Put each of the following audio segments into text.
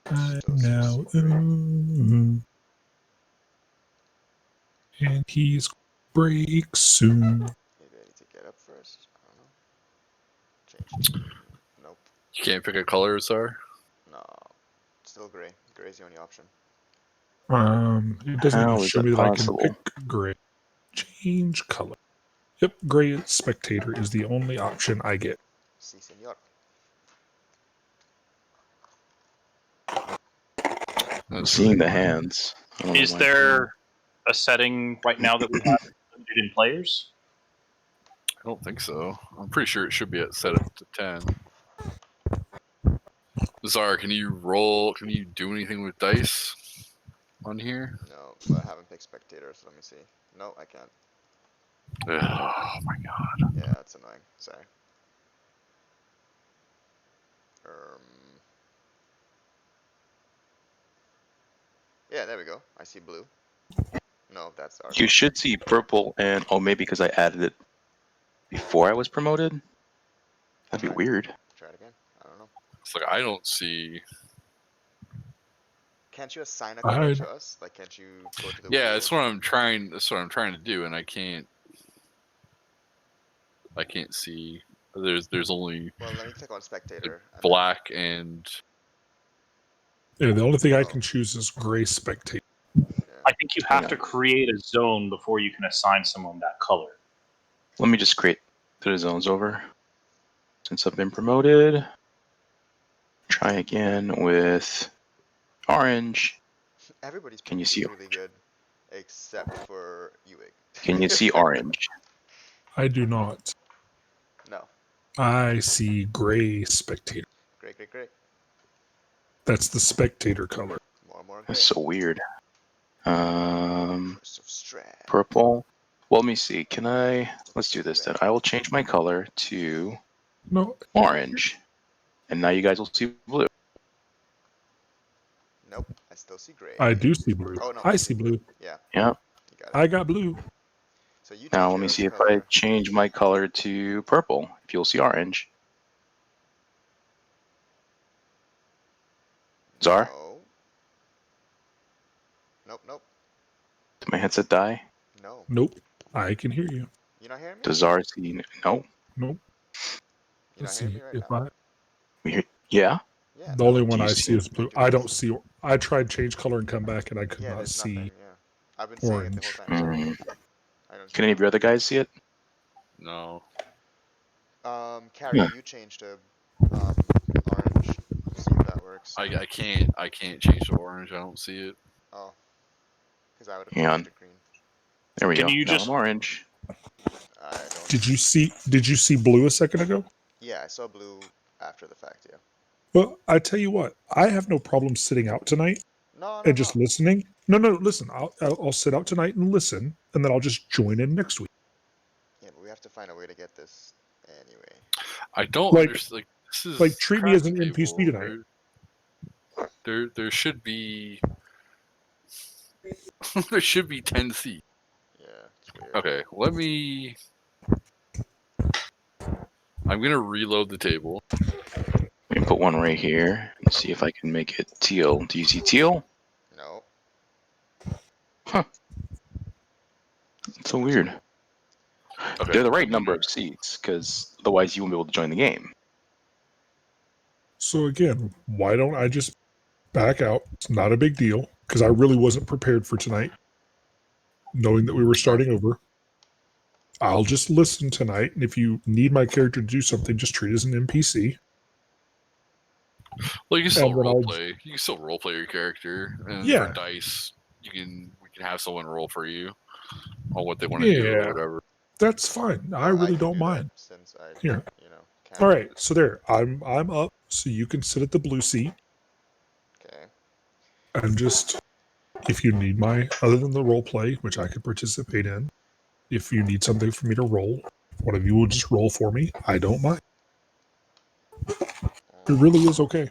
I'm Still now, seems super and he's break soon. Maybe I need to get up first. I don't know. Change theme. Nope. You can't pick a color, sir? No. Still gray. Gray's the only option. It doesn't How even is show that me that I possible? can pick gray. Change color. Yep, gray spectator is the only option I get. Si, senor. I'm seeing the hands. I don't know Is why. there a setting right now that we have limited in players? I don't think so. I'm pretty sure it should be set up to 10. Zara, can you roll? Can you do anything with dice on here? No, but I haven't picked spectator, so let me see. No, I can't. Oh my god. Yeah, that's annoying. Sorry. Yeah, there we go. I see blue. No, that's our. You should see purple and maybe because I added it before I was promoted. That'd be Alright. weird. Try it again. I don't know. It's like I don't see. Can't you assign a color to us? Like, can't you go to the Yeah, wheel? that's what I'm trying. That's what I'm trying to do, and I can't. I can't see. There's only Well, let me click on spectator. and black and. Yeah, the only thing I can choose is gray spectator. then- yeah. I think you have to create a zone before you can assign someone that color. Let me just create the zones over. Since I've been promoted, try again with orange. Everybody's Can you picking see really good, except for Ewig. Can you see orange? I do not. No. I see gray spectator. Great, great, great. That's the spectator color. More and more gray. That's so weird. Curse of STRAHD. Purple. Well, let me see. Can I? Let's do this then. I will change my color to No, orange, and now you guys will see blue. Nope, I still see gray. I do see blue. Oh, no. I see blue. Yeah, Yeah. you got it. I got blue. So you Now change let me yours see if I color. change my color to purple. If you'll see orange. Czar? No. Nope, nope. Did my headset die? No. Nope. I can hear you. You not hearing me? Does Czar see? No. Nope. You not Let's hearing see me right if now? We hear. Yeah. Yeah, the no. only Do one you I see see is blue. Do I not don't see. see. I tried change color and come back, and I could Yeah, not there's see. nothing, yeah. I've been saying it the whole orange. time. Mm. I don't see Can any of your other guys see it? No. Carrie, Yeah. you change to orange. See if that works. I can't change to orange. I don't see it. Oh. Because I would have Hang on. changed to green. There we Can go. you Now just- I'm orange. I don't. Did you see blue a second ago? Yeah, I saw blue after the fact, yeah. Well, I tell you what, I have no problem sitting out tonight No, and just listening. No, listen. I'll sit out tonight and listen, and then I'll just join in next week. Yeah, but we have to find a way to get this anyway. I don't Like- understand. Like, this is like, treat me as an crafting NPC table. tonight. There should be. There should be 10 seats. Yeah, it's weird. Okay, let me. I'm gonna reload the table. Let me put one right here and see if I can make it teal. Do you see teal? No. It's so weird. Okay. They're the right number of seats, because otherwise you won't be able to join the game. So again, why don't I just back out? It's not a big deal because I really wasn't prepared for tonight, knowing that we were starting over. I'll just listen tonight, and if you need my character to do something, just treat it as an NPC. Well, you can still And then I'll- roleplay. You can still roleplay your character, and Yeah. for dice, we can have someone roll for you on what they want to do Yeah. or whatever. That's fine. I Well, really can don't do that mind. Since I, Here. can't. All right, so there. I'm up, so you can sit at the blue seat Okay. and just, if you need my, other than the role play, which I could participate in, if you need something for me to roll, one of you will just roll for me. I don't mind. It really is okay.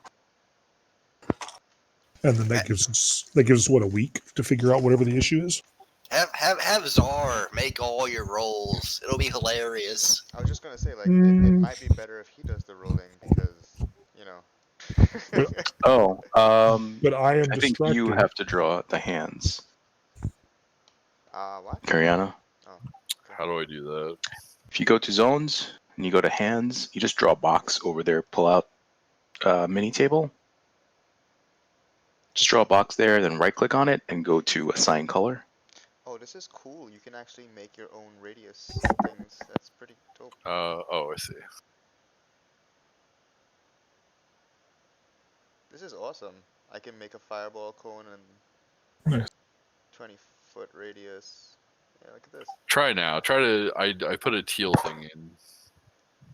And then that gives us what, a week to figure out whatever the issue is. Have Czar make all your rolls. It'll be hilarious. I was just gonna say, like, it Mm. might be better if he does the rolling because, Oh, But I am I think distracted. you have to draw the hands, What? Kariana. Oh. How do I do that? If you go to zones and you go to hands, you just draw a box over there, pull out mini table. Just draw a box there, then right click on it and go to assign color. Oh, this is cool. You can actually make your own radius things. That's pretty dope. Oh, I see. This is awesome. I can make a fireball cone and Nice. 20-foot radius. Yeah, look at this. Try now. Try to. I put a teal thing in.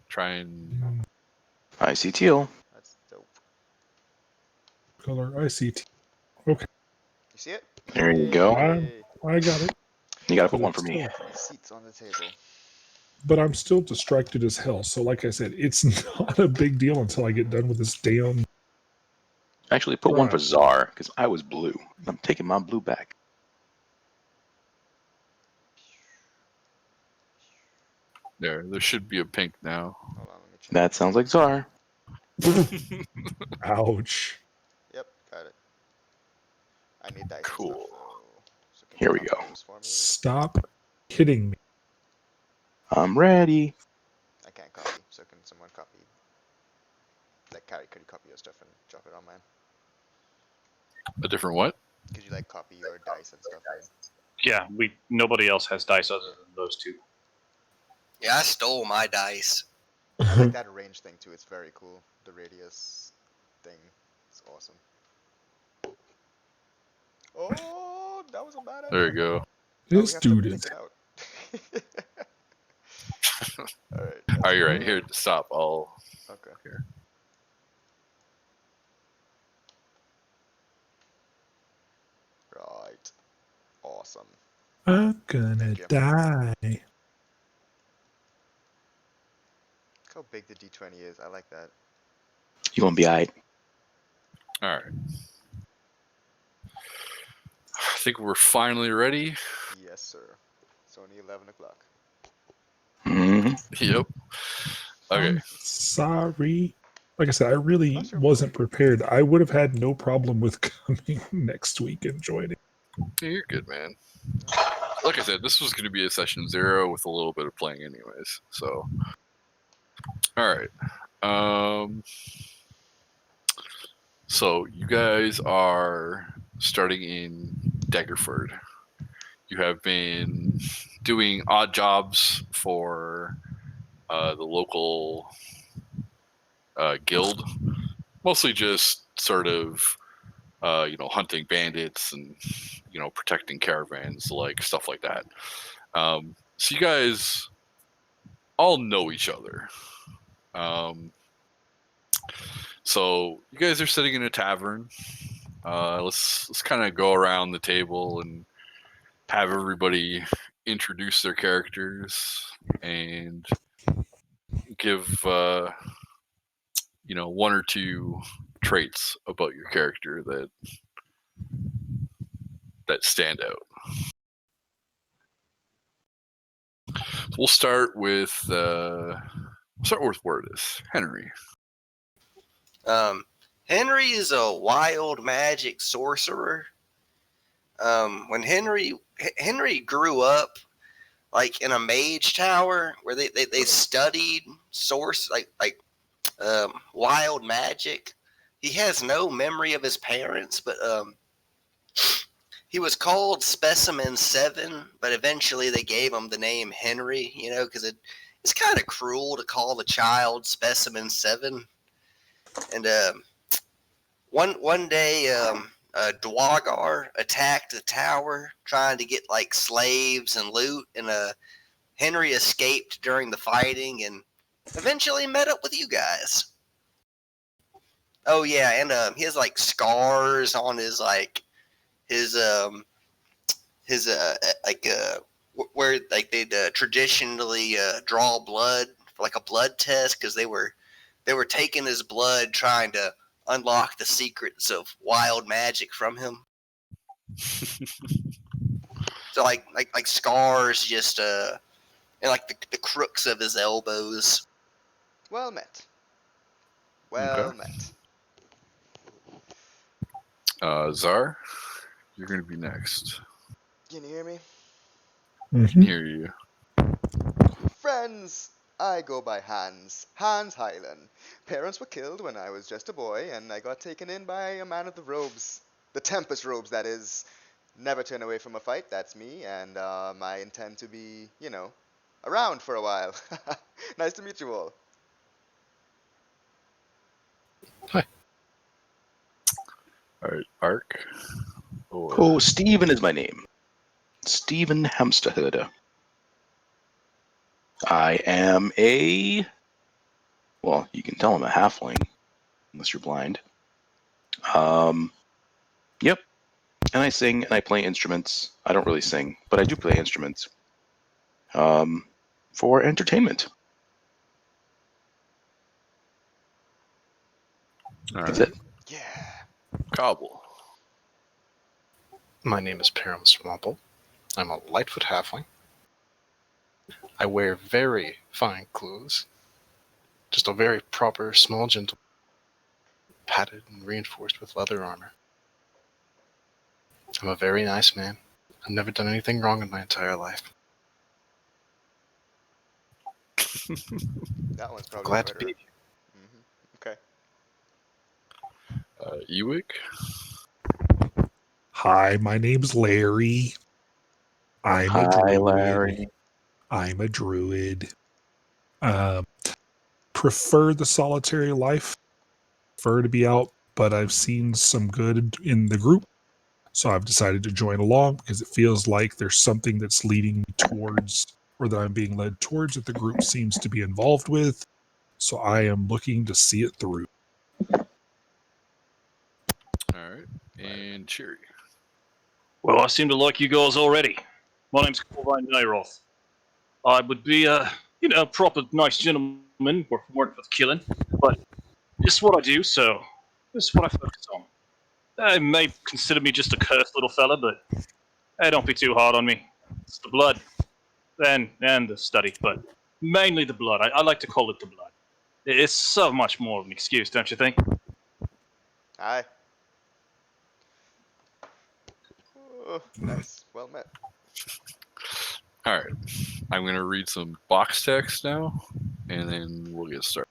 Try and. I see teal. That's dope. Color ICT. Okay. You see it? There you go. I got it. You gotta But put one it's for me. still- Seats on the table. But I'm still distracted as hell. So, like I said, it's not a big deal until I get done with this damn. Actually, put one for Right. Czar, because I was blue. I'm taking my blue back. There should be a pink now. Hold on, let me check. That sounds like Czar. Ouch. Yep, got it. I need dice Cool. and stuff though. So can Here you we copy go. those for me? Stop hitting me. I'm ready. I can't copy, so can someone copy? Like, Carrie, could you copy your stuff and drop it on mine? A different what? Could you like copy your dice and stuff? And... Yeah, nobody else has dice other than those two. Yeah, I stole my dice. I like that range thing too. It's very cool. The radius thing. It's awesome. Oh, that was a bad idea. There you go. Oh, we This have to dude pick is. it out. Alright. All right, you're right. Here, stop. I'll. Okay. Here. Right. Awesome. I'm gonna Thank you. die. Look how big the D20 is. I like that. You gonna be alright. All right. I think we're finally ready. Yes, sir. It's only 11 o'clock. Mm-hmm. Yep. Okay. I'm sorry. Like I said, I really That's your wasn't pleasure. prepared. I would have had no problem with coming next week and joining. Yeah, you're good, man. Like I said, this was going to be a session 0 with a little bit of playing, anyways. So, all right. So you guys are starting in Daggerford. You have been doing odd jobs for the local guild, mostly just sort of hunting bandits and protecting caravans, like stuff like that. So you guys all know each other. So you guys are sitting in a tavern. Let's kind of go around the table and have everybody introduce their characters and give one or two traits about your character that stand out. So we'll start with Wordis. Henry. Henry is a wild magic sorcerer. When Henry grew up, like in a mage tower where they studied wild magic. He has no memory of his parents, but he was called Specimen 7, but eventually they gave him the name Henry, because it's kind of cruel to call the child Specimen 7. And one day, Dwagar attacked the tower trying to get like slaves and loot, and Henry escaped during the fighting and eventually met up with you guys. Oh yeah, and he has like scars on his where like they'd traditionally draw blood for like a blood test, because they were taking his blood trying to unlock the secrets of wild magic from him. So like scars just and like the crooks of his elbows. Well met. Well met. Czar, you're going to be next. Can you hear me? I can hear you. Friends, I go by Hans Highland. Parents were killed when I was just a boy, and I got taken in by a man of the robes. The Tempest robes, that is. Never turn away from a fight, that's me, and I intend to be, around for a while. Nice to meet you all. All right, Ark. Oh, Stephen is my name. Stephen Hamsterhood. I am well, you can tell I'm a halfling, unless you're blind. Yep. And I sing and I play instruments. I don't really sing, but I do play instruments. For entertainment. All That's right. it. Yeah. Cobble. My name is Param Swample. I'm a Lightfoot halfling. I wear very fine clothes. Just a very proper, small, gentle, padded and reinforced with leather armor. I'm a very nice man. I've never done anything wrong in my entire life. That one's probably Glad a to be murderer. here. Okay. Ewick. Hi, my name's Larry. I'm a Hi, druid. Larry. I'm a druid. Prefer the solitary life. Prefer to be out, but I've seen some good in the group. So I've decided to join along because it feels like there's something that's leading me towards, or that I'm being led towards, that the group seems to be involved with. So I am looking to see it through. All right. And Cheery. Well, I seem to like you guys already. My name's Corvine Nairoth. I would be a proper nice gentleman if it weren't for the killing, but this is what I do, so this is what I focus on. They may consider me just a cursed little fella, but hey, don't be too hard on me. It's the blood, and the study, but mainly the blood. I like to call it the blood. It's so much more of an excuse, don't you think? Aye. Oh, nice. Well met. All right. I'm going to read some box text now, and then we'll get started.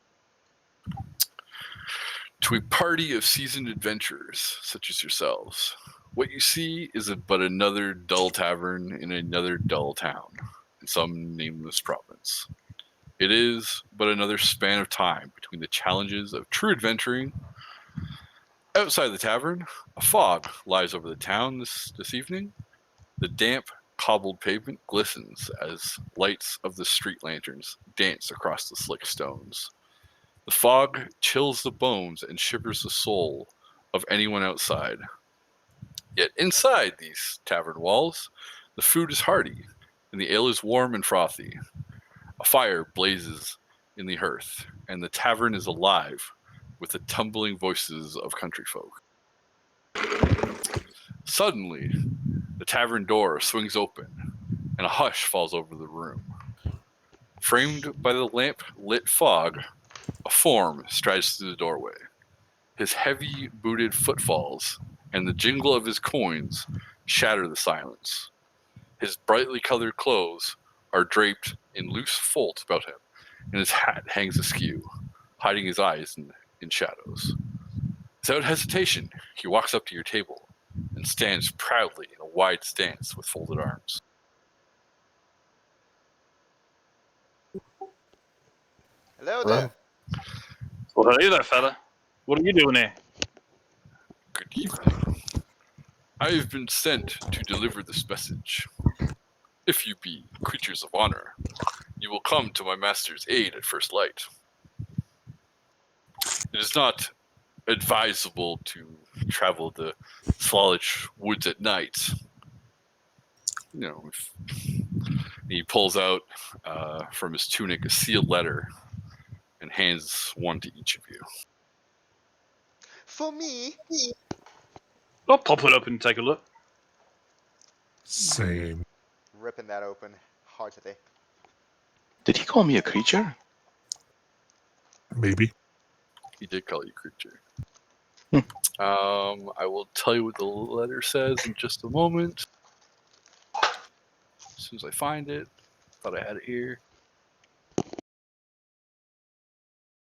To a party of seasoned adventurers, such as yourselves, what you see is but another dull tavern in another dull town, in some nameless province. It is but another span of time between the challenges of true adventuring. Outside the tavern, a fog lies over the town this evening. The damp, cobbled pavement glistens as lights of the street lanterns dance across the slick stones. The fog chills the bones and shivers the soul of anyone outside. Yet inside these tavern walls, the food is hearty, and the ale is warm and frothy. A fire blazes in the hearth, and the tavern is alive with the tumbling voices of country folk. Suddenly, the tavern door swings open, and a hush falls over the room. Framed by the lamp-lit fog, a form strides through the doorway. His heavy-booted footfalls and the jingle of his coins shatter the silence. His brightly colored clothes are draped in loose folds about him, and his hat hangs askew, hiding his eyes in shadows. Without hesitation, he walks up to your table and stands proudly in a wide stance with folded arms. Hello Hello. there. Well, hey there, fella. What are you doing here? Good evening. I have been sent to deliver this message. If you be creatures of honor, you will come to my master's aid at first light. It is not advisable to travel the Slolish woods at night. He pulls out from his tunic a sealed letter and hands one to each of you. For me. I'll pop it up and take a look. Same. Ripping that open heartily. Did he call me a creature? Maybe. He did call you creature. I will tell you what the letter says in just a moment. As soon as I find it. Thought I had it here.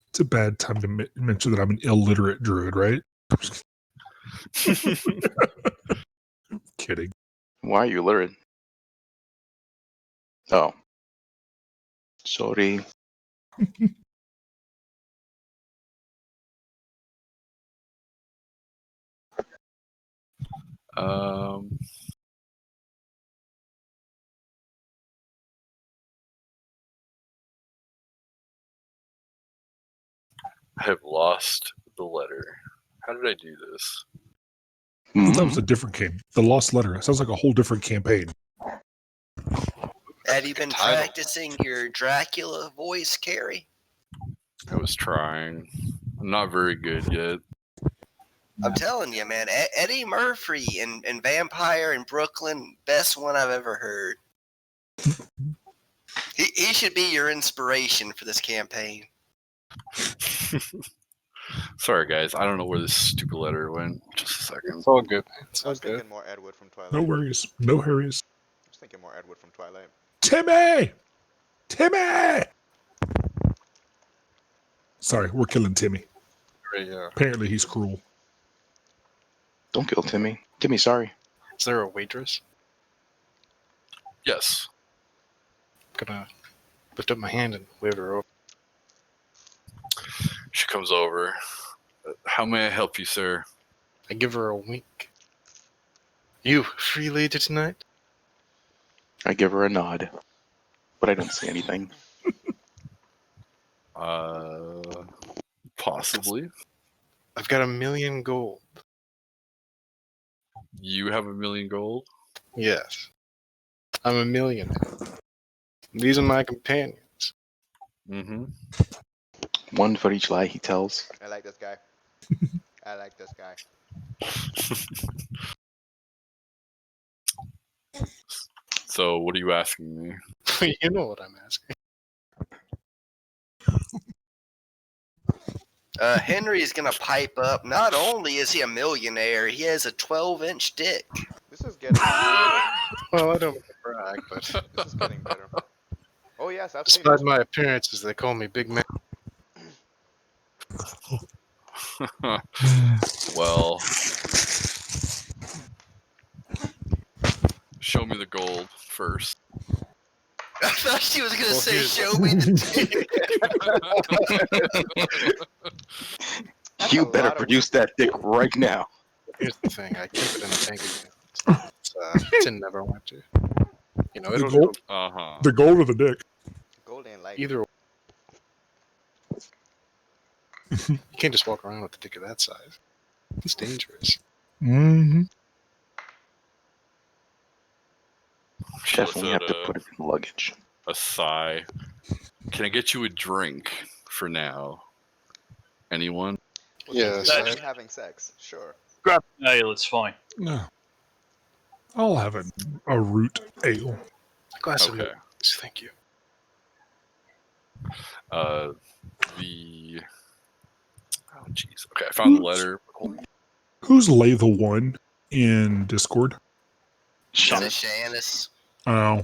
It's a bad time to mention that I'm an illiterate druid, right? Kidding. Why are you illiterate? Oh. Sorry. um, I have lost the letter. How did I do this? I thought that was a different game. The Lost Letter. It sounds like a whole different campaign. Have you been Title. practicing your Dracula voice, Carrie? I was trying. I'm not very good yet. I'm telling you, man, Eddie Murphy in Vampire in Brooklyn, best one I've ever heard. He should be your inspiration for this campaign. Sorry, guys. I don't know where this stupid letter went. Just a second. It's all good, man. It's I all was good. thinking more Edward from Twilight. No worries. No hurries. I was thinking more Edward from Twilight. Timmy! Timmy! Sorry, we're killing Timmy. Apparently he's cruel. Don't kill Timmy. Timmy, sorry. Is there a waitress? Yes. I'm gonna lift up my hand and wave her over. She comes over. How may I help you, sir? I give her a wink. You free lady tonight? I give her a nod, but I don't say anything. Possibly. I've got 1,000,000 gold. You have 1,000,000 gold? Yes. I'm a millionaire. These are my companions. Mm-hmm. One for each lie he tells. I like this guy. I like this guy. So, what are you asking me? You know what I'm asking. Henry is gonna pipe up. Not only is he a millionaire, he has a 12-inch dick. This is getting Well, I don't brag, but this is getting better. Oh yes, I've seen despite it. my appearances, they call me Big Man. Well, show me the gold first. I thought she was gonna Well, say, here's- "Show me the dick." That's You a better lot of produce that dick right now. Here's the thing, I keep it in a bank account. It's in never went to. You know, The it'll gold, Uh-huh. the gold or the dick? gold ain't like either. You can't just walk around with a dick of that size. It's dangerous. Mm-hmm. She lets Definitely out have to put it in luggage. a sigh. Can I get you a drink for now? Anyone? Yes, We're I- having sex. Sure. Grab an ale, it's fine. No. I'll have a root ale. A glass of Okay. milk, please, thank you. The... Oh, jeez. Okay, I found the letter. Who's Lay the One in Discord? Shannon, Shanice. Oh.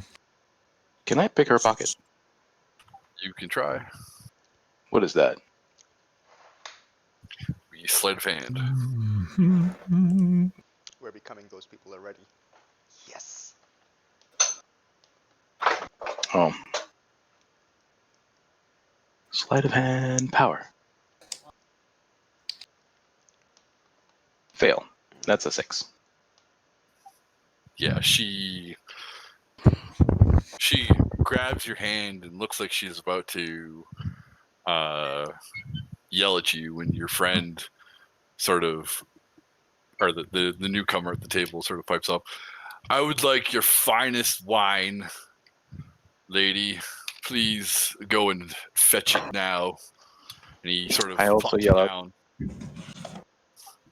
can I pick her pocket? You can try. What is that? The sleight of hand. Mm-hmm. We're becoming those people already. Yes. Oh. Sleight of hand power. Fail. That's a 6. Yeah, she grabs your hand and looks like she's about to yell at you when your friend sort of, or the newcomer at the table sort of pipes up. I would like your finest wine, lady. Please go and fetch it now. And he sort of I also flops yell out- down.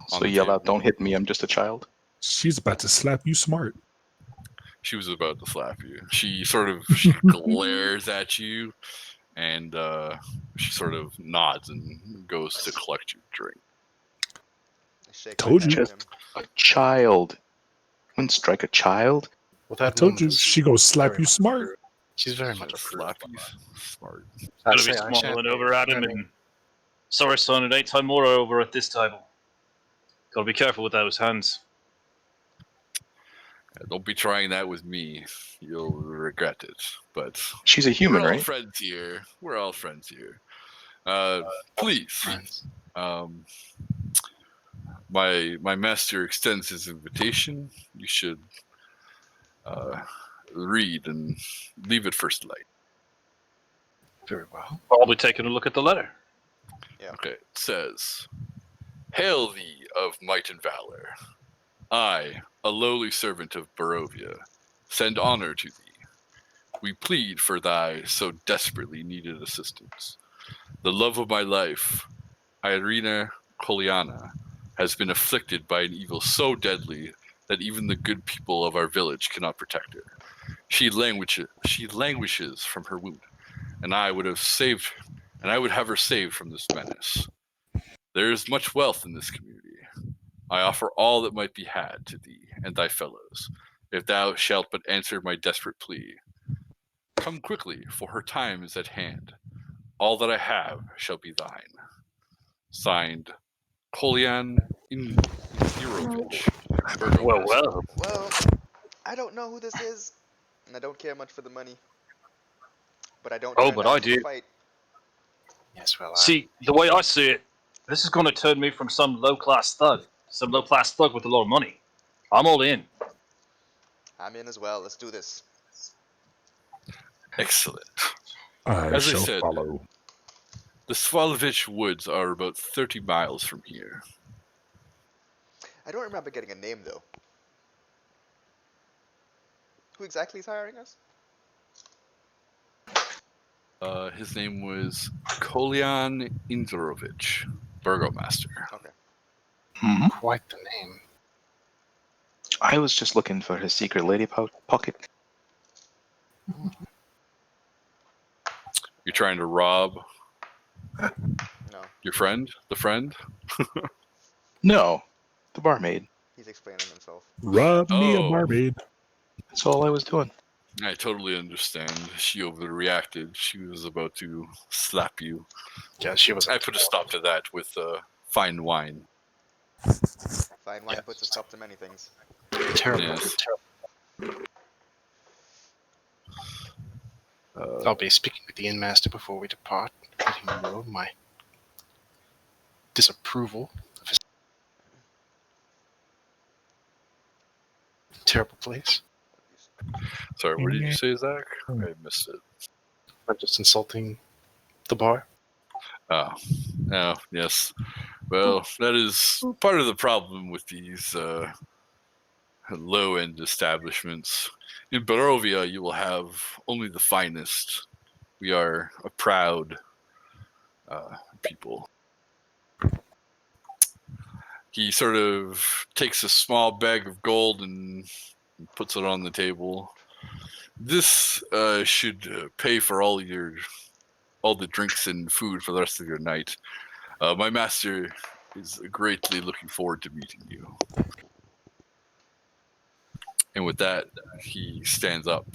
So On the yell out, table. don't hit me, I'm just a child. She's about to slap you smart. She was about to slap you. She glares at you, and she sort of nods and goes to collect your drink. shake Told my you. hand at him. A child. Wouldn't strike a child. Well, I that told woman you is she gonna slap very you much smart. approved. She's very She's much gonna approved. slap you smart. I'd Gonna be say I shan't smiling be over at him spending- and sorry, son, it ain't time more over at this table. Gotta be careful with those hands. Don't be trying that with me. You'll regret it. But She's a human, we're all right? friends here. We're all friends here. Please. friends. Um, my master extends his invitation. You should read and leave at first light. Very well. I'll be taking a look at the letter. Okay, it says, "Hail thee of might and valor. I, a lowly servant of Barovia, send honor to thee. We plead for thy so desperately needed assistance. The love of my life, Irina Koliana, has been afflicted by an evil so deadly that even the good people of our village cannot protect her. She languishes from her wound, and I would have her saved from this menace. There is much wealth in this community. I offer all that might be had to thee and thy fellows, if thou shalt but answer my desperate plea. Come quickly, for her time is at hand. All that I have shall be thine." Signed, Kolyan Indirovich, Well, Burgomaster. well. Well, I don't know who this is, and I don't care much for the money. But I don't Oh, turn but down I from a do. fight. Yes, well, See, the way I see it, this is gonna turn me from some low-class thug with a lot of money. I'm all in. I'm in as well. Let's do this. Excellent. I As I shall said, follow. the Svalovich woods are about 30 miles from here. I don't remember getting a name though. Who exactly is hiring us? His name was Kolyan Indirovich, Burgomaster. Okay. Hmm. quite the name. I was just looking for his secret lady pocket. You're trying to rob No, your friend? The friend? No, the barmaid. he's explaining himself. Rob me a Oh. barmaid. That's all I was doing. I totally understand. She overreacted. She was about to slap you. Yeah, she was. I put a stop to that with fine wine. Fine wine Yeah. puts a stop to many things. Terrible. Yes. Terrible. I'll be speaking with the inn master before we depart, letting him know my disapproval of his terrible place. Sorry, what did you say, Zach? I missed it. I'm just insulting the bar. Oh, yes. Well, that is part of the problem with these low-end establishments. In Barovia, you will have only the finest. We are a proud people. He sort of takes a small bag of gold and puts it on the table. This should pay for all the drinks and food for the rest of your night. My master is greatly looking forward to meeting you. And with that, he stands up,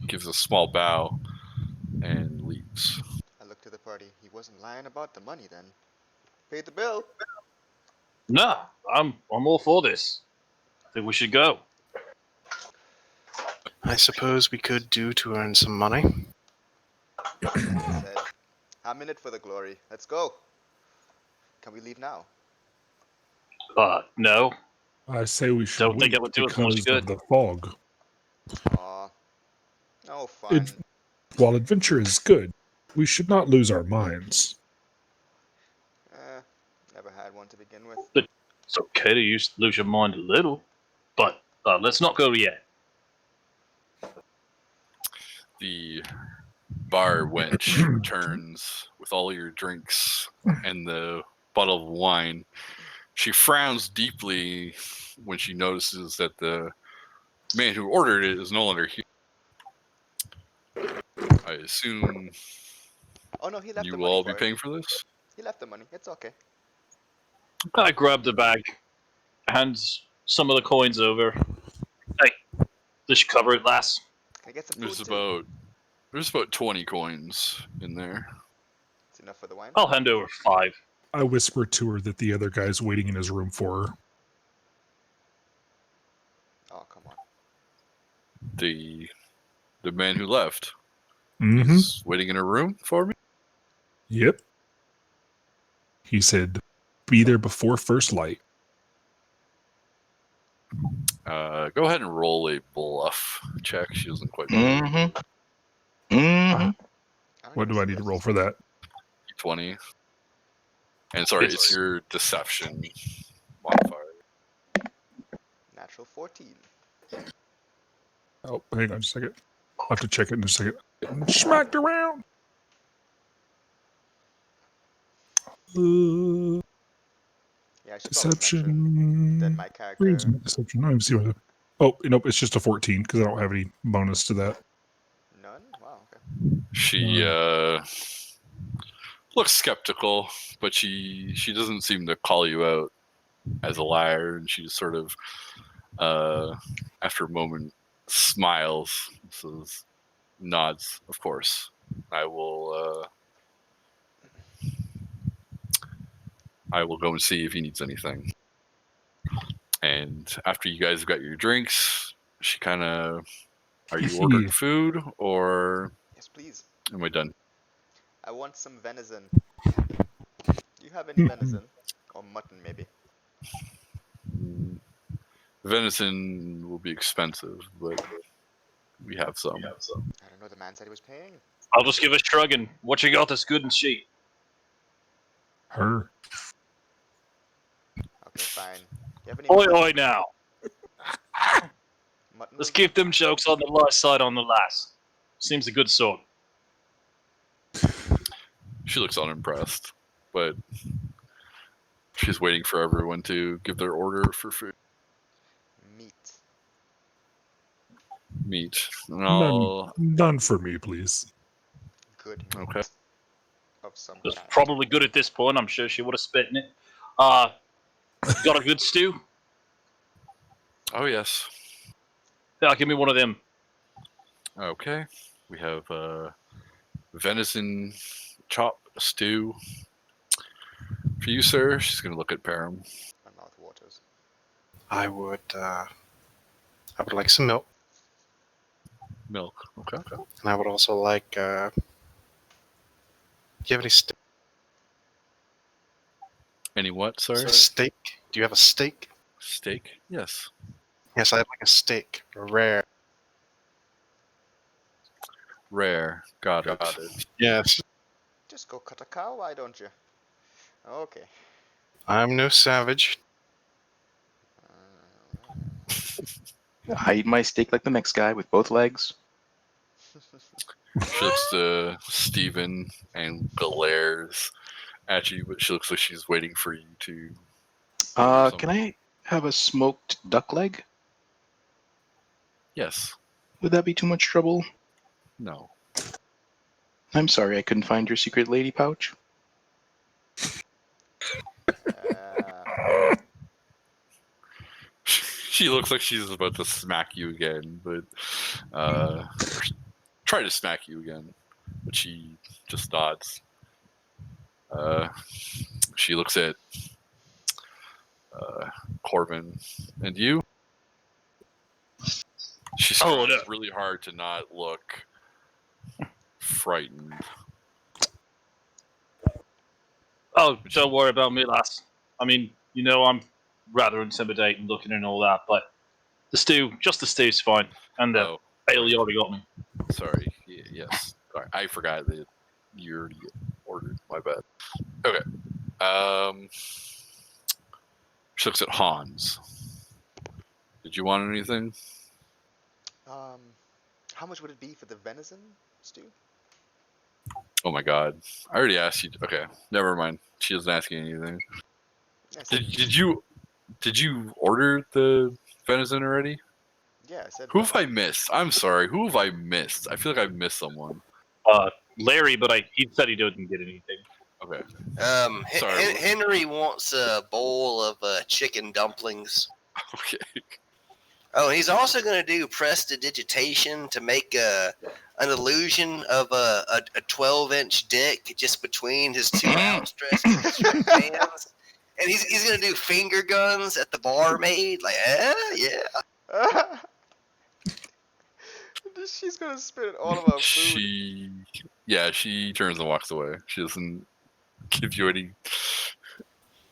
gives a small bow, and leaves. I looked to the party. He wasn't lying about the money then. Paid the bill. Nah, I'm all for this. I think we should go. I suppose we could do to earn some money. As I said, I'm in it for the glory. Let's go. Can we leave now? No. I say we should Don't think wait it would do us much because good. of the fog. Aw. No fun. While adventure is good, we should not lose our minds. Never had one to begin with. It's okay to lose your mind a little, but let's not go yet. The bar wench returns with all your drinks and the bottle of wine. She frowns deeply when she notices that the man who ordered it is no longer here. I assume Oh no, he left you the will money all for be it. paying for this? He left the money. It's okay. I grabbed the bag, hands some of the coins over. Hey, this should cover it, lass. Can I get some food There's too? about 20 coins in there. It's enough for the wine. I'll hand over 5. I whisper to her that the other guy's waiting in his room for her. Oh, come on. The man who left Mm-hmm. is waiting in a room for me. Yep. He said, be there before first light. Go ahead and roll a bluff check. She doesn't quite know. Mm-hmm. Mm-hmm. What do I need to roll for that? 20. And sorry, it's your deception modifier. Natural 14. Oh, hang on just a second. I'll have to check it in a second. Getting smacked around. Yeah, I should probably mention Deception. that my character. Reads my deception. I don't even see what. Oh, nope. It's just a 14 because I don't have any bonus to that. None? Wow, okay. She looks skeptical, but she doesn't seem to call you out as a liar, and she just sort of, after a moment, smiles, says, nods. Of course, I will. I will go and see if he needs anything. And after you guys have got your drinks, she kind of, are you ordering food or Yes, please. am I done? I want some venison. Do you have any venison? Or mutton, maybe? Venison will be expensive, but we have some. I don't know, the man said he was paying. I'll just give a shrug and what you got that's good and cheap. Her. Okay, fine. Do you have any Oi, mutton? oi now. Mutton Let's would- keep them jokes on the light side on the lass. Seems a good sort. She looks unimpressed, but she's waiting for everyone to give their order for food. meat. Meat. And I'll, None for me, please. Good meat. Okay. Of some It's kind. probably good at this point. I'm sure she would have spit in it. Got a good stew? oh yes. Yeah, give me one of them. Okay. We have venison chop stew for you, sir. She's gonna look at Param. My mouth waters. I would like some milk, Milk. Okay. and I would also like. Do you have any steak? Any what? Sorry. Steak? Do you have a steak? Steak. Yes. Yes, I'd like a steak, a rare. Rare. Got it. Yes, Just go cut a cow, why don't you? Okay. I'm no savage. I eat my steak like the next guy with both legs. She looks to Steven and glares at you, but she looks like she's waiting for you to. Can I have a smoked duck leg? Yes. Would that be too much trouble? No. I'm sorry, I couldn't find your secret lady pouch. She looks like she's about to smack you again, but try to smack you again, but she just nods. She looks at Corbin and you. She's trying really hard to not look frightened. Oh, don't worry about me, lass. I mean, you know I'm rather intimidating looking and all that, but the stew, just the stew's fine. And the ale you already got me. Sorry. Yes. Sorry. I forgot that you already ordered. My bad. Okay. She looks at Hans. Did you want anything? How much would it be for the venison stew? Oh my god. I already asked you. Okay. Never mind. She doesn't ask you anything. I said, Did you order the venison already? yeah, I said. Who have I missed? I'm sorry. Who have I missed? I feel like I've missed someone. Larry, but he said he didn't get anything. Okay. Sorry. Sorry. Henry wants a bowl of chicken dumplings. Okay. Oh, and he's also going to do prestidigitation to make an illusion of a 12-inch dick just between his two outstretched hands. And he's going to do finger guns at the barmaid. Like, yeah. She's gonna spit all of our food. She turns and walks away. She doesn't give you any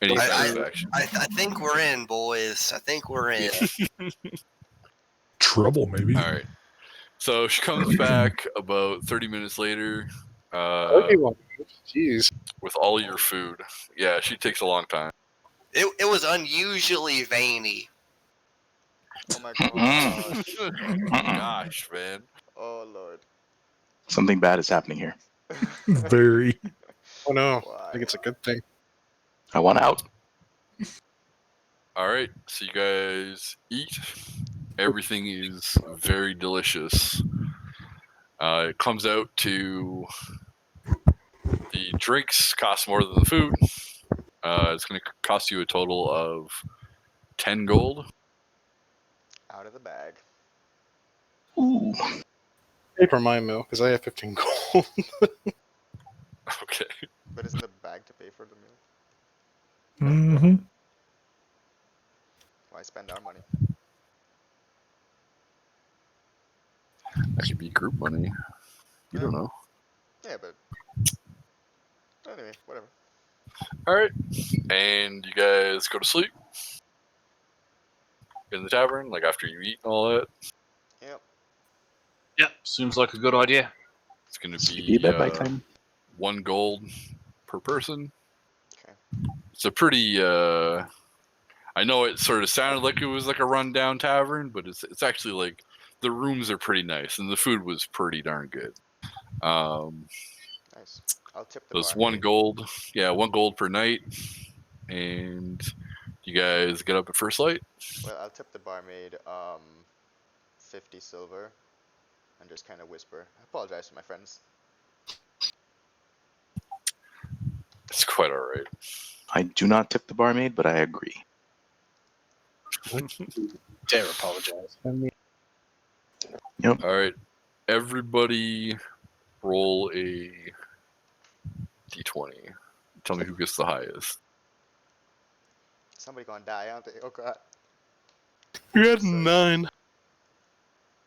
I- satisfaction. I think we're in, boys. I think we're in. Trouble, maybe. All right. So she comes back about 30 minutes later Jeez. with all your food. Yeah, she takes a long time. It was unusually veiny. Oh my god. Gosh, man. Oh lord. Something bad is happening here. Very. Oh no. Why? I think it's a good thing. I want out. All right. So you guys eat. Everything is very delicious. It comes out to the drinks cost more than the food. It's going to cost you a total of 10 gold. Out of the bag. Ooh. Pay for my meal because I have 15 gold. Okay. But isn't the bag to pay for the meal? Mm-hmm. Why spend our money? That could be group money. You don't know. Yeah, but anyway, whatever. All right. And you guys go to sleep in the tavern, like after you eat and all that. Yep. Yep, seems like a good idea. It's going Should to we be be bed by time? 1 gold per person. Okay. It's a pretty. I know it sort of sounded like it was like a rundown tavern, but it's actually like the rooms are pretty nice and the food was pretty darn good. Nice. I'll tip the So it's barmaid. 1 gold. Yeah, 1 gold per night. And you guys get up at first light. Well, I'll tip the barmaid 50 silver and just kind of whisper. I apologize to my friends. It's quite all right. I do not tip the barmaid, but I agree. Dare apologize. All right, everybody, roll a d20. Tell me who gets the highest. Somebody gonna die, aren't they? Oh god. You had 9.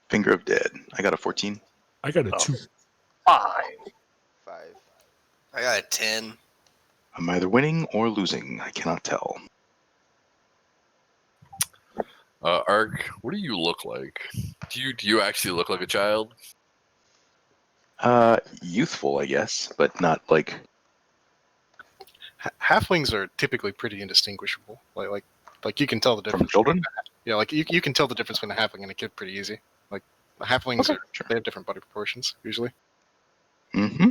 Finger of dead. I got a 14. I got a Oh. 2. 5. 5. I got a 10. I'm either winning or losing. I cannot tell. Ark, what do you look like? Do you actually look like a child? Youthful, I guess, but not like. Halflings are typically pretty indistinguishable. Like you can tell the From difference. children? Yeah, like you can tell the difference between a halfling and a kid pretty easy. Like halflings Okay, are sure. they have different body proportions usually. Mm-hmm.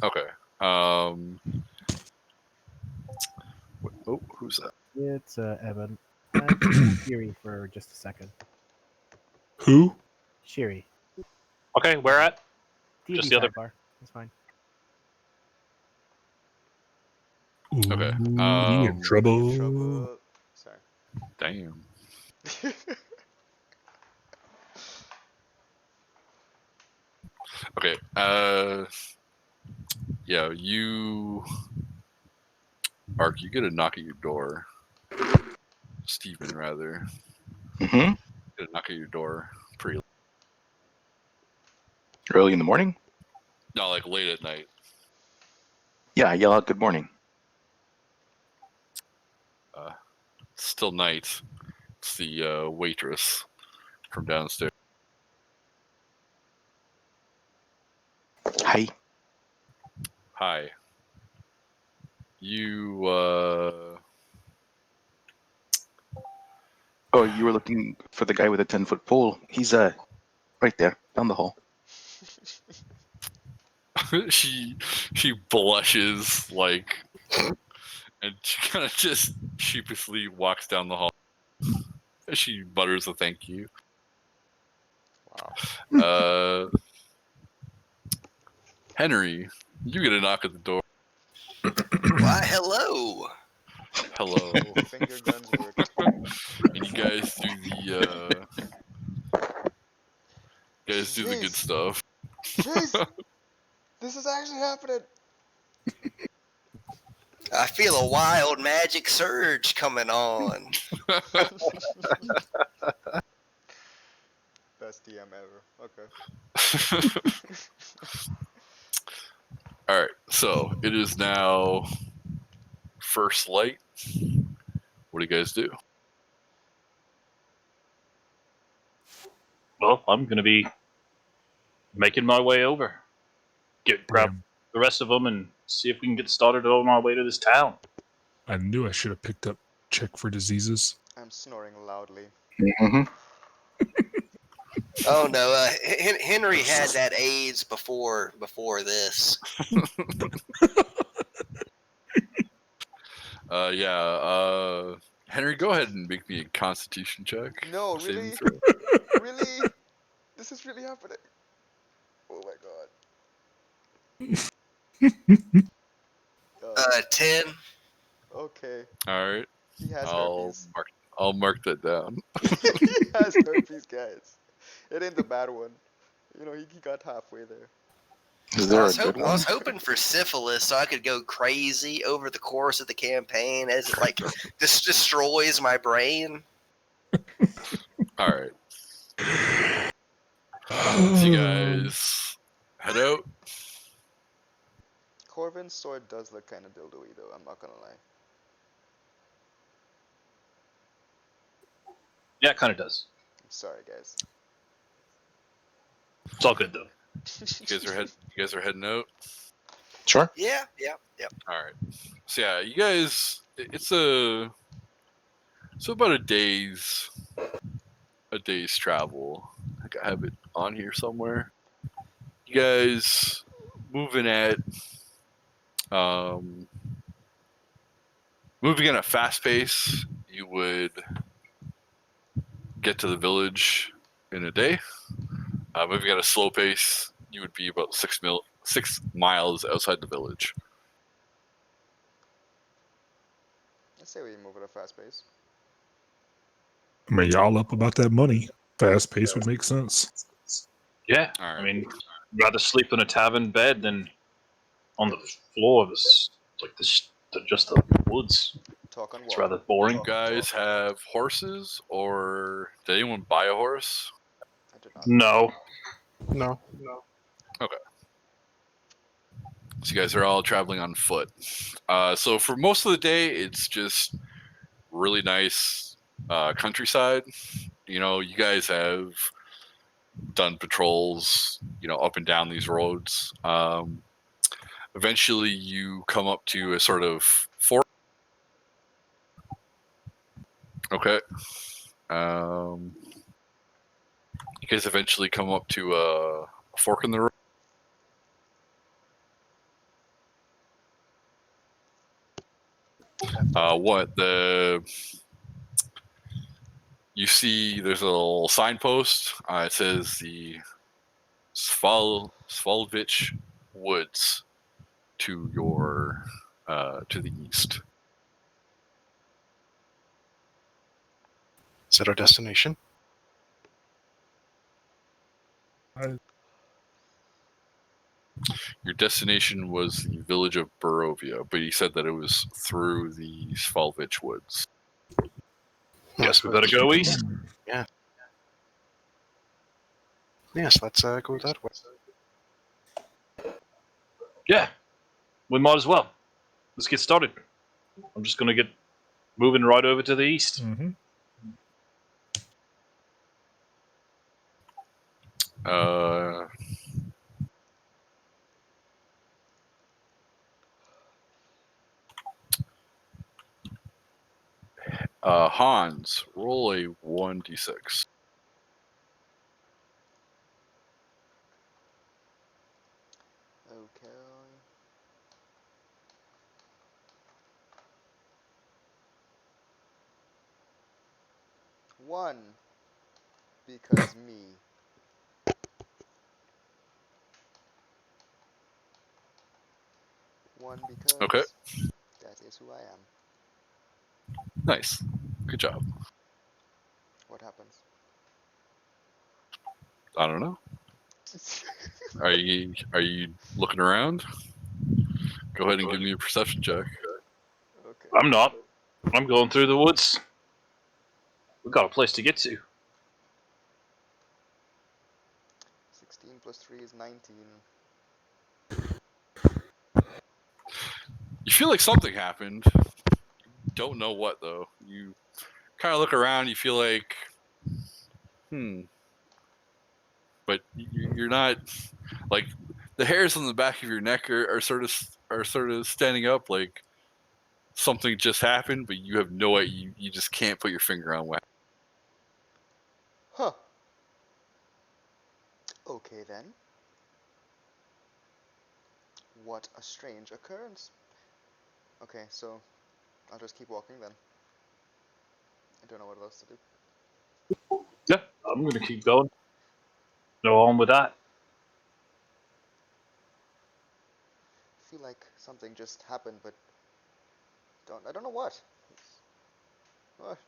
Okay. Who's that? It's Evan. Shiri for just a second. Who? Shiri. Okay, where at? TV Just the other- sidebar. That's fine. Okay, Ooh, in trouble. Trouble. Sorry. Damn. Okay. Yeah, you, Ark, you get a knock at your door. Steven, rather. Mm-hmm. Get a knock at your door. Pretty. Early in the morning? No, like late at night. Yeah, I yell out good morning. Still night. It's the waitress from downstairs. Hi. Hi. You, Oh, you were looking for the guy with a 10-foot pole. He's right there, down the hall. she blushes like, and she kind of just sheepishly walks down the hall. She mutters a thank you. Wow. Henry, you get a knock at the door. Why, hello. Hello. Finger guns work. And you guys do the good Jeez. stuff. Jeez, this is actually happening. I feel a wild magic surge coming on. Best DM ever. Okay. All right, so it is now first light. What do you guys do? Well, I'm going to be making my way over. Grab Damn. the rest of them and see if we can get started on our way to this town. I knew I should have picked up check for diseases. I'm snoring loudly. Mm-hmm. Oh no, Henry had that AIDS before this. Henry, go ahead and make me a Constitution check. No, Saving really? throw. Really? This is really happening. Oh my god. 10. Okay. All right, He has I'll herpes. mark that down. He has herpes, guys. It ain't the bad one. You know, he got halfway there. Is I there a was, good I one? was hoping for syphilis so I could go crazy over the course of the campaign as it like just destroys my brain. All right, so you guys head out. Corvin's sword does look kind of dildo-y, though. I'm not gonna lie. Yeah, it kind of does. I'm sorry, guys. It's all good though. You guys are heading out. Sure. Yeah. All right. So yeah, you guys, it's about a day's travel. I think I have it on here somewhere. You guys moving at a fast pace. You would get to the village in a day. Moving at a slow pace, you would be about 6 miles outside the village. I say we move at a fast pace. I mean, y'all up about that money. Fast pace would make sense. Yeah, All right. I mean, rather sleep in a tavern bed than on the floor of this, like this, just the woods. Talk on It's wall. rather boring. You guys have horses, or did anyone buy a horse? I did not. No. No. So you guys are all traveling on foot. So for most of the day, it's just really nice countryside. You know, you guys have done patrols, up and down these roads. Eventually, you come up to a sort of fork. Okay. You guys eventually come up to a fork in the road. You see there's a little signpost. It says the Svalvich Woods to your to the east. Is that our destination? Your destination was the village of Barovia, but you said that it was through the Svalvich Woods. Guess we better go east. Yes, let's go that way. Yeah, we might as well. Let's get started. I'm just gonna get moving right over to the east. Mm-hmm. Hans, roll a 1d6. Okay. One. Because me. One, because Okay. that is who I am. Nice. Good job. What happens? I don't know. Are you looking around? Go ahead and give me a perception check. Okay. I'm not. I'm going through the woods. We've got a place to get to. 16 plus 3 is 19. You feel like something happened. Don't know what though. You kind of look around. You feel like, but you're not like the hairs on the back of your neck are sort of standing up. Like something just happened, but you have no idea. You just can't put your finger on what. Huh. Okay then. What a strange occurrence. Okay, so I'll just keep walking then. I don't know what else to do. Yeah, I'm going to keep going. No on with that. I feel like something just happened, but I don't know what. What?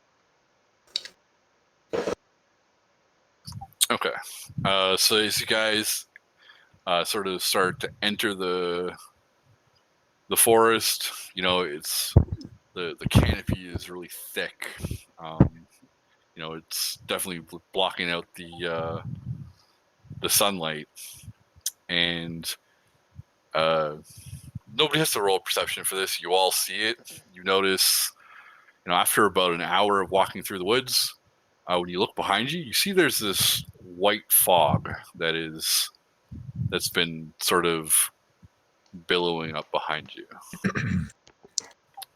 Okay. So as you guys sort of start to enter the forest, it's the canopy is really thick. It's definitely blocking out the sunlight, and nobody has to roll perception for this. You all see it. You notice, after about an hour of walking through the woods, when you look behind you, you see there's this white fog that's been sort of billowing up behind you.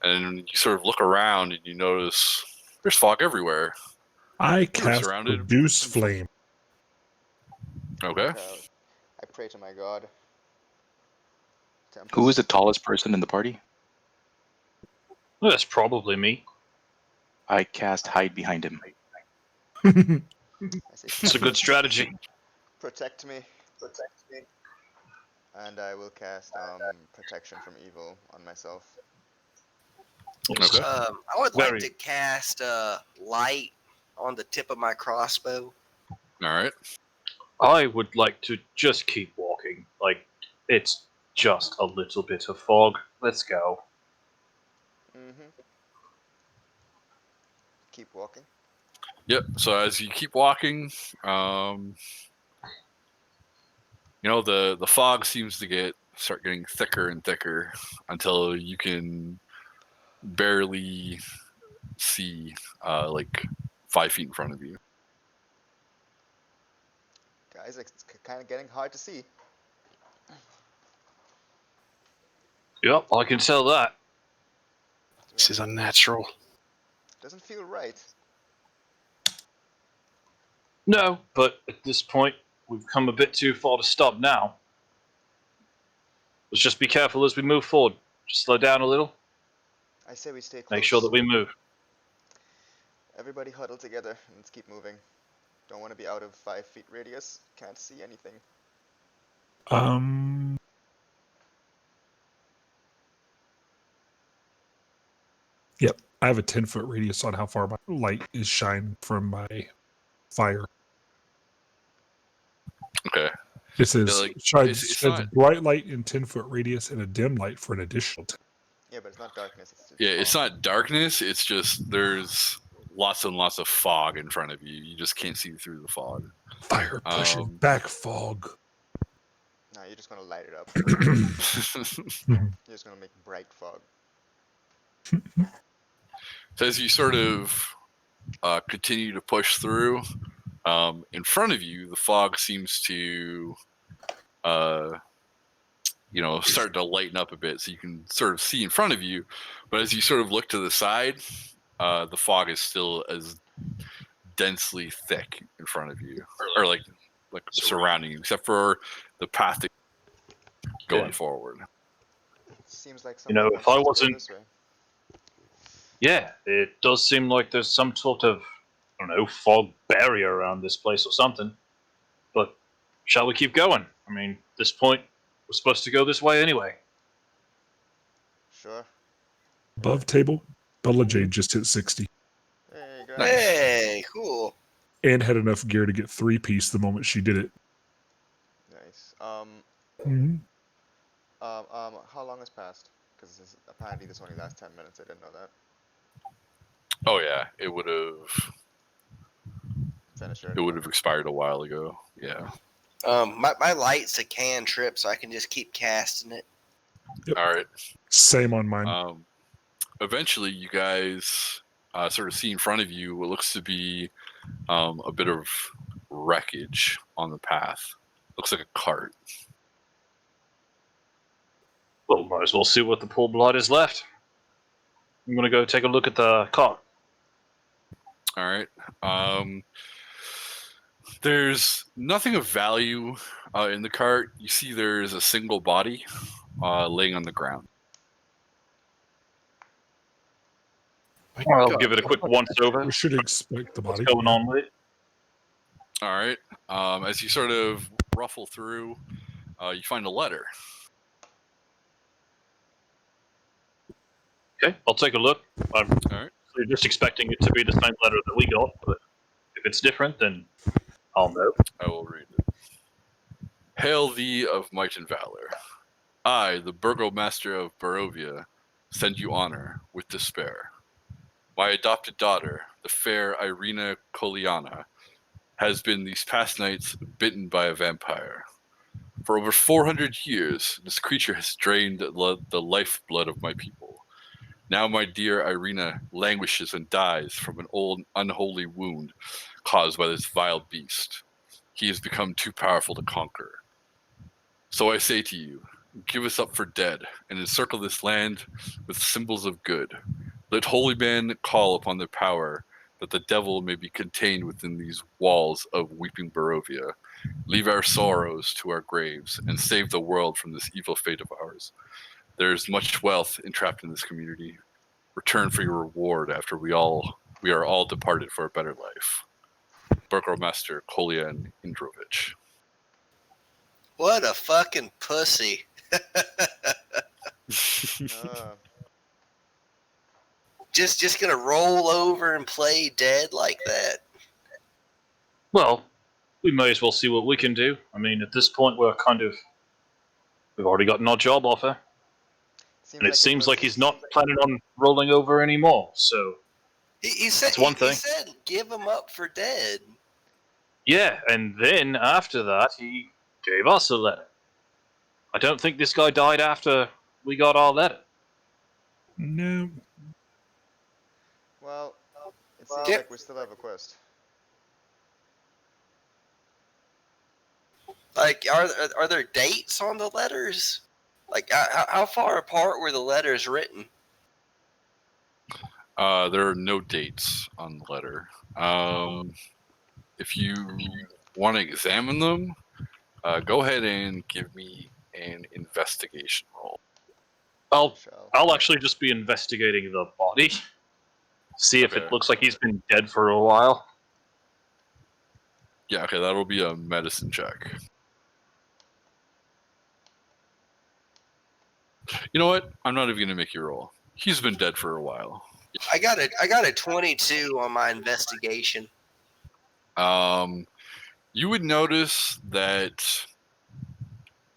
And you sort of look around and you notice there's fog everywhere. I You're cast surrounded. Produce Flame. Okay. I pray to my god. Who is the Tempest. tallest person in the party? Well, that's probably me. I cast Hide behind him. I say, It's a good Tempest, strategy. protect me. And I will cast protection from evil on myself. Okay. I would Very. like to cast light on the tip of my crossbow. All right. I would like to just keep walking. Like, it's just a little bit of fog. Let's go. Mm-hmm. Keep walking. Yep. So as you keep walking, the fog seems to start getting thicker and thicker until you can barely see like 5 feet in front of you. Guys, it's kind of getting hard to see. Yep, I can tell that. This is unnatural. Doesn't feel right. No, but at this point, we've come a bit too far to stop now. Let's just be careful as we move forward. Just slow down a little. I say we stay close. Make sure that we move. Everybody huddle together and let's keep moving. Don't want to be out of 5 feet radius. Can't see anything. Yep. I have a 10-foot radius on how far my light is shined from my fire. Okay. It says like, sheds not- bright light in 10-foot radius and a dim light for an additional 10. Yeah, but it's not darkness. It's just It's fog. not darkness. It's just there's lots and lots of fog in front of you. You just can't see through the fog. Fire pushes back fog. No, you're just gonna light it up. You're just gonna make bright fog. So as you sort of continue to push through, in front of you, the fog seems to, start to lighten up a bit, so you can sort of see in front of you. But as you sort of look to the side, the fog is still as densely thick in front of you, or like surrounding you, except for the path that going forward. Seems like something wants if I us to go wasn't... this way. Yeah, it does seem like there's some sort of, I don't know, fog barrier around this place or something. But shall we keep going? I mean, at this point, we're supposed to go this way anyway. Sure. Above table, Bella Jade just hit 60 Hey, guys. Nice. Hey, cool. and had enough gear to get 3-piece the moment she did it. Nice. Mhm. How long has passed? Because apparently this only lasts 10 minutes. I didn't know that. Oh yeah, it would have Finished already. expired a while ago. Yeah. My light's a cantrip, so I can just keep casting it. Yep. All right. Same on mine. Eventually, you guys sort of see in front of you what looks to be a bit of wreckage on the path. Looks like a cart. Well, might as well see what the poor blood is left. I'm gonna go take a look at the cart. All right. There's nothing of value in the cart. You see, there's a single body laying on the ground. I'll God. give it a quick once over. We should expect the What's body. going on with it? All right. As you sort of ruffle through, you find a letter. Okay, I'll take a look. I'm All right. just expecting it to be the same letter that we got, but if it's different, then I'll know. I will read it. Hail thee of might and valor. I, the burgomaster of Barovia, send you honor with despair. My adopted daughter, the fair Irina Koliana, has been these past nights bitten by a vampire. For over 400 years, this creature has drained the lifeblood of my people. Now my dear Irina languishes and dies from an old unholy wound caused by this vile beast. He has become too powerful to conquer. So I say to you, give us up for dead, and encircle this land with symbols of good. Let holy men call upon their power, that the devil may be contained within these walls of weeping Barovia. Leave our sorrows to our graves, and save the world from this evil fate of ours. There is much wealth entrapped in this community. Return for your reward after we are all departed for a better life. Burgomaster Kolian Indrovich. What a fucking pussy. Just gonna roll over and play dead like that. Well, we may as well see what we can do. I mean, at this point, we've already gotten our job offer, and it seems like he's not planning on rolling over anymore. So He said that's one thing. He said give him up for dead. Yeah, and then after that, he gave us a letter. I don't think this guy died after we got our letter. No. Well, it seems Yeah. like we still have a quest. Like, are there dates on the letters? Like, how far apart were the letters written? There are no dates on the letter. If you want to examine them, go ahead and give me an investigation roll. I'll actually just be investigating the body. See if Okay. it looks like he's been dead for a while. Yeah, okay, that'll be a medicine check. You know what? I'm not even gonna make you roll. He's been dead for a while. I got a 22 on my investigation. You would notice that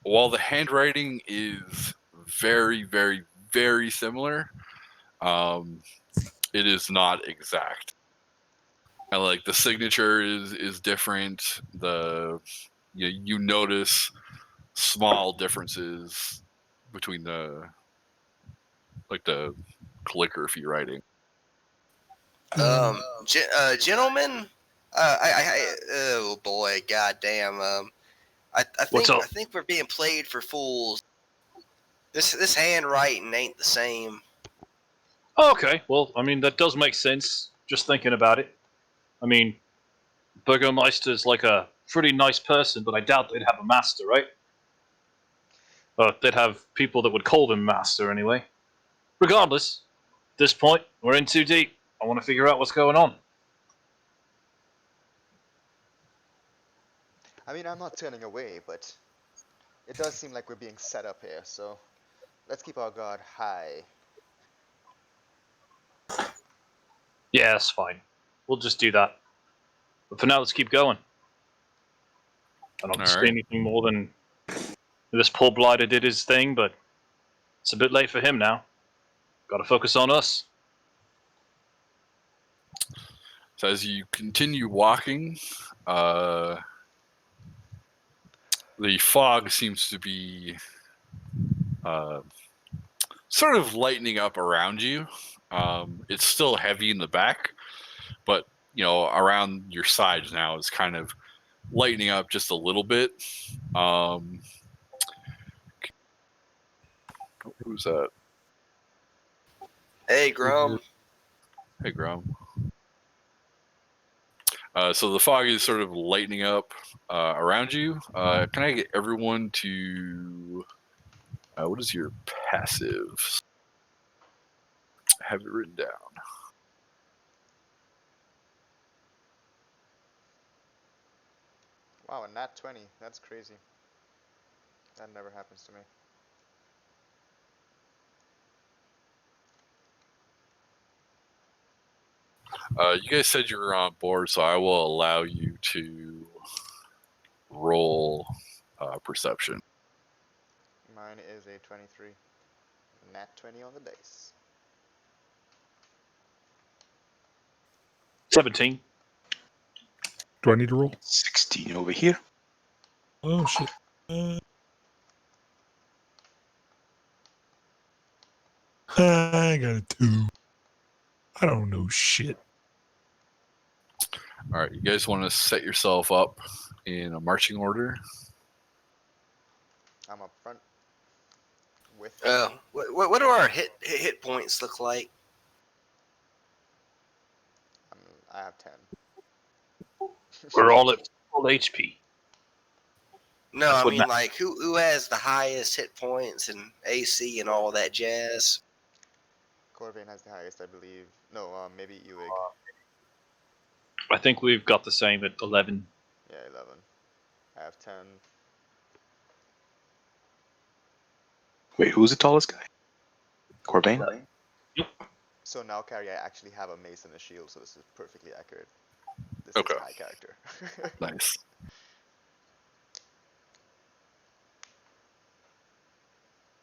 while the handwriting is very, very, very similar, it is not exact. And like the signature is different. You notice small differences between the calligraphy writing. Gentlemen, oh boy, goddamn. I What's up? think we're being played for fools. This handwriting ain't the same. Okay, well, I mean, that does make sense, just thinking about it. I mean, Burgomeister's like a pretty nice person, but I doubt they'd have a master, right? They'd have people that would call them master anyway. Regardless, at this point, we're in too deep. I want to figure out what's going on. I mean, I'm not turning away, but it does seem like we're being set up here, so let's keep our guard high. Yeah, that's fine. We'll just do that. But for now, let's keep going. I don't All see right. anything more than this poor blighter did his thing, but it's a bit late for him now. Got to focus on us. So as you continue walking, the fog seems to be sort of lightening up around you. It's still heavy in the back, but around your sides now is kind of lightening up just a little bit. Who's that? Hey, Grum. Hey, Grum. So the fog is sort of lightening up around you. Can I get everyone to... what is your passive? Have it written down. Wow, a nat 20. That's crazy. That never happens to me. You guys said you were on board, so I will allow you to roll perception. Mine is a 23. Nat 20 on the dice. 17. Do I need to roll? 16 over here. Oh shit. I got a 2. I don't know shit. All right, you guys want to set yourself up in a marching order? I'm up front. With. What do our hit points look like? I have 10. We're all at full HP. No, That's I what mean, like, who has the highest hit points and AC and all that jazz? Corvain has the highest, I believe. No, maybe Ewig. I think we've got the same at 11. Yeah, 11. I have 10. Wait, who's the tallest guy? Corvain? So now, Carrie, I actually have a mace and a shield, so this is perfectly accurate. This Okay. is high character. Nice.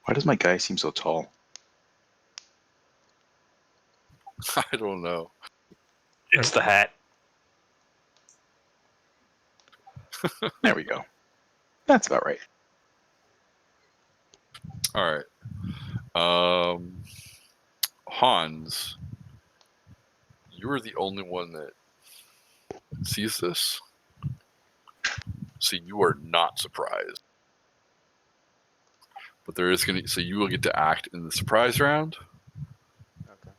Why does my guy seem so tall? I don't know. It's the hat. There we go. That's about right. All right. Hans, you are the only one that sees this. So you are not surprised. But there is going to... So you will get to act in the surprise round. Okay.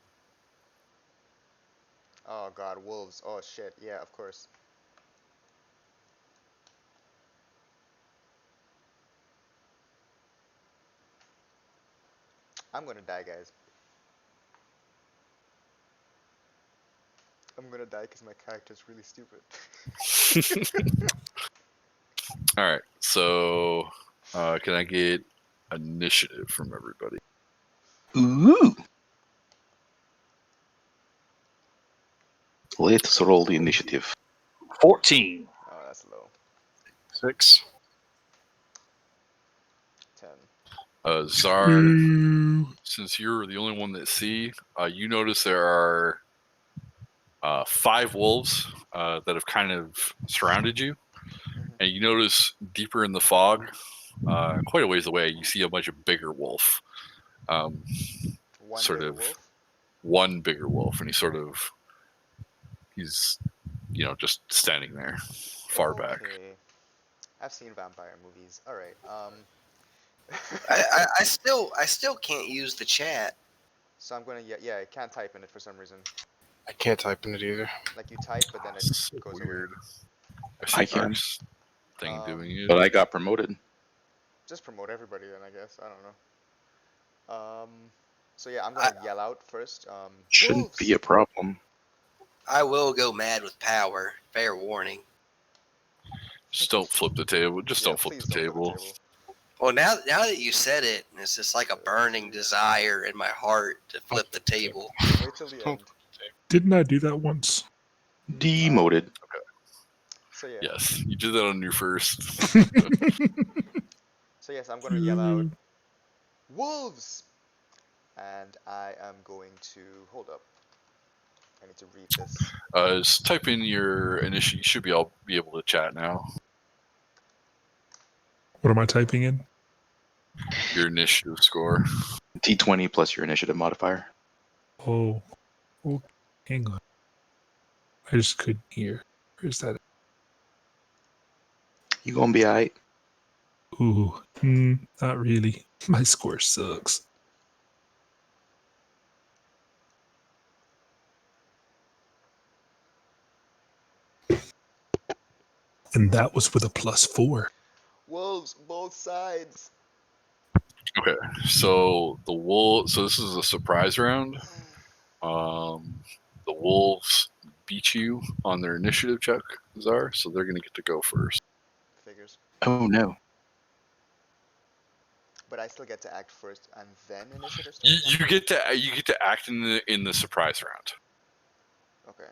Oh god, wolves. Oh shit, yeah, of course. I'm gonna die, guys. I'm gonna die because my character's really stupid. All right. So can I get initiative from everybody? Ooh! Let's roll the initiative. 14. Oh, that's low. 6. 10. Zar, since you're the only one that see, you notice there are 5 wolves that have kind of surrounded you. And you notice deeper in the fog, quite a ways away, you see a bunch of bigger wolf. One Sort bigger of wolf? one bigger wolf, and he's just standing there, far back. Okay. I've seen vampire movies. Alright, I still can't use the chat. so I'm gonna, yeah, I can't type in it for some reason. I can't type in it either. Like, you type, but then it So goes weird. I can. Art's thing doing it. But I got promoted. Just promote everybody then, I guess. I don't know. So yeah, I'm gonna yell out first. Shouldn't Wolves! be a problem. I will go mad with power. Fair warning. Just don't flip the table. Just Yeah, don't flip please the don't flip the table. table. Well, now that you said it, it's just like a burning desire in my heart to flip the table. Wait till the Oh. end. Didn't I do that once? Demoted. So yeah. Yes, you did that on your first. So yes, I'm gonna yell out, wolves, and I am going to hold up. I need to read this. Just type in your initiative. You should be able to chat now. What am I typing in? Your initiative score. D20 plus your initiative modifier. Oh, hang on. I just couldn't hear. Where's that? You gonna be alright? Ooh, not really. My score sucks. And that was with a +4. Wolves, both sides. Okay, so the wolf. So this is a surprise round. The wolves beat you on their initiative check, Zar, so they're gonna get to go first. Figures. Oh no. But I still get to act first and then initiative You, starts? you get to act in the surprise round. Okay.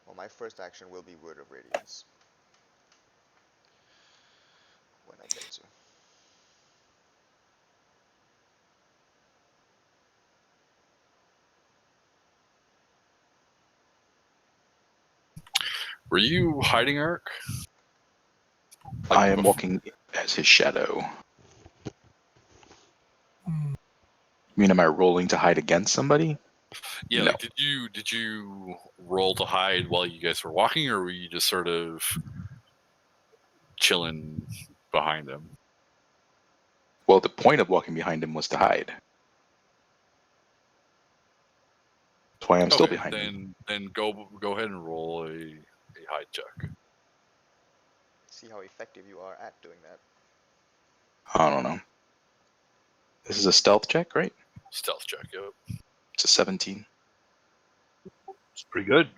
Well, my first action will be Word of Radiance. When I get to. Were you hiding, Ark? I am walking as his shadow. Hmm. You mean, am I rolling to hide against somebody? Yeah, No. like did you roll to hide while you guys were walking, or were you just sort of chilling behind him? Well, the point of walking behind him was to hide. That's why I'm still behind him. Then go ahead and roll a hide check. See how effective you are at doing that. I don't know. This is a stealth check, right? Stealth check, yep. It's a 17. It's pretty good.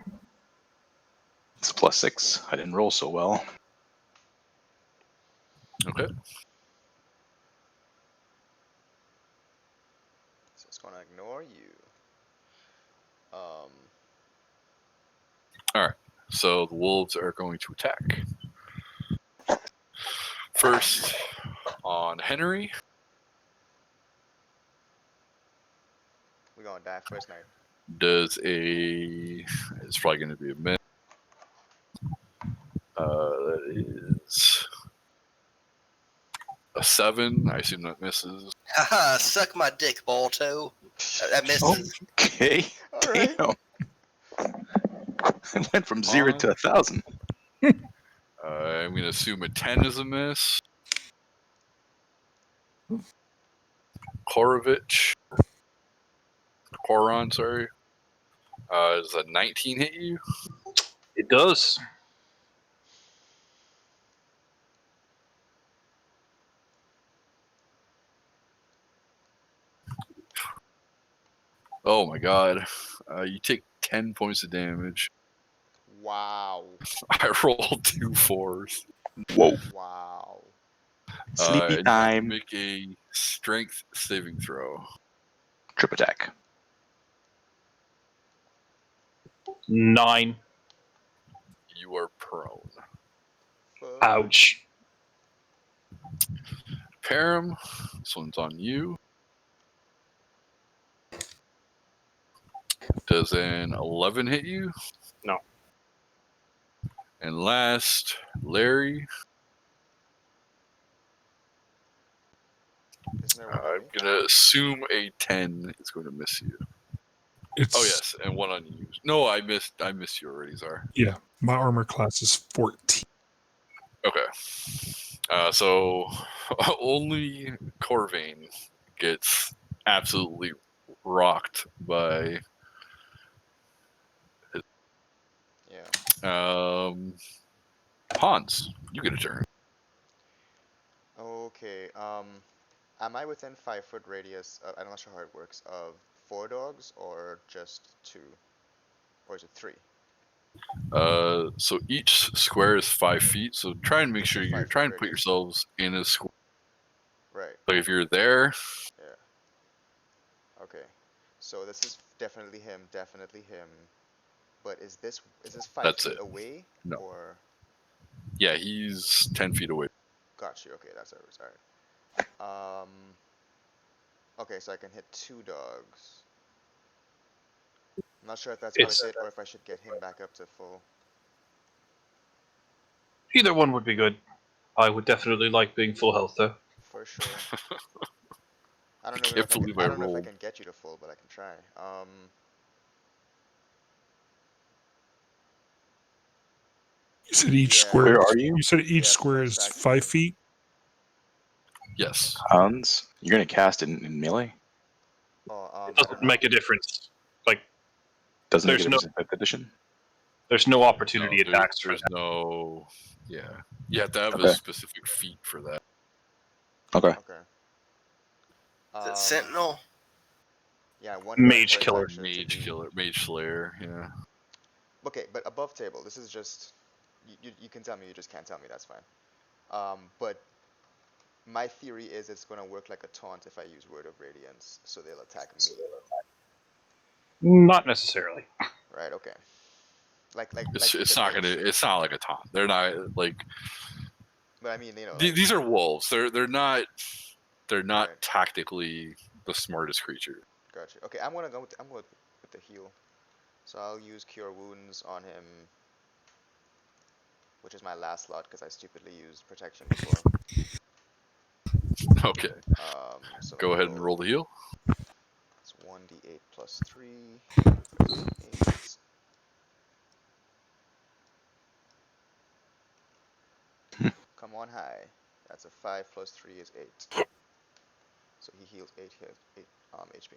It's a +6. I didn't roll so well. Okay. So it's gonna ignore you. All right. So the wolves are going to attack. First on Henry. We're gonna die first night. Does a. It's probably going to be a miss. That is a 7. I assume that misses. Haha, suck my dick, Balto. That misses. Okay. All right. Damn. It went from 0 to 1,000. I'm going to assume a 10 is a miss. Koron, sorry. Does a 19 hit you? It does. Oh my god. You take 10 points of damage. Wow. I rolled 2 4s. Whoa. Wow. Sleepy And you have to time. make a strength saving throw. Trip attack. 9. You are prone. Fuck. Ouch. Param, this one's on you. Does an 11 hit you? No. And last, Larry. Isn't there one on I'm me? gonna assume a 10 is going to miss you. It's Oh yes, and one on you. No, I missed you already, Zar. Yeah, my armor class is 14. Okay. So only Corvain gets absolutely rocked by Yeah. Hans. You get a turn. Okay. Am I within 5 foot radius? I'm not sure how it works. Of 4 dogs or just 2, or is it 3? So each square is 5 feet. So try and make sure So you're 5 foot trying to put radius. yourselves in a square. Right. Like if you're there, Yeah. Okay. So this is definitely him. Definitely him. But is this 5 That's feet it. away? No. Or yeah, he's 10 feet away. got you. Okay, that's alright. Okay, so I can hit 2 dogs. I'm not sure if that's It's worth it or if I should get him back up to full. either one would be good. I would definitely like being full health though. For sure. I don't I even know can't if I can. believe I I don't know if I rolled. can get you to full, but I can try. You said each Yeah. square. Where are you? You said each Yeah, square full is stack 5 healing. feet. Yes. Hans, you're gonna cast it in melee. Oh, It I don't doesn't know. make a difference. Like Doesn't make a There's no- difference in 5th edition. there's no No, opportunity attacks for there's that. no. Yeah. You have to have a Okay. specific feat for that. Okay. Okay. Is it Sentinel? Yeah, one guard Mage per killer. attack should Mage be. killer, mage slayer. Yeah. Okay, but above table. This is just. You can tell me. You just can't tell me. That's fine. But my theory is it's gonna work like a taunt if I use Word of Radiance, so they'll attack me. Not necessarily. Right? Okay. Like It's with it's the not mage. gonna. It's not like a taunt. They're not like. But I mean, like. These are wolves. They're not. They're not Right. tactically the smartest creature. Gotcha. Okay, I'm gonna go with the heal. So I'll use Cure Wounds on him, which is my last slot because I stupidly used Protection before. Okay. So let Go me ahead and roll the heal. It's 1d8 plus 3. There's an 8. Come on high. That's a 5 plus 3 is 8. So he heals 8 HP.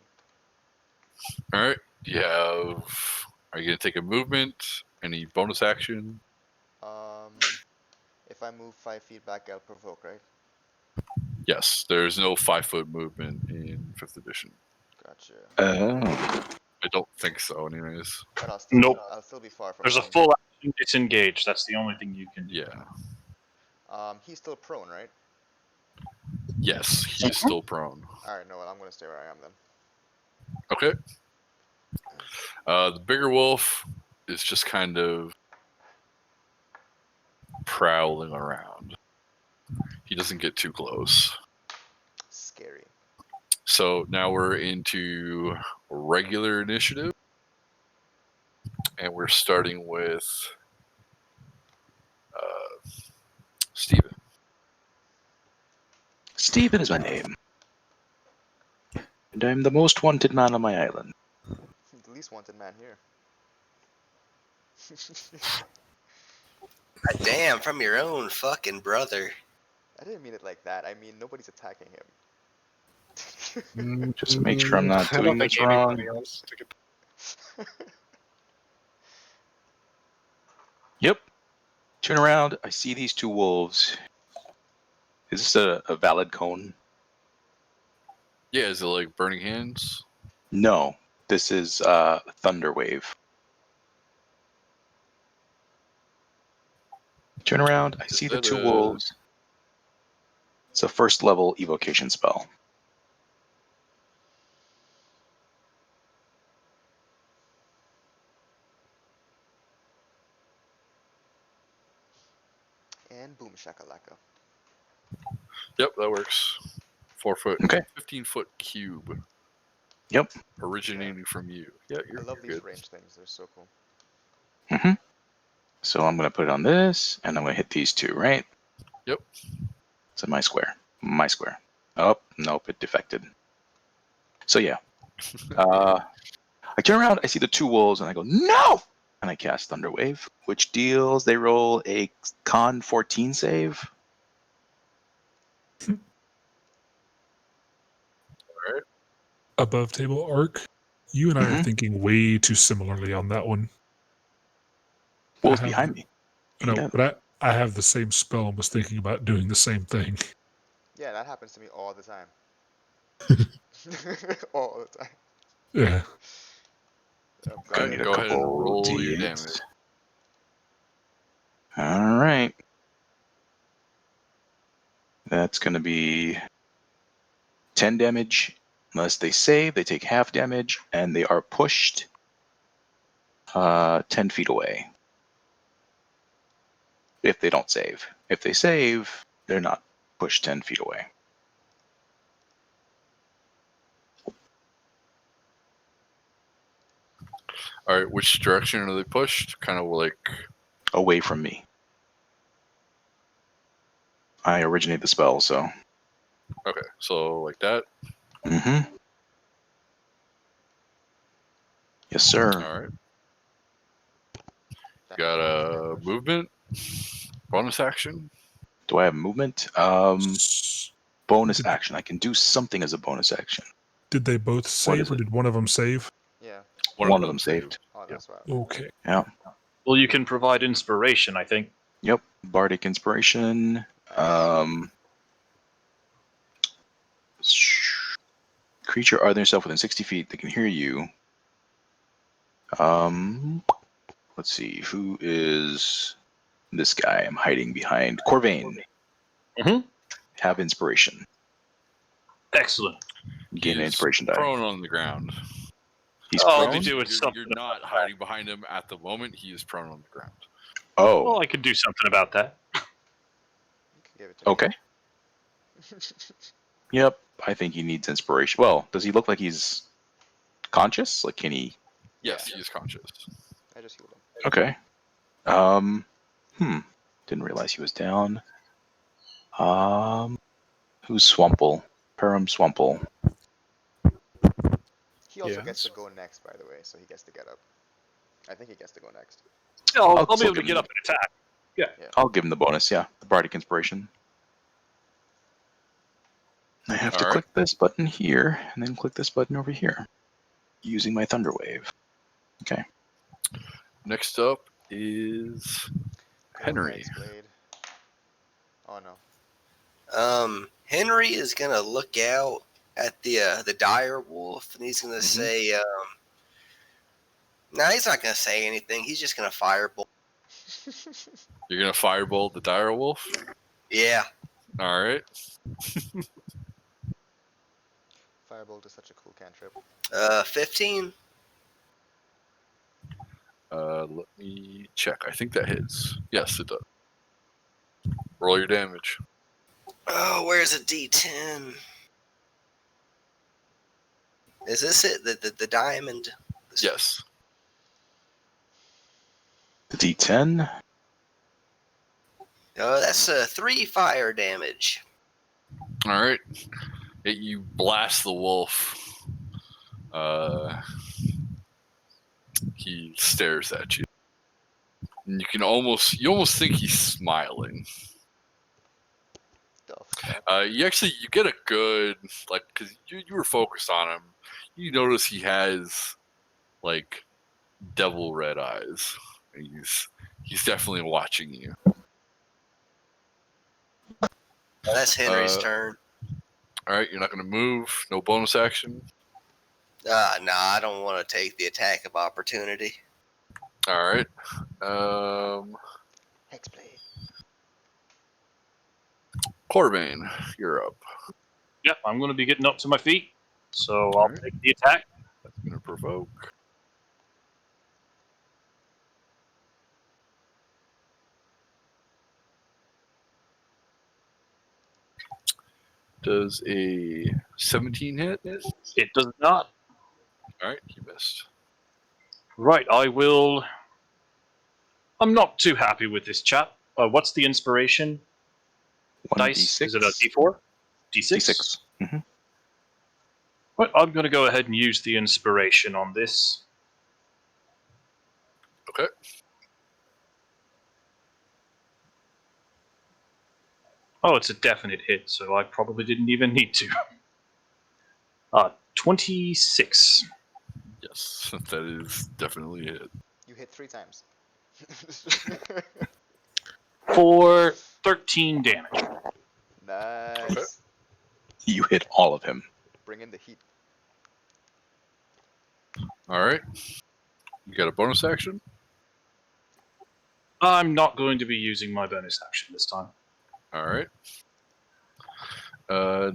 All right. You have. Are you gonna take a movement? Any bonus action? If I move 5 feet back, I'll provoke, right? Yes. There's no 5-foot movement in 5th edition. Gotcha. Oh. I don't think so, anyways. But I'll still Nope. I'll still be far from There's a him. full action disengage. That's the only thing you can do. Yeah. He's still prone, right? Yes, he is still prone. All right. No, well, I'm gonna stay where I am then. Okay. The bigger wolf is just kind of prowling around. He doesn't get too close. Scary. So now we're into regular initiative. And we're starting with Steven. Steven is my name. And I'm the most wanted man on my island. The least wanted man here. Damn, from your own fucking brother. I didn't mean it like that. I mean nobody's attacking him. Just to make sure I'm not I doing don't this think wrong. anybody else took it. Yep. Turn around. I see these 2 wolves. Is this a valid cone? Yeah, is it like Burning Hands? No. This is Thunder Wave. Turn around. I see the that 2 a- wolves. It's a 1st level evocation spell. And boom shakalaka. Yep, that works. 4 foot, Okay. 15-foot cube. Yep. Originating from you. Yeah, I you're love these good. range things. They're so cool. Mm-hmm. So I'm going to put it on this, and I'm going to hit these 2, right? Yep. So my square. My square. Oh, nope, it defected. So yeah. I turn around, I see the 2 wolves, and I go, no! And I cast Thunder Wave, which deals, they roll a con 14 save. Above table arc. You and I are Mhm. thinking way too similarly on that one. Wolves have- behind me. No, Yeah. but I have the same spell and was thinking about doing the same thing. Yeah, that happens to me all the time. All the time. Yeah. I'm Gonna glad need I a Go ahead and couple roll your d8s. damage. All right. That's going to be 10 damage. Unless they save, they take half damage, and they are pushed 10 feet away. If they don't save. If they save, they're not pushed 10 feet away. All right, which direction are they pushed? Kind of like. Away from me. I originate the spell, so. Okay, so like that. Mm-hmm. Yes, sir. All right. Got a movement, bonus action. Do I have movement? Bonus action. I can do something as a bonus action. Did they both is save, or it? did one of them save? Yeah. One of them saved. Oh, that's right. Okay. Yeah. Well, you can provide inspiration, I think. Yep. Bardic inspiration. Creature are themselves within 60 feet. They can hear you. Let's see. Who is this guy I'm hiding behind? Corvain. Mm-hmm. Have inspiration. Excellent. Gain an He's inspiration die. prone on the ground. He's Oh, prone? they do it You're, something. you're not hiding behind him at the moment. He is prone on the ground. Oh, Well, I could do something about that. You can give it to me. okay. Yep. I think he needs inspiration. Well, does he look like he's conscious? Like, can he? Yes, he is conscious. I just healed him. Okay. Didn't realize he was down. Who's Swample? Param Swample. He also gets Yes. to go next, by the way, so he gets to get up. I think he gets to go next. I'll be still able to give get him- up and attack. I'll give him the bonus, yeah. The Bardic Inspiration. I have to All right. click this button here, and then click this button over here. Using my Thunder Wave. Okay. Next up is Henry. Blade. Oh no. Henry is gonna look out at the dire wolf, and he's gonna say, "No, he's not gonna say anything. He's just gonna firebolt." You're gonna firebolt the dire wolf. Yeah. All right. Firebolt is such a cool cantrip. 15. Let me check. I think that hits. Yes, it does. Roll your damage. Oh, where's a D10? Is this it? The diamond? Yes. The D10. Oh, that's 3 fire damage. All right. You blast the wolf. He stares at you. And you almost think he's smiling. The fuck? You get a good, like, because you were focused on him. You notice he has like devil red eyes. He's definitely watching you. Oh, that's Henry's turn. All right, you're not going to move. No bonus action. Nah, I don't want to take the attack of opportunity. All right. Hexblade. Corbane, you're up. Yep, I'm going to be getting up to my feet, so I'll Alright. take the attack. That's going to provoke. Does a 17 hit? It does not. All right, you missed. Right, I'm not too happy with this chap. What's the inspiration? Dice? 1d6. Is it a D4? D6? D6. Mm-hmm. Right, I'm going to go ahead and use the inspiration on this. Okay. Oh, it's a definite hit, so I probably didn't even need to. 26. Yes, that is definitely a hit. You hit 3 times. For 13 damage. Nice. Okay. You hit all of him. Bring in the heat. All right. You got a bonus action? I'm not going to be using my bonus action this time. All right.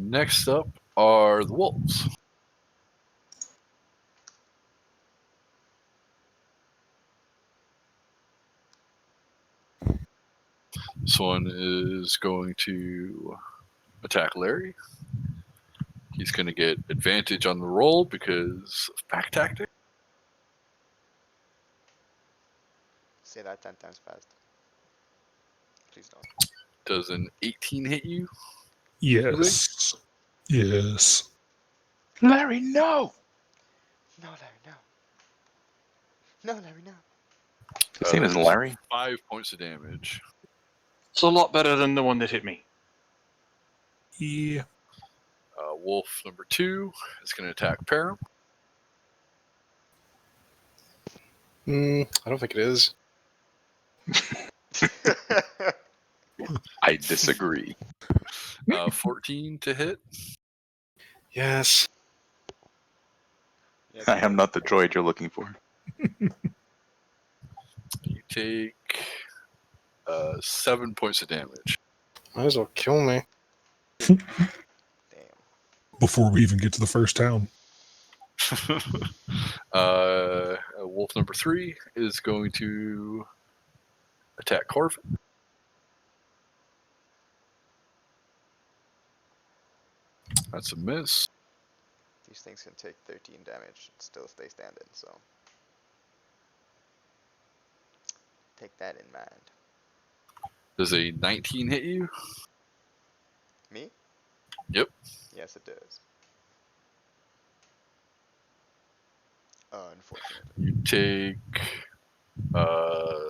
Next up are the wolves. This one is going to attack Larry. He's going to get advantage on the roll because of pack tactic. Say that 10 times fast. Please don't. Does an 18 hit you? Yes. Yes. Larry, no! No, Larry, no. No, Larry, no. His name is There's Larry. 5 points of damage. It's a lot better than the one that hit me. Yeah. Wolf number 2 is going to attack Param. I don't think it is. I disagree. 14 to hit. Yes. Yes, I it am is. not the droid you're looking for. You take 7 points of damage. Might as well kill me. Damn. Before we even get to the first town. Wolf number 3 is going to attack Corvin. That's a miss. These things can take 13 damage and still stay standing, so take that in mind. Does a 19 hit you? Me? Yep. Yes, it does. Unfortunately. You take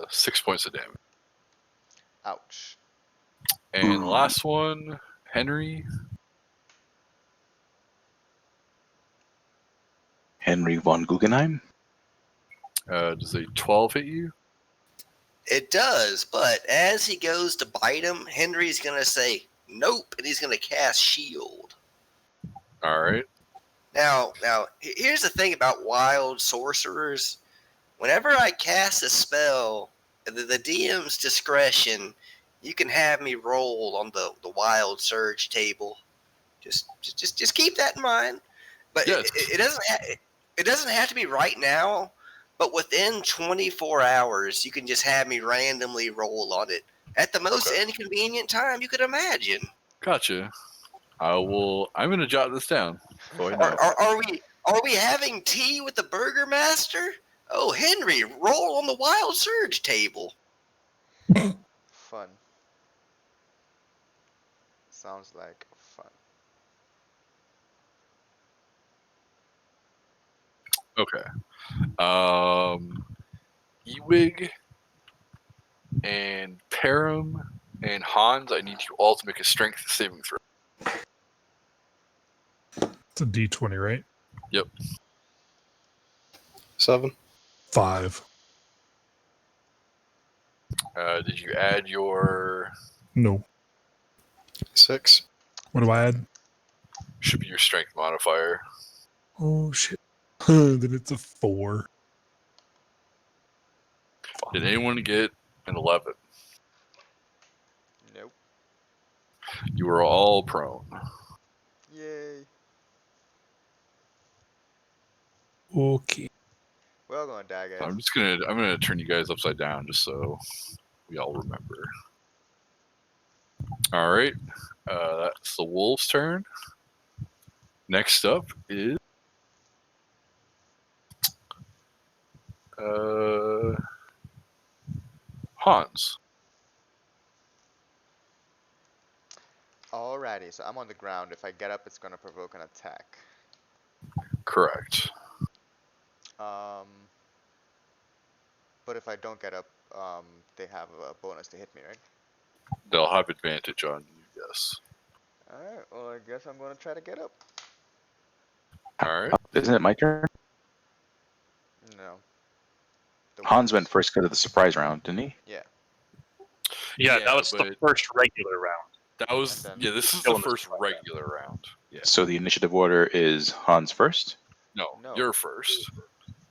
6 points of damage. Ouch. And the last one, Henry. Henry von Guggenheim? Does a 12 hit you? It does, but as he goes to bite him, Henry's gonna say nope, and he's gonna cast shield. All right. Now, here's the thing about wild sorcerers. Whenever I cast a spell, the DM's discretion, you can have me roll on the wild surge table. Just keep that in mind. But Yes. it doesn't have to be right now. But within 24 hours, you can just have me randomly roll on it at the most inconvenient time you could imagine. Gotcha. I'm going to jot this down. So I know. Are we having tea with the Burger Master? Oh, Henry, roll on the wild surge table. Fun. Sounds like fun. Okay. Ewig and Param and Hans, I need you all to make a strength saving throw. It's a D20, right? Yep. 7. 5. Did you add your... No. 6. What do I add? Should be your strength modifier. Oh, shit. Then it's a 4. Did anyone get an 11? Nope. You were all prone. Yay. Okay. We're all gonna die, guys. I'm gonna turn you guys upside down just so we all remember. All right. That's the wolf's turn. Next up is Hans. Alrighty, so I'm on the ground. If I get up, it's gonna provoke an attack. Correct. But if I don't get up, they have a bonus to hit me, right? They'll have advantage on you, yes. Alright, well, I guess I'm gonna try to get up. All right. Isn't it my turn? No. The Hans wolves. went first because of the surprise round, didn't he? Yeah. Yeah, that was the but first regular round. That was And then- this is the Killing us first right regular round. Yeah. So the initiative order is Hans first? No. You're first.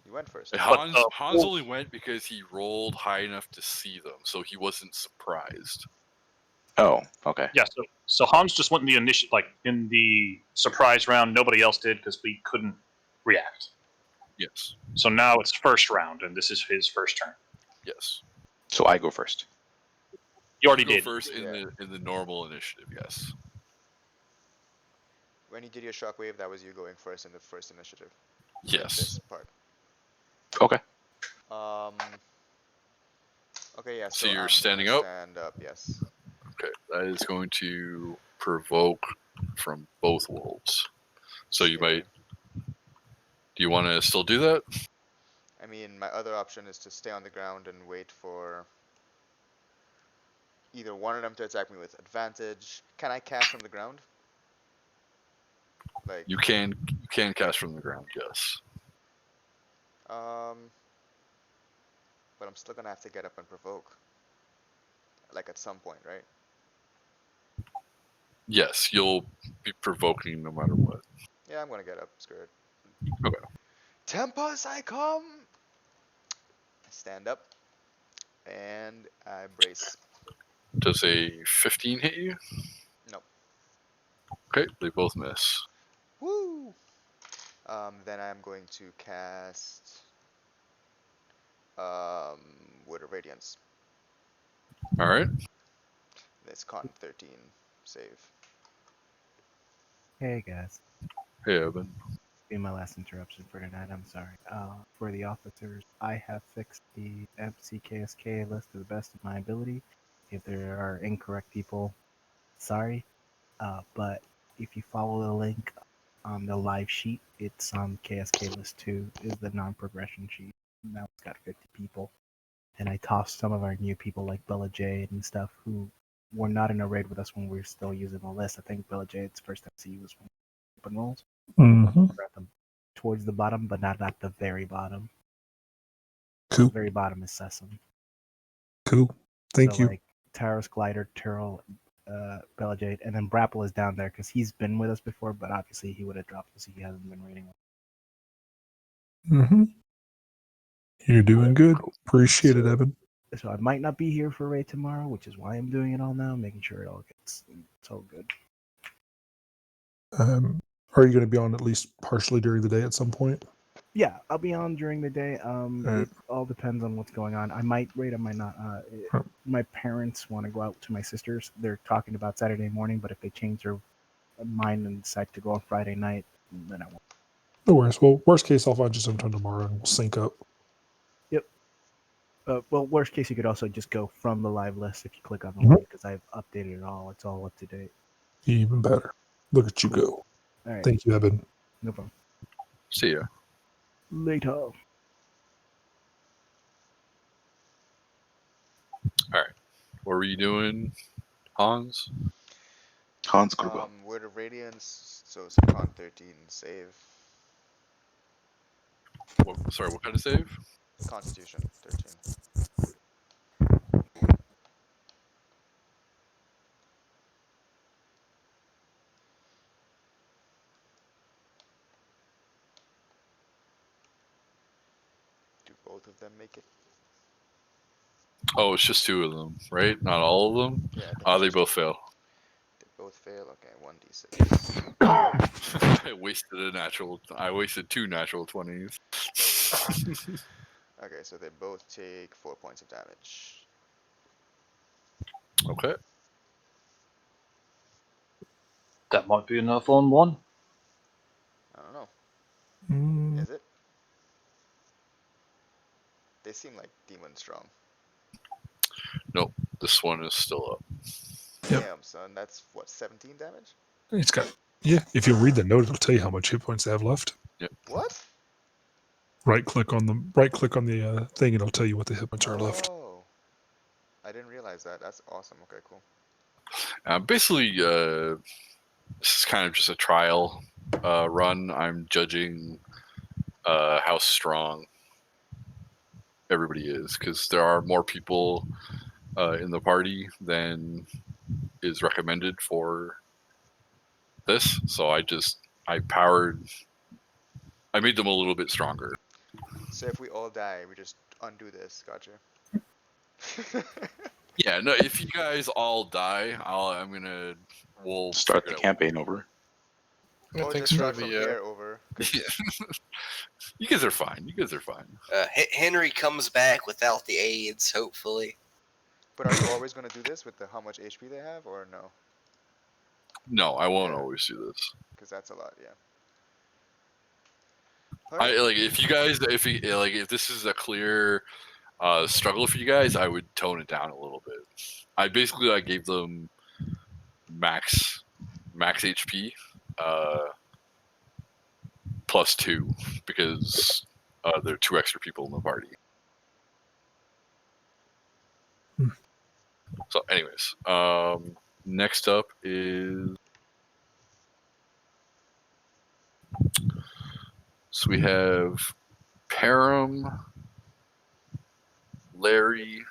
You went first. Hans wolf- only went because he rolled high enough to see them, so he wasn't surprised. Oh, okay. Yeah, so Hans just went in the in the surprise round. Nobody else did because we couldn't react. Yes. So now it's first round, and this is his first turn. Yes. So I go first. You already go did. first in Yeah. the normal initiative. Yes. When you did your shockwave, that was you going first in the first initiative. Like Yes. this part. Okay. Okay, yeah. So So you're I'm standing gonna up? stand up. Yes. Okay. That is going to provoke from both wolves. So you Scary. might. Do you want to still do that? I mean, my other option is to stay on the ground and wait for either one of them to attack me with advantage. Can I cast from the ground? Like, You can cast from the ground. Yes. but I'm still gonna have to get up and provoke. Like at some point, right? Yes, you'll be provoking no matter what. Yeah, I'm gonna get up. Screw it. Okay. Tempest, I come! I stand up. And I brace. Does a 15 hit you? Nope. Okay, they both miss. Woo! Then I'm going to cast Word of Radiance. All right. This con 13 save. Hey guys, Hey, Evan. be my last interruption for tonight. I'm sorry. For the officers, I have fixed the MCKSK list to the best of my ability. If there are incorrect people, sorry. But if you follow the link on the live sheet, it's on KSK list 2 is the non-progression sheet. Now it's got 50 people. And I tossed some of our new people like Bella Jade and stuff who were not in a raid with us when we were still using the list. I think Bella Jade's first MCU was from open rolls. Mm-hmm. We're at the, towards the bottom, but not at the very bottom. Cool. The very bottom is Sesame. Cool. Thank so you. Like Taros, Glider, Turl, Bella Jade, and then Brapple is down there because he's been with us before, but obviously he would have dropped us if he hasn't been raiding. Mm-hmm. You're doing good. Appreciate it, Evan. So I might not be here for raid tomorrow, which is why I'm doing it all now, making sure it all gets it's all good. Are you going to be on at least partially during the day at some point? Yeah, I'll be on during the day. Alright. It all depends on what's going on. I might raid, I might not. My parents want to go out to my sister's. They're talking about Saturday morning, but if they change their mind and decide to go on Friday night, then I won't. No worries. Well, worst case, I'll find you sometime tomorrow and we'll sync up. Yep. Well, worst case, you could also just go from the live list if you click on the Mhm. link because I've updated it all. It's all up to date. Even better. Look at you go. All right. Thank you, Evan. No problem. See ya. Later. All right. What were you doing, Hans? Hans Gruber. Word of Radiance, so it's a con 13 save. Sorry, what kind of save? Constitution 13. Do both of them make it? Oh, it's just two of them, right? Not all of them? Yeah, I think Ah, it's they just both fail. They both fail? Okay, 1d6. I wasted two natural 20s. Okay, so they both take 4 points of damage. Okay. That might be enough on one. I don't know. Mm, Is it? They seem like demon strong. Nope. This one is still up. Yep. Damn, son, that's what, 17 damage? It's got, yeah, if you read the note, it'll tell you how much hit points they have left. What? Right click on the thing, and it'll tell you what the hit points are left. Oh. I didn't realize that. That's awesome. Okay, cool. Basically, this is kind of just a trial run. I'm judging how strong everybody is because there are more people in the party than is recommended for this. So I made them a little bit stronger. So if we all die, we just undo this. Gotcha. Yeah, no. If you guys all die, we'll Start the figure it out. campaign over. Yeah, Or thanks just for start from the. here over. 'cause Yeah. You guys are fine. You guys are fine. Henry comes back without the AIDS, hopefully. But are you always going to do this with how much HP they have, or no? No, I won't Yeah. always do this. Because that's a lot, yeah. I Alright. like if you guys if this is a clear struggle for you guys, I would tone it down a little bit. I gave them max HP +2 because there are 2 extra people in the party. Hmm. So, anyways, next up is so we have Param, Larry,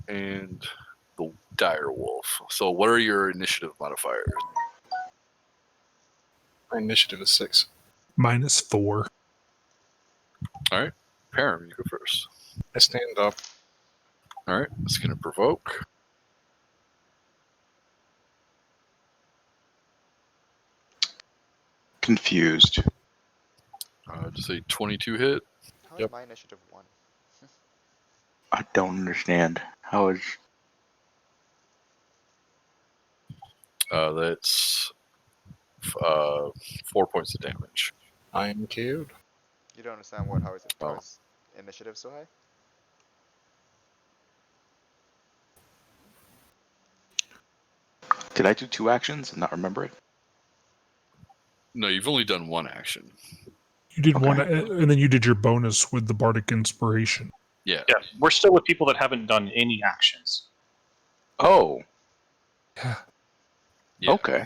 and the Dire Wolf. So, what are your initiative modifiers? My initiative is 6. -4. All right, Param, you go first. I stand up. All right, it's gonna provoke. Confused. Just a 22 hit. How is Yep. my initiative 1? I don't understand. How is That's 4 points of damage. I am KO'd. You don't understand how is it? Oh. How is initiative so high? Did I do 2 actions and not remember it? No, you've only done 1 action. You did Okay. one, and then you did your bonus with the Bardic Inspiration. Yeah. Yeah, we're still with people that haven't done any actions. Oh, Yeah. Yeah. okay.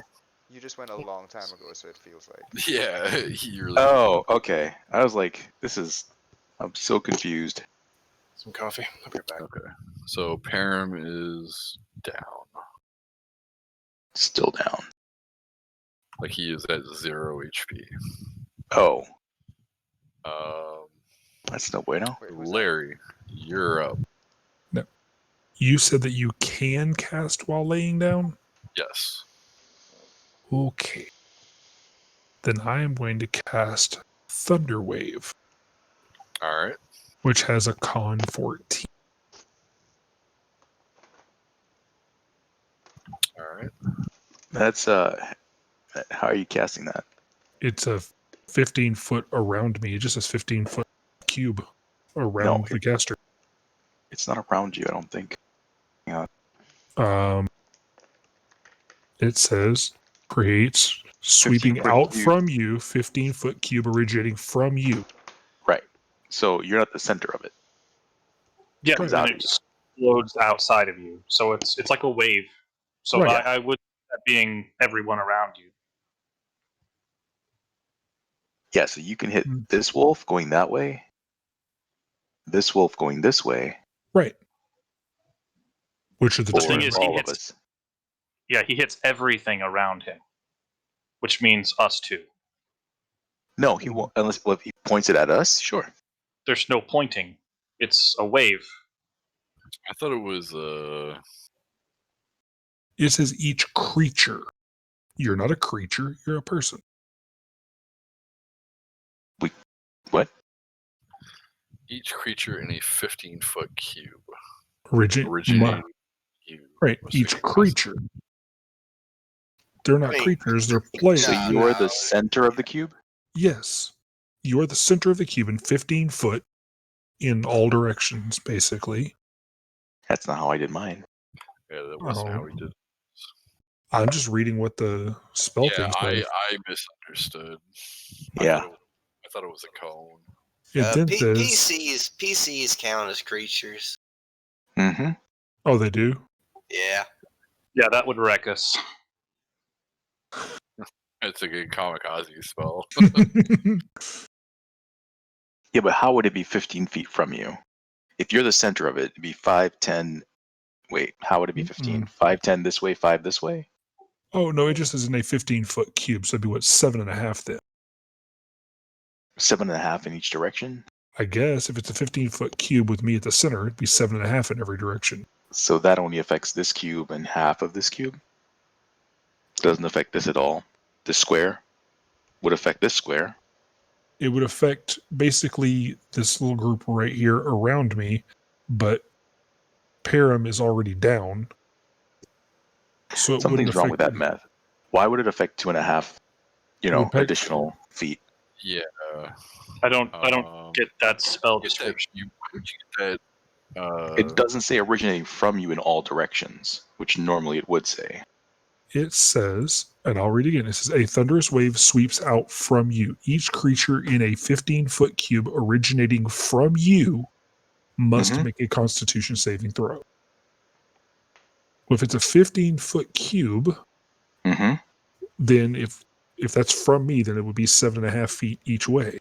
You just went a long time ago, so it feels like. Yeah. You're Oh, okay. I was like, I'm so confused. Some coffee. I'll be right back. Okay. So Param is down. Still down. Like he is at 0 HP. Oh, Um, that's no bueno. Wait, who's that? Larry, you're up. You said that you can cast while laying down? Yes. Okay. Then I am going to cast Thunder Wave, All right. which has a con 14. All right. That's how are you casting that? It's a 15-foot around me. It just says 15-foot cube around the caster. It's not around you, I don't think. It says creates sweeping 15-foot out cube. from you, 15-foot cube originating from you. Right. So you're not the center of it. Yeah, Right. and it explodes outside of you. So it's like a wave. So Right. I would that being everyone around you. Yeah, so you can hit Hmm. this wolf going that way, this wolf going this way, Right. Which are the or thing two? is, he all of hits- us. Yeah, he hits everything around him, which means us too. No, he won't unless if he points it at us. Sure. There's no pointing. It's a wave. I thought it was It says each creature. You're not a creature, you're a person. What? each creature in a 15-foot cube. Originating. You. Right. was Each thinking creature. They're not Wait. creatures, they're players. So No, you're no. the center of the cube? Yes. You are the center of the cube in 15 foot in all directions, basically. That's not how I did mine. Yeah, that wasn't how Oh. we did. I'm just reading what the spell Yeah, thing says. I misunderstood. Yeah. I thought it was a cone. It then says, PCs count as creatures. Mm-hmm. oh, they do? Yeah. Yeah, that would wreck us. It's a good kamikaze spell. Yeah, but how would it be 15 feet from you? If you're the center of it, it'd be 5, 10. Wait, how would it be 15? 5, 10 this way, 5 this way? Oh, no, it just is in a 15-foot cube, so it'd be what, 7.5 then? 7.5 in each direction? I guess if it's a 15-foot cube with me at the center, it'd be 7.5 in every direction. So that only affects this cube and half of this cube. Doesn't affect this at all. This square would affect this square. It would affect basically this little group right here around me, but Param is already down. So it wouldn't Something's wrong with affect that math. Why would it affect 2.5, would affect- additional feet? Yeah. I don't get that spell Get that, description. where'd you get that? It doesn't say originating from you in all directions, which normally it would say. It says, and I'll read again, it says, a thunderous wave sweeps out from you. Each creature in a 15-foot cube originating from you must make a constitution saving throw. Well, if it's a 15-foot cube, then if that's from me, then it would be 7.5 feet each way.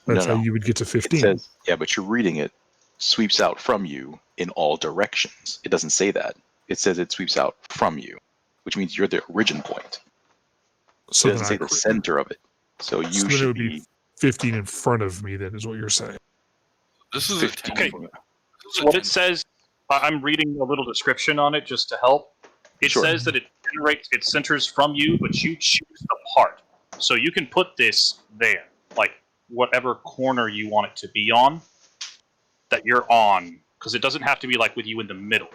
That's how you would get to 15. It says, yeah, but you're reading it, sweeps out from you in all directions. It doesn't say that. It says it sweeps out from you, which means you're the origin point. So it doesn't say the center of it. So you then should it would be 15 in front of me, then is what you're saying. This is 15. Okay. So what it says, I'm reading a little description on it just to help. It says that it centers from you, but you choose the part. So you can put this there, like whatever corner you want it to be on, that you're on, because it doesn't have to be like with you in the middle.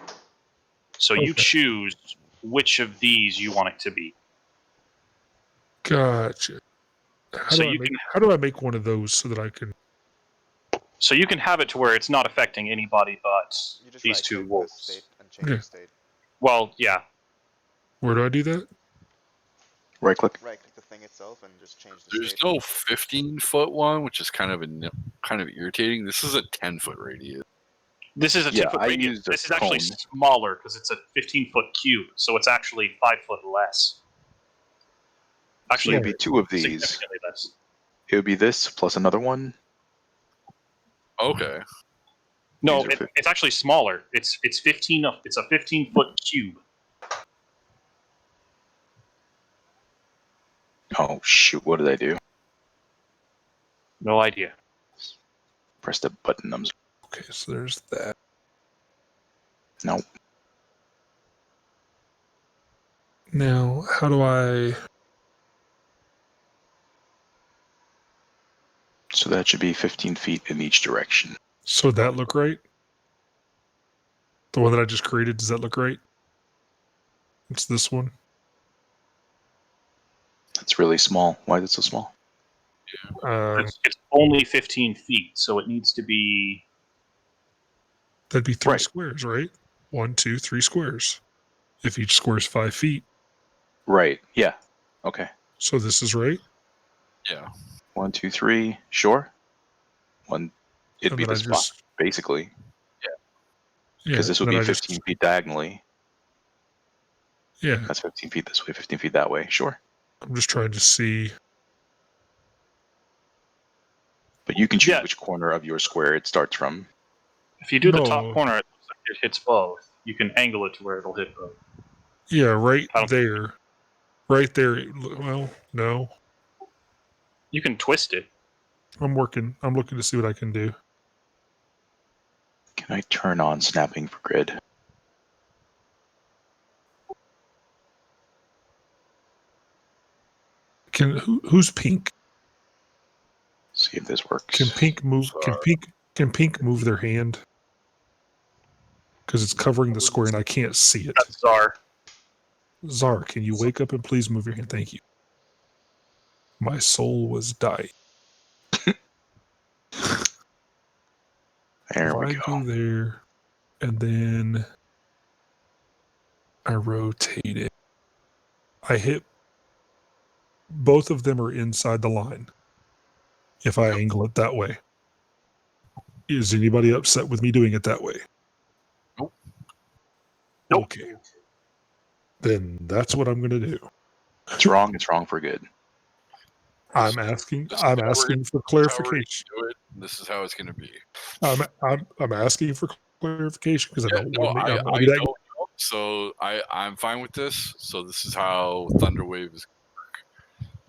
So you choose which of these you want it to be. Gotcha. How do I make one of those so that I can? So you can have it to where it's not affecting anybody but these two wolves. State and change the state. Well, yeah. Where do I do that? Right click. Right click the thing itself and just change the There's state. no 15-foot one, which is kind of irritating. This is a 10-foot radius. This is a 10-foot radius. This is actually smaller because it's a 15-foot cube, so it's actually 5 foot less. Actually, it would be two of these. Significantly less. It would be this plus another one. Okay. No, it's actually smaller. It's 15. It's a 15-foot cube. Oh shoot! What did I do? No idea. Press the button. Okay, so there's that. Nope. Now, how do I? So that should be 15 feet in each direction. So that look right? The one that I just created, does that look right? It's this one. It's really small. Why is it so small? It's only 15 feet, so it needs to be. That'd be 3 squares, right? 1, 2, 3 squares. If each square is 5 feet. Right. Yeah. Okay. So this is right? Yeah. 1, 2, 3. Sure. One. It'd be then the spot, basically. Yeah. Because this would be 15 feet diagonally. Yeah. That's 15 feet this way, 15 feet that way. Sure. I'm just trying to see. But you can choose which corner of your square it starts from. If you do the top corner, it looks like it hits both. You can angle it to where it'll hit both. Yeah, right there. Right there. Well, no. You can twist it. I'm working. I'm looking to see what I can do. Can I turn on snapping for grid? Who's pink? See if this works. Can pink move? Can pink move their hand? Because it's covering the square and I can't see it. That's Czar. Czar, can you wake up and please move your hand? Thank you. My soul was dying. There we go there, and then I rotate it. I hit. Both of them are inside the line. If I angle it that way. Is anybody upset with me doing it that way? Nope. Okay. Then that's what I'm going to do. It's wrong. It's wrong for good. I'm asking for clarification. This is how it's going to be. I'm asking for clarification because I don't want I to. don't know. So I'm fine with this. So this is how Thunderwave is going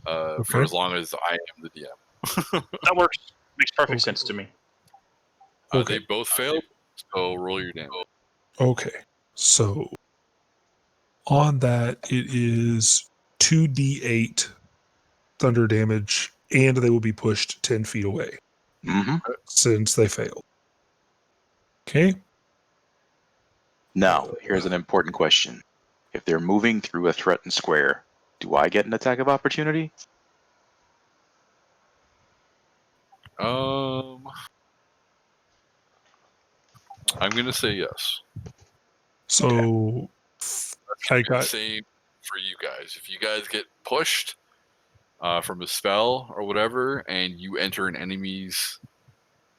to work. For as long as I am the DM. That works. Makes perfect sense to me. They both failed. So roll your damage. Okay. So on that, it is 2d8 thunder damage, and they will be pushed 10 feet away Mm-hmm. since they failed. Okay. Now, here's an important question. If they're moving through a threatened square, do I get an attack of opportunity? I'm gonna say yes. So I got Same for you guys. If you guys get pushed from a spell or whatever, and you enter an enemy's,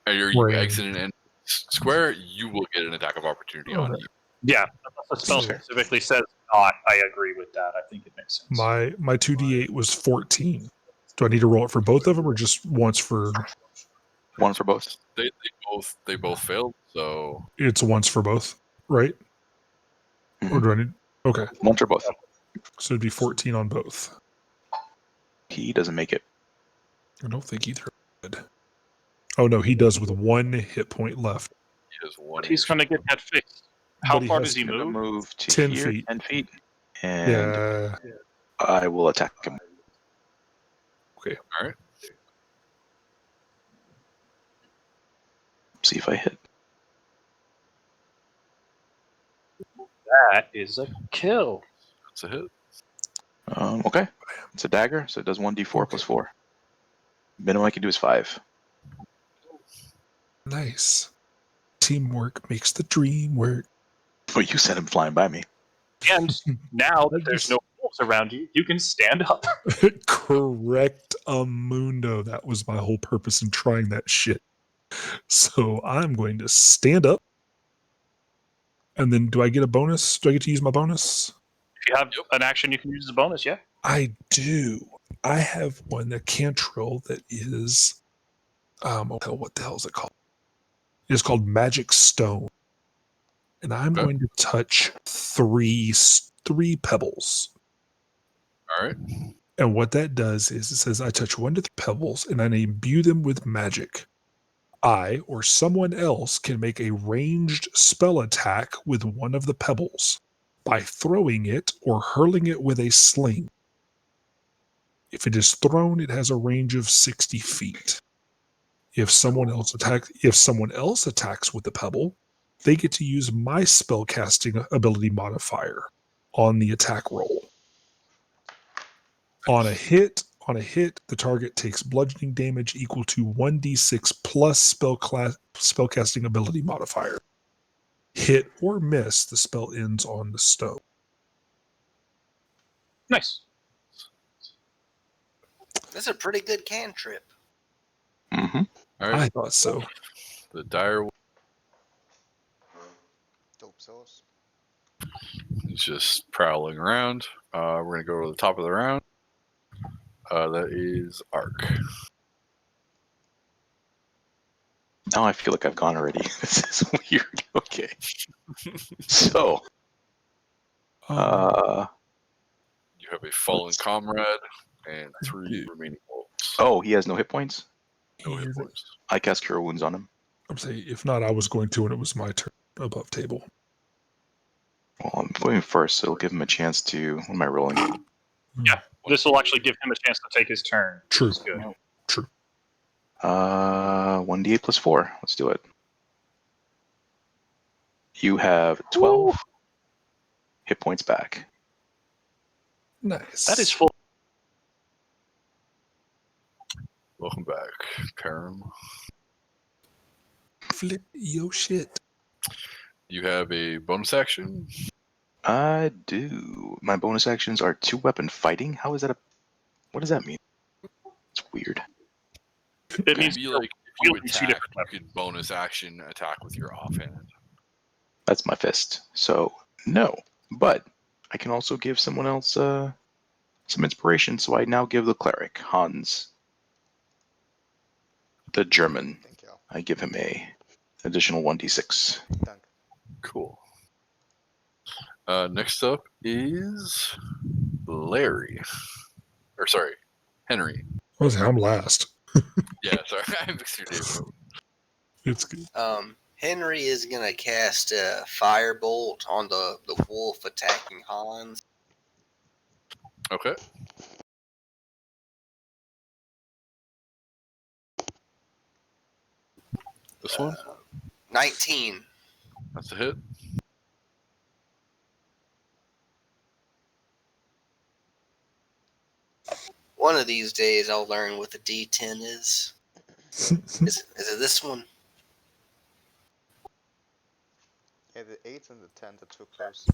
or you Range. exit an enemy's square, you will get an attack of opportunity on Okay. you. Yeah, unless the spell So- specifically says not, I agree with that. I think it makes sense. my 2d8 was 14. Do I need to roll it for both of them or just once for? One for both. They both failed. So It's once for both, right? Or Mhm. do I need? Okay, One for both. so it'd be 14 on both. He doesn't make it. I don't think either did. Oh no, he does with 1 hit point left. he has one. But he's going to get that fixed. How But he far has does he He's gonna move? move to 10 here, feet. 10 feet, and Yeah. I will attack him. Okay. All right. See if I hit. That is a kill. That's a hit. Okay. It's a dagger, so it does 1d4 plus 4. Minimum I can do is 5. Nice. Teamwork makes the dream work. Well, you sent him flying by me. And now that I there's just- no wolves around you, you can stand up. Correct mundo. That was my whole purpose in trying that shit. So I'm going to stand up. And then do I get a bonus? Do I get to use my bonus? If you have an action, you can use as a bonus, yeah? I do. I have one, a cantril that is what the hell is it called? It's called Magic Stone. And I'm Okay. going to touch three pebbles. All right. And what that does is it says I touch 1 to 3 pebbles and I imbue them with magic. I or someone else can make a ranged spell attack with one of the pebbles by throwing it or hurling it with a sling. If it is thrown, it has a range of 60 feet. If someone else attacks with the pebble, they get to use my spellcasting ability modifier on the attack roll. On a hit, the target takes bludgeoning damage equal to 1d6 plus spellcasting ability modifier. Hit or miss, the spell ends on the stone. Nice. That's a pretty good cantrip. Mm-hmm. All right. I thought so. The dire Dope sauce. is just prowling around. We're gonna go to the top of the round. That is Ark. Now I feel like I've gone already. This is weird. Okay. So, You have a fallen comrade and 3 remaining wolves. oh, he has no hit points? No hit points. I cast Cure Wounds on him. I'm saying, if not, I was going to, and it was my turn above table. Well, I'm going first, so it'll give him a chance to... What am I rolling? Yeah, this will actually give him a chance to take his turn. True. Which is good. True. 1d8 plus 4. Let's do it. You have 12 hit points back. Nice. That is full. Welcome back, Karam. Flip yo shit. You have a bonus action. I do. My bonus actions are 2-weapon fighting. How is that a... What does that mean? It's weird. It means Maybe you're like if you wielding two attack, different you could bonus action attack with your offhand. That's my fist. So, no. But I can also give someone else some inspiration, so I now give the cleric, Hans, the German. Thank you. I give him a additional 1d6. Thank. Cool. Next up is Larry. Or sorry, Henry. I'm last. Yeah, sorry. I mixed your name up. It's good. Henry is gonna cast a firebolt on the wolf attacking Hans. Okay. This one? 19. That's a hit. One of these days, I'll learn what the D10 is. Is it this one? Yeah, the 8s and the 10s are too close.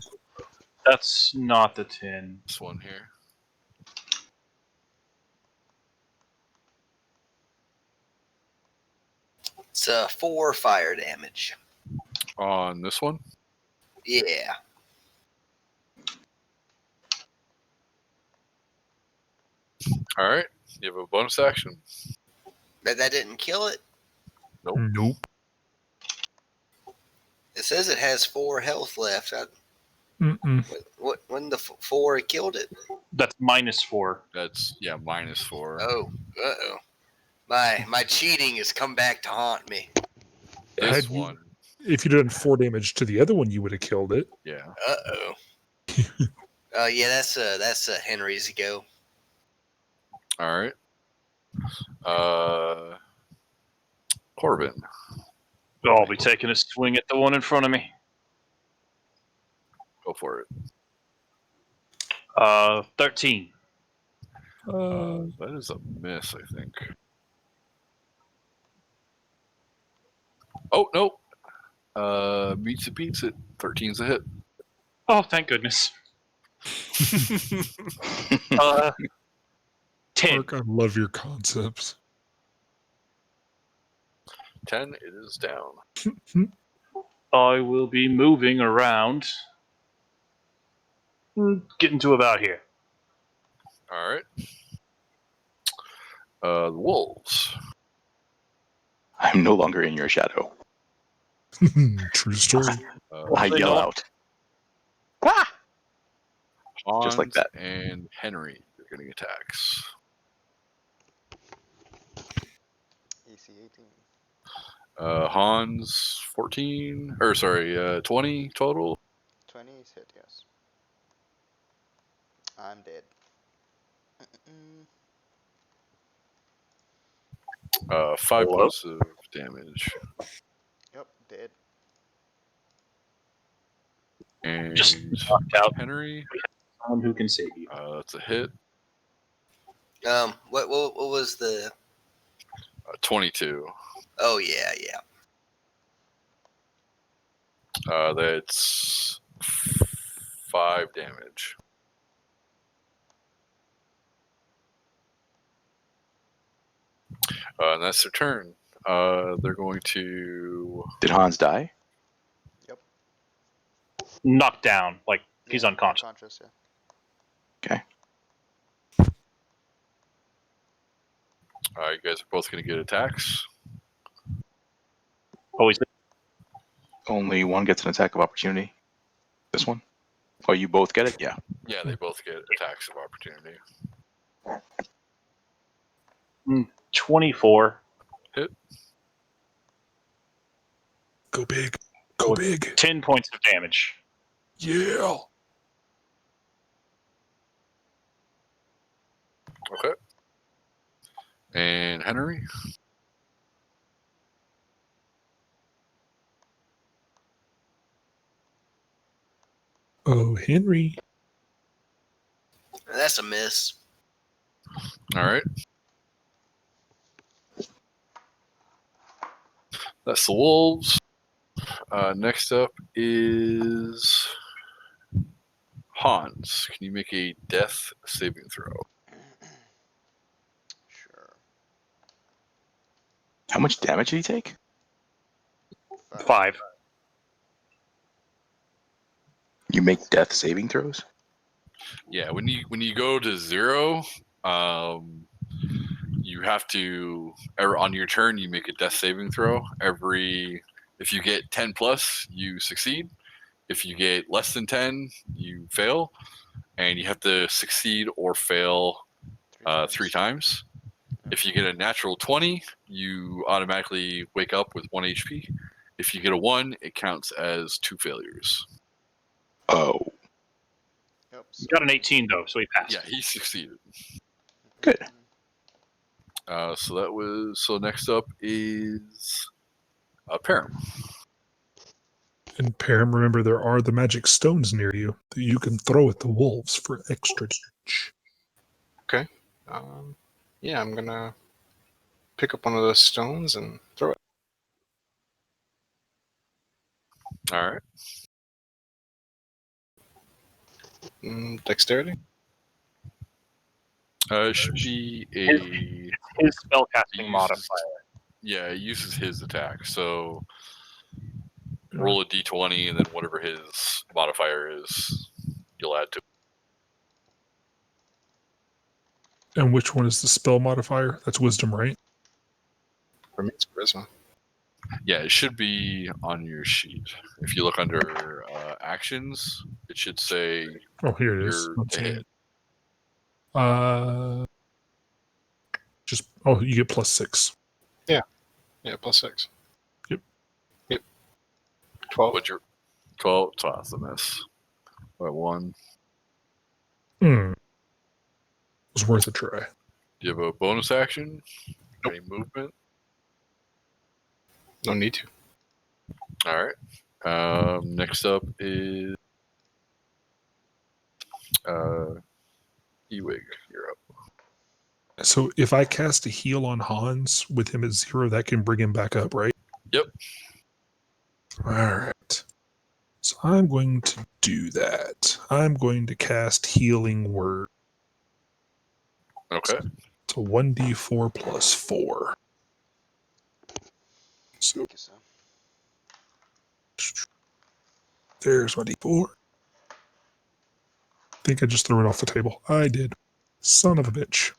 That's not the 10. This one here. It's 4 fire damage. On this one? Yeah. All right. You have a bonus action. That didn't kill it. Nope. It says it has 4 health left. Mm-mm. When the 4 killed it? That's -4. That's, yeah, -4. Oh, uh-oh. My cheating has come back to haunt me. This Had you- one. If you'd done 4 damage to the other one, you would have killed it. Yeah. Uh-oh. Yeah, that's Henry's go. All right. Corbin. I'll be taking a swing at the one in front of me. Go for it. 13. That is a miss, I think. Oh, no. Meets it, beats it. 13's a hit. Oh, thank goodness. 10. Mark, I love your concepts. 10, it is down. I will be moving around. Getting to about here. All right. The wolves. I'm no longer in your shadow. True story. I they yell not? out. Ah! Just like Hans that. and Henry are getting attacks. AC 18. Hans 14, or sorry, 20 total. 20 is hit, yes. I'm dead. Mm-mm. 5 Hello? points of damage. Yep, dead. And Just knocked out. Henry, Someone who can save you. that's a hit. What was the? 22. Oh yeah. That's 5 damage. And that's their turn. They're going to. Did Hans die? Knocked down. Like, he's Yeah, unconscious. Unconscious, yeah. Okay. You guys are both going to get attacks. Oh, he's Only one gets an attack of opportunity. This one? Oh, you both get it? Yeah. Yeah, they both get attacks of opportunity. 24. Go big. Go Oh, big. 10 points of damage. Yeah. Okay. And Henry. Oh, Henry. That's a miss. All right. That's the wolves. Next up is Hans. Can you make a death saving throw? Sure. How much damage did he take? 5. You make death saving throws? Yeah, when you go to 0, you have to, on your turn, you make a death saving throw. If you get 10 plus, you succeed. If you get less than 10, you fail, and you have to succeed or fail 3 times. If you get a natural 20, you automatically wake up with 1 HP. If you get a 1, it counts as 2 failures. Oh, Yep, He got an 18 though, so he passed. Yeah, he succeeded. good. So next up is Param. And Param, remember there are the magic stones near you that you can throw at the wolves for extra damage. Okay. Yeah, I'm gonna pick up one of those stones and throw it. All right. Dexterity? It should be a His spellcasting uses- modifier. Yeah, it uses his attack. So roll a d20 and then whatever his modifier is, you'll add to. And which one is the spell modifier? That's wisdom, right? For me, it's charisma. Yeah, it should be on your sheet. If you look under actions, it should say Oh, here it is. you're Let's to see. hit. Just you get +6. Yeah, +6. Yep. 12. What's your 12? So that's a miss. By 1. It was worth a try. Do you have a bonus action? Any movement? No need to. All right. Next up is Ewig. You're up. So if I cast a heal on Hans with him at 0, that can bring him back up, right? Yep. All right. So I'm going to do that. I'm going to cast Healing Word. Okay. So 1d4 plus 4. So Thank you, sir. there's my d4. I think I just threw it off the table. I did. Son of a bitch.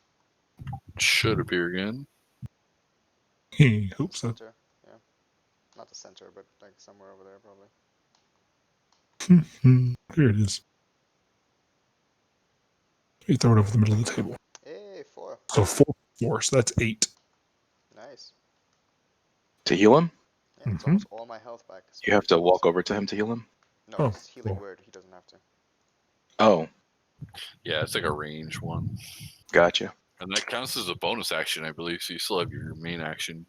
Should appear again. Hope so. Center. Yeah. Not the center, but like somewhere over there, probably. Here it is. You throw it over the middle of the table. Hey, 4. So 4, so that's 8. Nice. To heal him, Yeah, it's Mhm. almost all my health back. So you have to that's walk awesome. over to him to heal him. No, Oh, it's healing cool. word. He doesn't have to. Oh, Yeah, it's like a range one. gotcha. And that counts as a bonus action, I believe, so you still have your main action.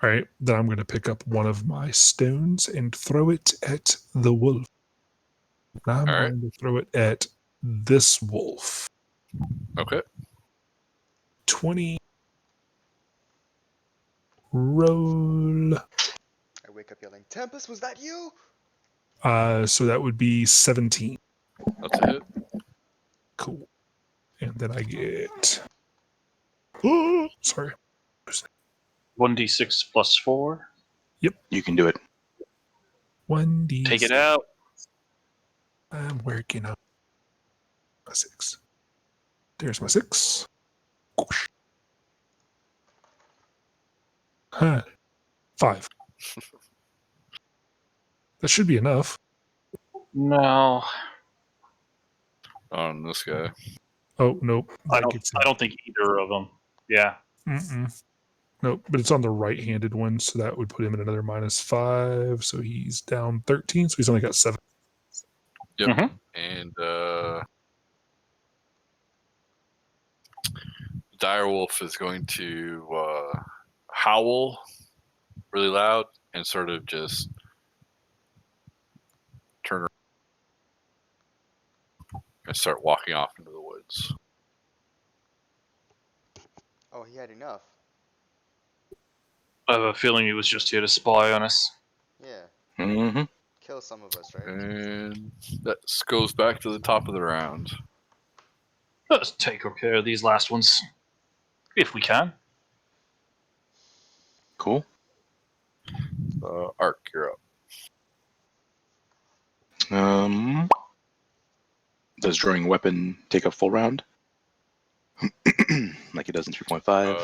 All right, then I'm going to pick up one of my stones and throw it at the wolf. Now I'm All right. going to throw it at this wolf. Okay. 20. Roll. I wake up yelling, Tempest, was that you? So that would be 17. That's a hit. Cool. And then I get. Oh, sorry. 1d6 plus 4. You can do it. 1d. Take it out. I'm working on my 6. There's my 6. Whoosh. Huh. 5. That should be enough. No, On this guy. Oh, nope. I That gets I don't think either of them. Yeah. Nope, but it's on the right-handed one, so that would put him at another -5. So he's down 13. So he's only got 7. Yep. Mhm. And Direwolf is going to howl really loud and sort of just turn around and start walking off into the woods. Oh, he had enough. I have a feeling he was just here to spy on us. Yeah. Mm-hmm. Kill some of us, right? And that goes back to the top of the round. Let's take care of these last ones. If we can. Cool. Ark, you're up. Does drawing a weapon take a full round? Like it does in 3.5?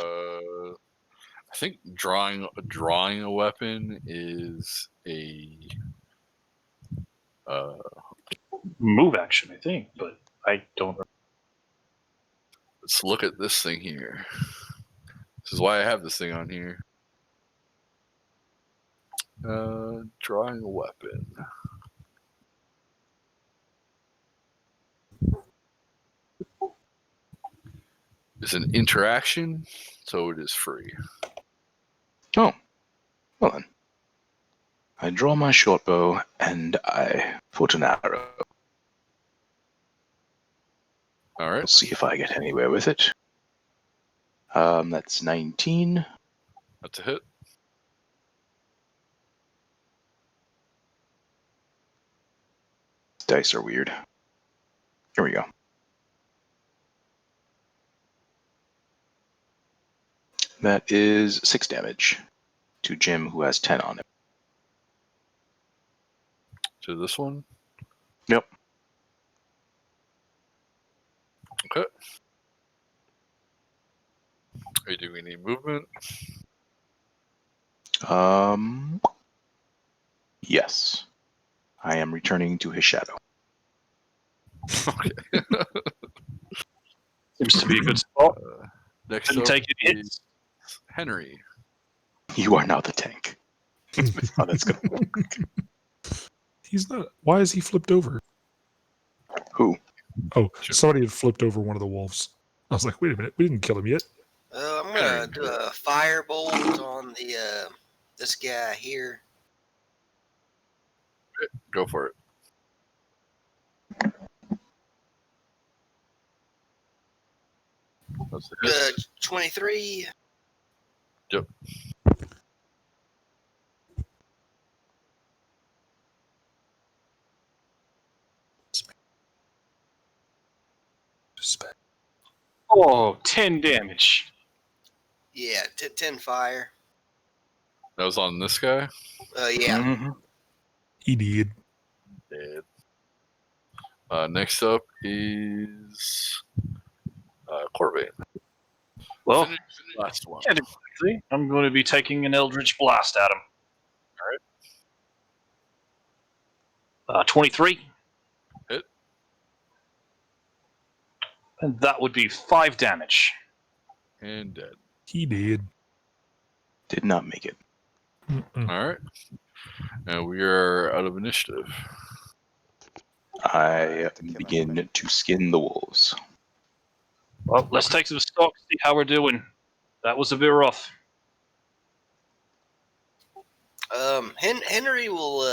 I think drawing a weapon is a Move action, I think, but I don't. let's look at this thing here. This is why I have this thing on here. Drawing a weapon. It's an interaction, so it is free. Oh, well then. I draw my short bow and I put an arrow. All We'll right. see if I get anywhere with it. That's 19. That's a hit. Dice are weird. Here we go. That is 6 damage to Jim, who has 10 on him. To this one. Yep. Okay. Are you doing any movement? Yes. I am returning to his shadow. Okay. Seems to be a good spot. Next Didn't up take any is hits. Henry. You are now the tank. That's how that's gonna work. He's not. Why is he flipped over? Who? Oh, somebody had flipped over one of the wolves. I was like, wait a minute, we didn't kill him yet. I'm gonna do a firebolt on the this guy here. Go for it. That's a hit. 23. Yep. Oh, 10 damage. Yeah, 10 fire. That was on this guy. Yeah. Mhm. He did. Dead. Next up is Corvain. Well, Finish the last one. categorically, I'm going to be taking an Eldritch Blast at him. All right. 23. Hit. And that would be 5 damage. And dead. He did. Did not make it. Mm-mm. All right. And we are out of initiative. I to kill begin anybody. to skin the wolves. Well, let's take some stock, see how we're doing. That was a bit rough. Henry will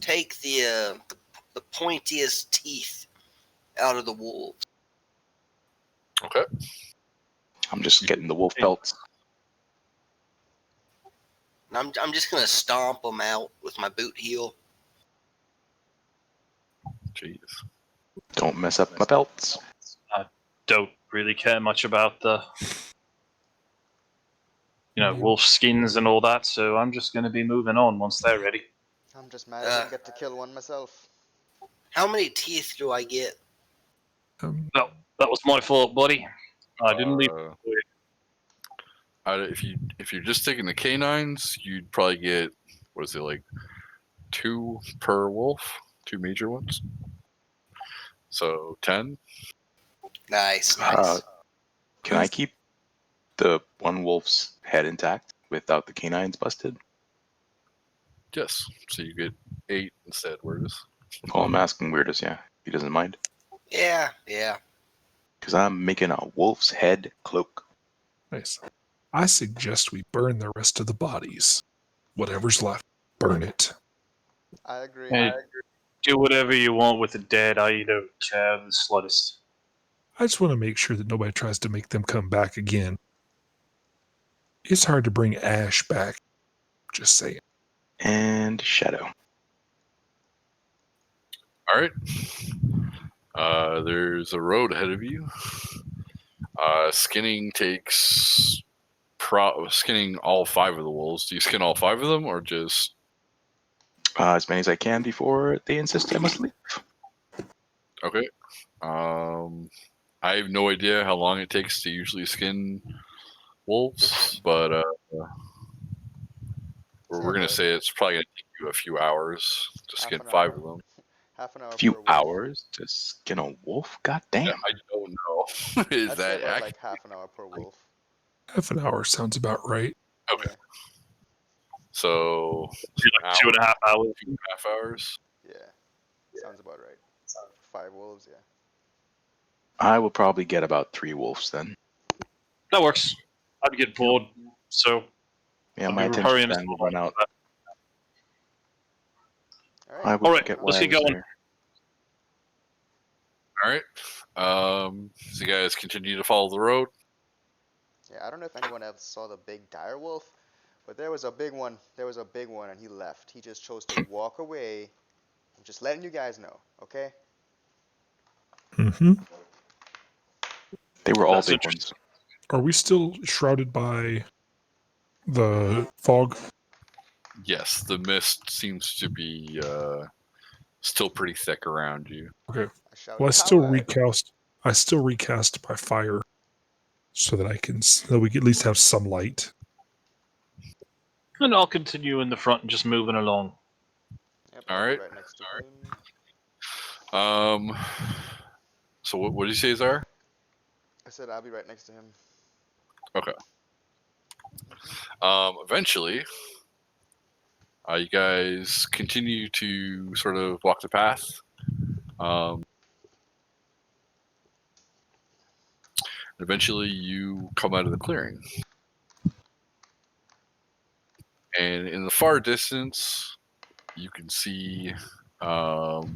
take the pointiest teeth out of the wolves. Okay. I'm just getting the wolf pelts. And I'm just gonna stomp them out with my boot heel. Jeez. Don't mess up my pelts. Don't really care much about the, wolf skins and all that, so I'm just going to be moving on once they're ready. I'm just mad I didn't get to kill one myself. How many teeth do I get? No, that was my fault, buddy. I didn't leave. If you're just taking the canines, you'd probably get, what is it, like 2 per wolf, 2 major ones. So 10. Nice. Can I keep the one wolf's head intact without the canines busted? Yes. So you get 8 instead. Where it is. Well, I'm asking Weirdus, yeah. He doesn't mind. Yeah. Because I'm making a wolf's head cloak. Nice. I suggest we burn the rest of the bodies. Whatever's left, burn it. I agree. Hey, do whatever you want with the dead. I don't care the slightest. I just want to make sure that nobody tries to make them come back again. It's hard to bring Ash back. Just saying. And Shadow. All right. There's a road ahead of you. Skinning takes skinning all 5 of the wolves. Do you skin all 5 of them, or just As many as I can before they insist I must leave. okay? I have no idea how long it takes to usually skin wolves, but we're gonna say it's probably gonna take you a few hours to Half skin an 5 hour. of them. Half an hour A few per wolf. hours to skin a wolf? God damn. I don't know. Is I'd say that about accurate? like half an hour per wolf. Half an hour sounds about right. Okay. Yeah. So Like 2.5 hours. 2.5 hours. Yeah, sounds about right. 5 wolves, yeah. I will probably get about 3 wolves then. That works. I'd get bored, so Yeah, I'll my be attention hurrying us span will along. run out. All right. I will All right, forget why let's I get was going. there. All right. So you guys continue to follow the road. Yeah, I don't know if anyone else saw the big dire wolf, but there was a big one. There was a big one, and he left. He just chose to walk away. I'm just letting you guys know, okay? Hmm. They were all That's big interesting. ones. Are we still shrouded by the fog? Yes, the mist seems to be still pretty thick around you. Okay. I shout, Well, I still "Coward!" recast. I still recast by fire, so that I can, so we can at least have some light. And I'll continue in the front and just moving along. Yep, All I'll be right. right next to him. So what did you say, Zar? I said I'll be right next to him. Okay. Eventually, you guys continue to sort of walk the path. Eventually, you come out of the clearing. And in the far distance, you can see what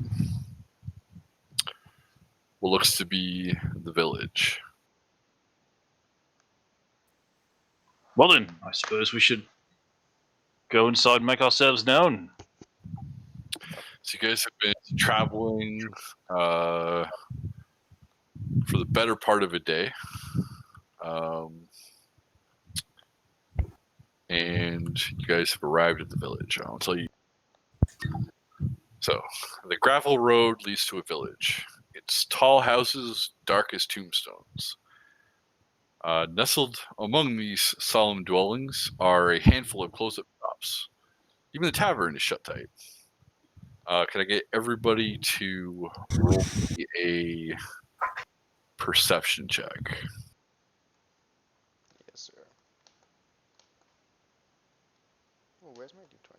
looks to be the village. Well then, I suppose we should go inside and make ourselves known. So you guys have been traveling for the better part of a day. And you guys have arrived at the village. I'll tell you. So, the gravel road leads to a village. It's tall houses, dark as tombstones. Nestled among these solemn dwellings are a handful of close-up shops. Even the tavern is shut tight. Can I get everybody to roll a perception check? Yes, sir. Oh, where's my d20?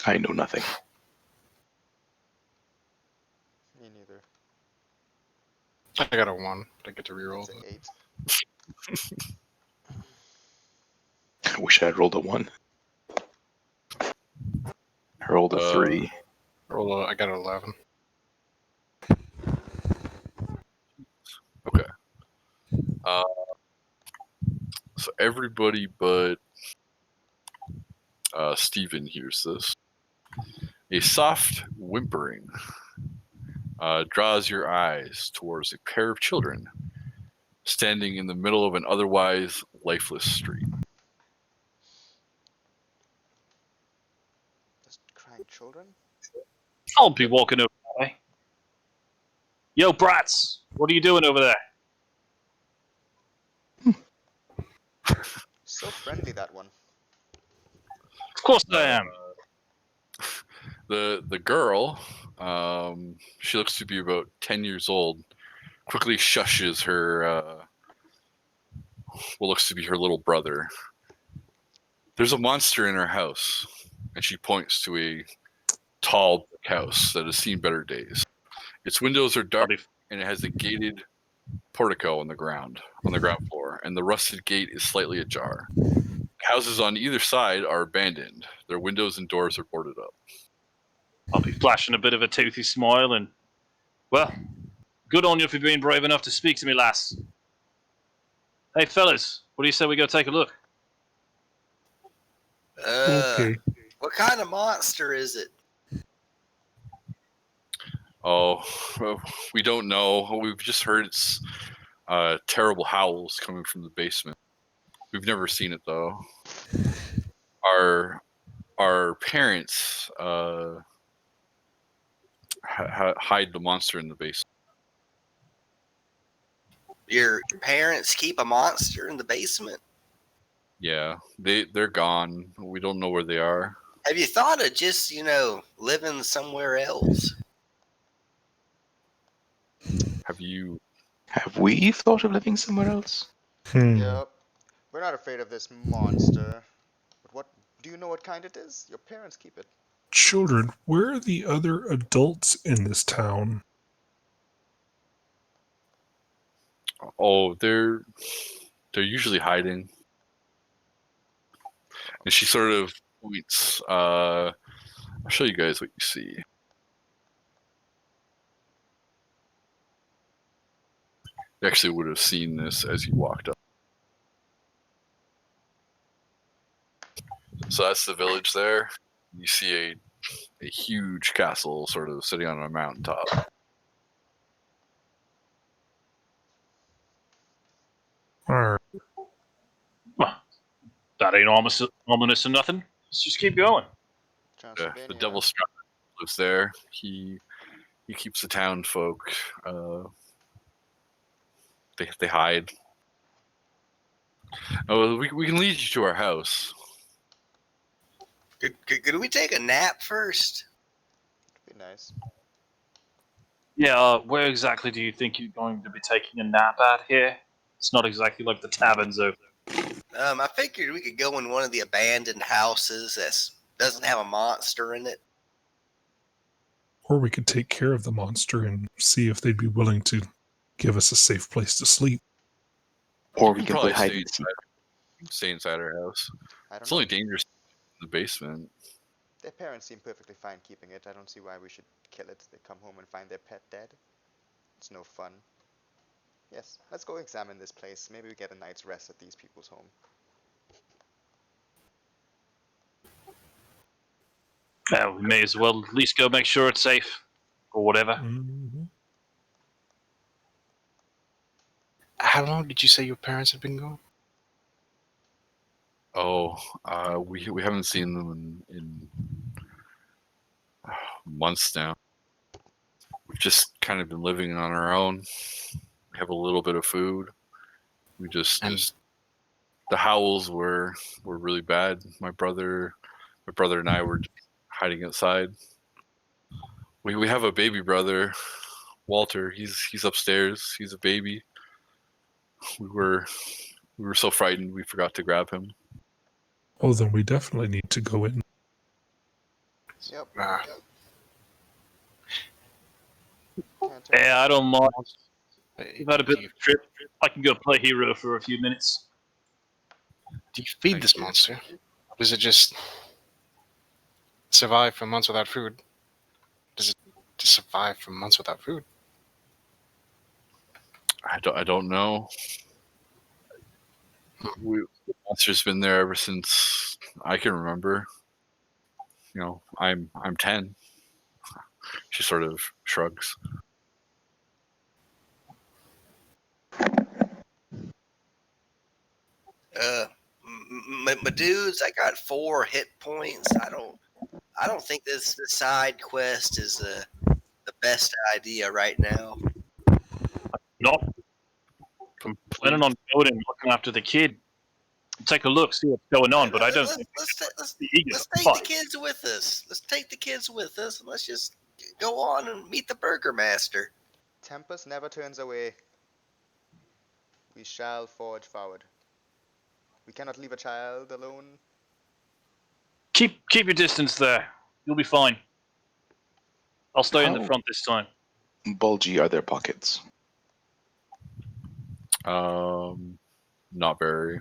I know nothing. Me neither. I got a 1, but I get to reroll It's an it. 8. I wish I had rolled a 1. I rolled a 3. I got an 11. Okay. So everybody but Stephen hears this. A soft whimpering draws your eyes towards a pair of children standing in the middle of an otherwise lifeless street. Just crying children? I'll be walking over that way. Yo, brats! What are you doing over there? So friendly, that one. Of course I am. The girl, she looks to be about 10 years old, quickly shushes her what looks to be her little brother. There's a monster in her house, and she points to a tall brick house that has seen better days. Its windows are dark, and it has a gated portico on the ground floor, and the rusted gate is slightly ajar. Houses on either side are abandoned. Their windows and doors are boarded up. I'll be flashing a bit of a toothy smile and, well, good on you for being brave enough to speak to me, lass. Hey, fellas, what do you say we go take a look? Okay. What kind of monster is it? Oh, well, we don't know. We've just heard it's terrible howls coming from the basement. We've never seen it though. Our parents hide the monster in the basement. Your parents keep a monster in the basement? Yeah, they're gone. We don't know where they are. Have you thought of just, living somewhere else? Have you? Have we thought of living somewhere else? Yep. We're not afraid of this monster. But what do you know what kind it is? Your parents keep it. Children, where are the other adults in this town? Oh, they're usually hiding. And she sort of points. I'll show you guys what you see. You actually would have seen this as you walked up. So that's the village there. You see a huge castle sort of sitting on a mountaintop. Alright. Well, that ain't ominous or nothing. Let's just keep going. The Transylvania. devil Strahd lives there. He keeps the town folk. They hide. Oh, we can lead you to our house. Could we take a nap first? Be nice. Yeah, where exactly do you think you're going to be taking a nap at here? It's not exactly like the taverns over. I figured we could go in one of the abandoned houses that doesn't have a monster in it. Or we could take care of the monster and see if they'd be willing to give us a safe place to sleep. Or You we can can probably play hide stay and seek. stay inside our house. I don't It's know. only dangerous in the basement. Their parents seem perfectly fine keeping it. I don't see why we should kill it. They come home and find their pet dead. It's no fun. Yes, let's go examine this place. Maybe we get a night's rest at these people's home. We may as well at least go make sure it's safe. Or whatever. Mm-hmm. How long did you say your parents had been gone? Oh, we haven't seen them in months now. We've just kind of been living on our own. We have a little bit of food. We just the howls were really bad. My brother and I were hiding outside. We have a baby brother, Walter. He's upstairs. He's a baby. We were so frightened we forgot to grab him. Well, then we definitely need to go in. Yep. Yeah, I don't mind. We've had a bit Do of a trip. I can go play hero for a few minutes. you feed Thank this you. monster? Does it just survive for months without food? Does it just survive for months without food? I don't know. The monster's been there ever since I can remember. You know, I'm 10. She sort of shrugs. My dudes, I got 4 hit points. I don't think this side quest is the best idea right now. Not planning on going and looking after the kid. Take a look, see what's going on, but I don't think Let's the eager let's to take the fight. kids with us. Let's take the kids with us, and let's just go on and meet the Burger Master. Tempest never turns away. We shall forge forward. We cannot leave a child alone. Keep your distance there. You'll be fine. I'll stay in the How front this time. bulgy are their pockets? Not very.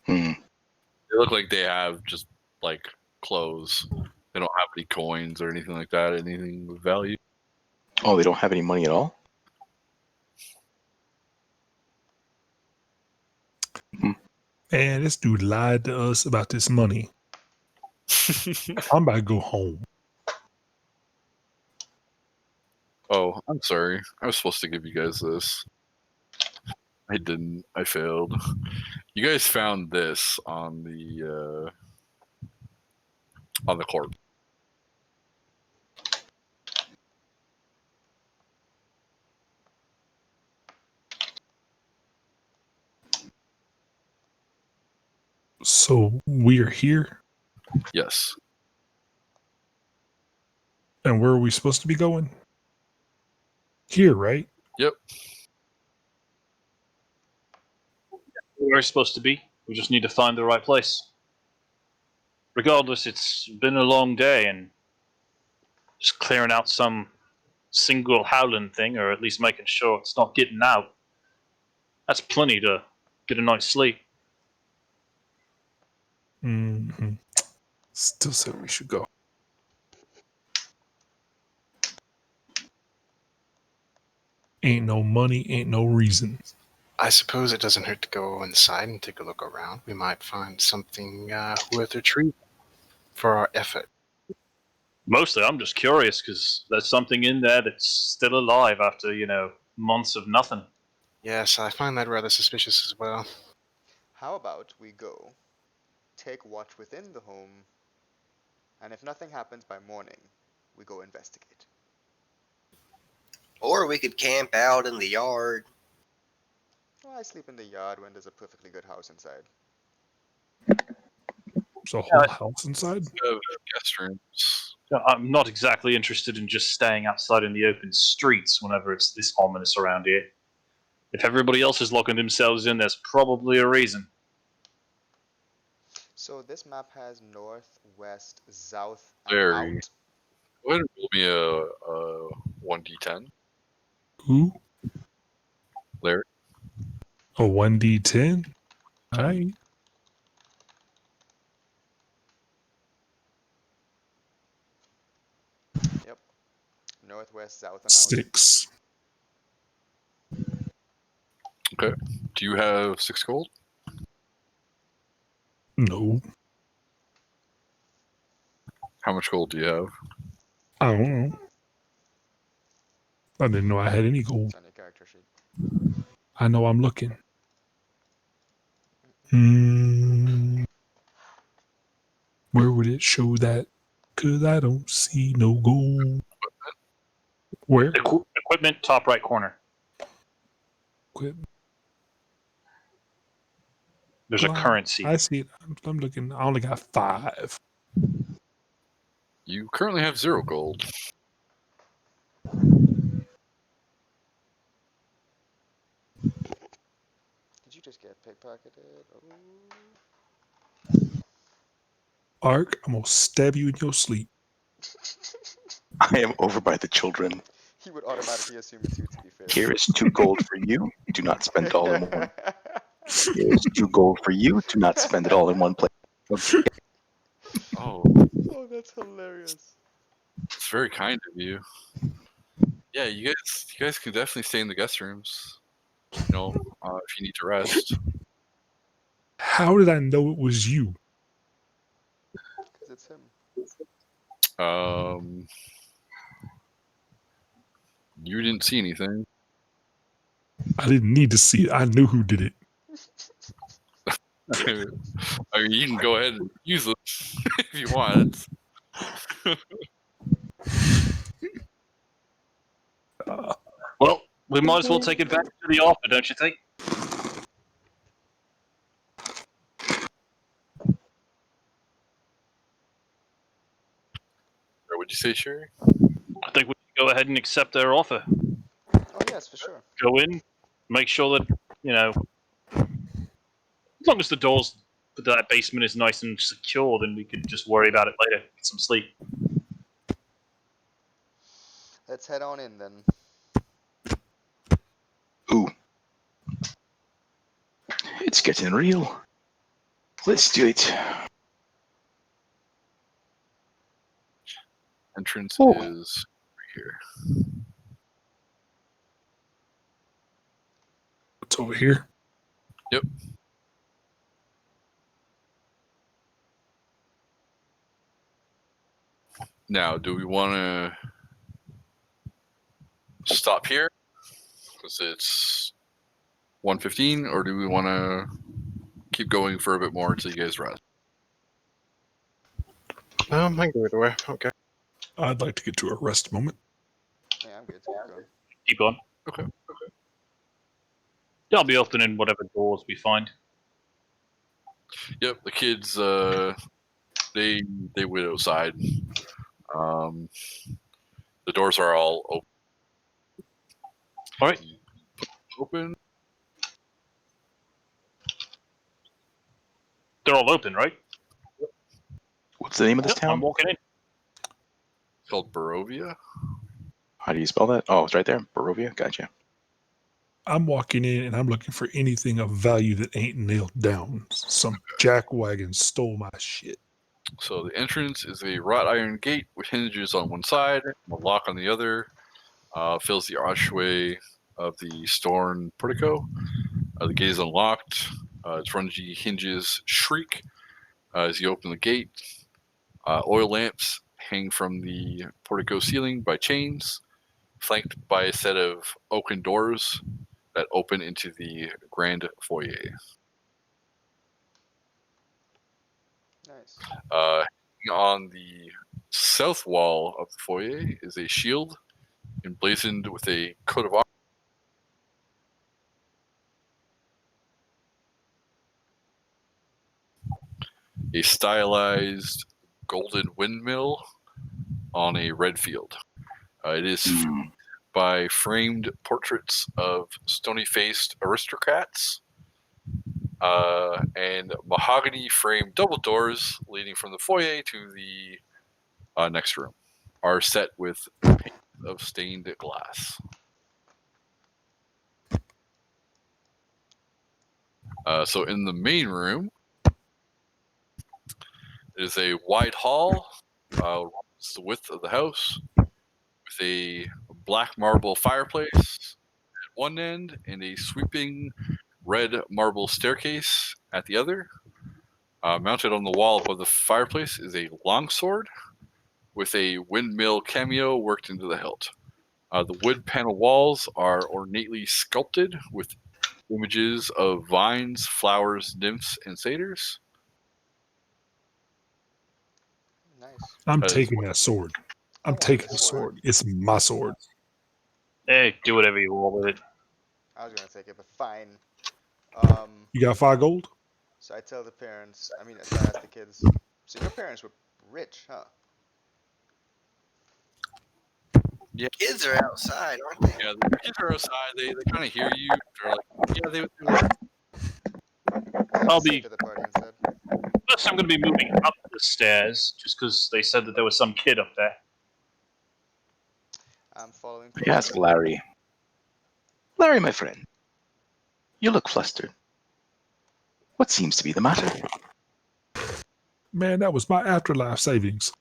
Hmm. They look like they have just like clothes. They don't have any coins or anything like that. Anything of value. Oh, they don't have any money at all? Man, this dude lied to us about this money. I'm about to go home. Oh, I'm sorry. I was supposed to give you guys this. I didn't. I failed. You guys found this on the corpse. So we are here, Yes. and where are we supposed to be going? Here, right? Yep. where it's supposed to be. We just need to find the right place. Regardless, it's been a long day, and just clearing out some single howling thing, or at least making sure it's not getting out, that's plenty to get a night's sleep. Mm-hmm. Still said we should go. Ain't no money, ain't no reason. I suppose it doesn't hurt to go inside and take a look around. We might find something worth retrieving for our effort. Mostly, I'm just curious because there's something in there that's still alive after, months of nothing. Yes, I find that rather suspicious as well. How about we go, take watch within the home, and if nothing happens by morning, we go investigate. Or we could camp out in the yard. Well, I sleep in the yard when there's a perfectly good house inside. There's a whole house inside? Guest rooms. I'm not exactly interested in just staying outside in the open streets whenever it's this ominous around here. If everybody else is locking themselves in, there's probably a reason. So this map has north, west, south, and Very. out. Go ahead and roll me a 1d10. Who? Larry. A 1d10? Alright. Yep. North, west, south, and out. 6. Okay. Do you have 6 gold? No. How much gold do you have? I don't know. I didn't know I had any gold. It's on your character sheet. I know I'm looking. Where would it show that? Because I don't see no gold. Where? Equipment, top right corner. Equipment. There's a currency. I see it. I'm looking. I only got 5. You currently have 0 gold. Did you just get pickpocketed? Oh. Ark, I'm going to stab you in your sleep. I am over by the children. He would automatically assume it's you, to be fair. Here is 2 gold for you. Do not spend it all in one. Here is 2 gold for you. Do not spend it all in one place. Okay. Oh, Oh, that's hilarious. it's very kind of you. Yeah, you guys can definitely stay in the guest rooms. If you need to rest. How did I know it was you? Because it's him. You didn't see anything. I didn't need to see it. I knew who did it. I mean, you can go ahead and use it if you want. Well, we might as well take it back to the offer, don't you think? Or would you say, Sherry? I think we should go ahead and accept their offer. Oh, yes, for sure. Go in, make sure that, as long as the doors for that basement is nice and secure, then we can just worry about it later. Get some sleep. Let's head on in then. Ooh. It's getting real. Let's do it. Entrance Oh. is right here. It's over here. Yep. Now, do we want to stop here because it's 1:15, or do we want to keep going for a bit more until you guys rest? I can go either way. Okay. I'd like to get to a rest moment. Yeah, I'm good. Keep going. Keep going. Okay. Yeah, I'll be opening whatever doors we find. Yep, the kids they wait outside. The doors are all open. All right. Open. they're all open, right? What's the name of this Yep, I'm town? walking in. It's called Barovia. How do you spell that? Oh, it's right there. Barovia. Gotcha. I'm walking in and I'm looking for anything of value that ain't nailed down. Some jackwagon stole my shit. So the entrance is a wrought iron gate with hinges on one side, and a lock on the other. Fills the archway of the stone portico. The gate is unlocked. Its rungy hinges shriek as you open the gate. Oil lamps hang from the portico ceiling by chains, flanked by a set of oaken doors that open into the grand foyer. Nice. On the south wall of the foyer is a shield emblazoned with a coat of arms. A stylized golden windmill on a red field. It is flanked by framed portraits of stony-faced aristocrats and mahogany framed double doors leading from the foyer to the next room are set with paint of stained glass. So in the main room is a wide hall, it's the width of the house, with a black marble fireplace at one end and a sweeping red marble staircase at the other. Mounted on the wall above the fireplace is a longsword with a windmill cameo worked into the hilt. The wood panel walls are ornately sculpted with images of vines, flowers, nymphs, and satyrs. Nice. I'm As taking that sword. I'm want taking the the sword. sword. It's my sword. Hey, do whatever you want with it. I was gonna take it, but fine. You got 5 gold? So I tell the parents. So I ask the kids. So your parents were rich, huh? Kids are outside, aren't they? Yeah, the kids are outside. They kind of hear you. They're like, yeah, they were. I'll Say be. to the party instead. First, I'm going to be moving up the stairs just because they said that there was some kid up there. I'm following I ask closely. Larry. Larry, my friend, you look flustered. What seems to be the matter? Man, that was my afterlife savings.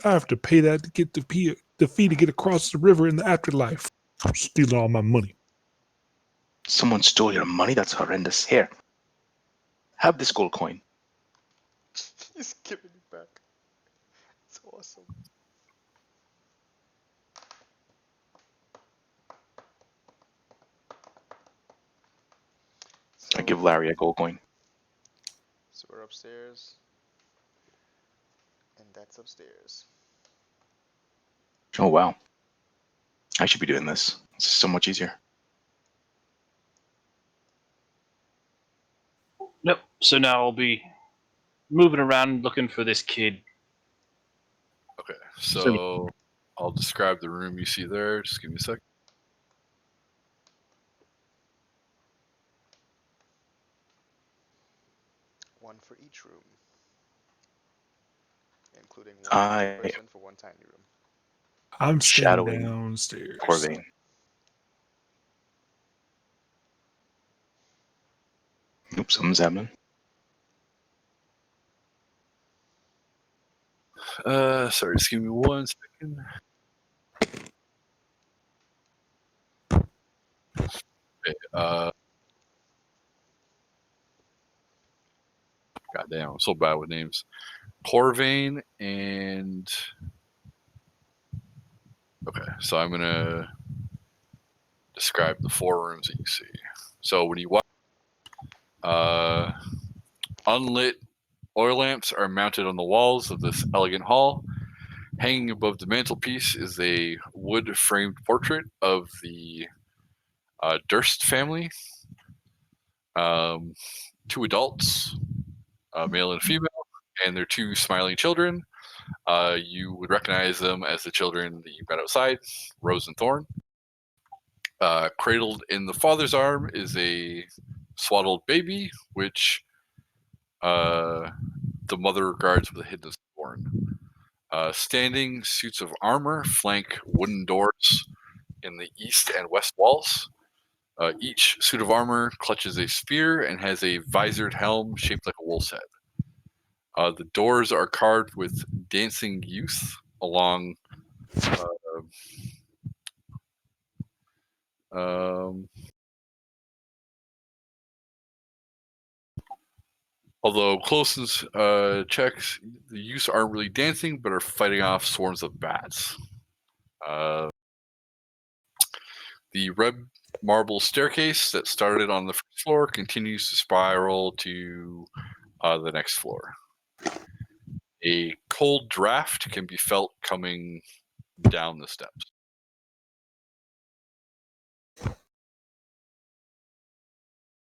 I have to pay that to get the fee to get across the river in the afterlife. I'm stealing all my money. Someone stole your money? That's horrendous. Here, have this gold coin. He's giving it back. It's awesome. I give Larry a gold coin. So we're upstairs, and that's upstairs. Oh, wow. I should be doing this. This is so much easier. Nope. So now I'll be moving around looking for this kid. Okay, so I'll describe the room you see there. Just give me a sec. One for each room, including one big person for one tiny room. I'm staying Shadowing downstairs. Corvain. Oops, something's happening. Sorry, just give me 1 second. Okay, goddamn, I'm so bad with names. Corvain and okay, so I'm gonna describe the 4 rooms that you see. So when you walk, unlit oil lamps are mounted on the walls of this elegant hall. Hanging above the mantelpiece is a wood-framed portrait of the Durst family. 2 adults, a male and a female, and their 2 smiling children. You would recognize them as the children that you met outside, Rose and Thorn. Cradled in the father's arm is a swaddled baby, which the mother guards with a hidden scorn. Standing suits of armor flank wooden doors in the east and west walls. Each suit of armor clutches a spear and has a visored helm shaped like a wolf's head. The doors are carved with dancing youth along although closest checks, the youths aren't really dancing, but are fighting off swarms of bats. The red marble staircase that started on the first floor continues to spiral to the next floor. A cold draft can be felt coming down the steps.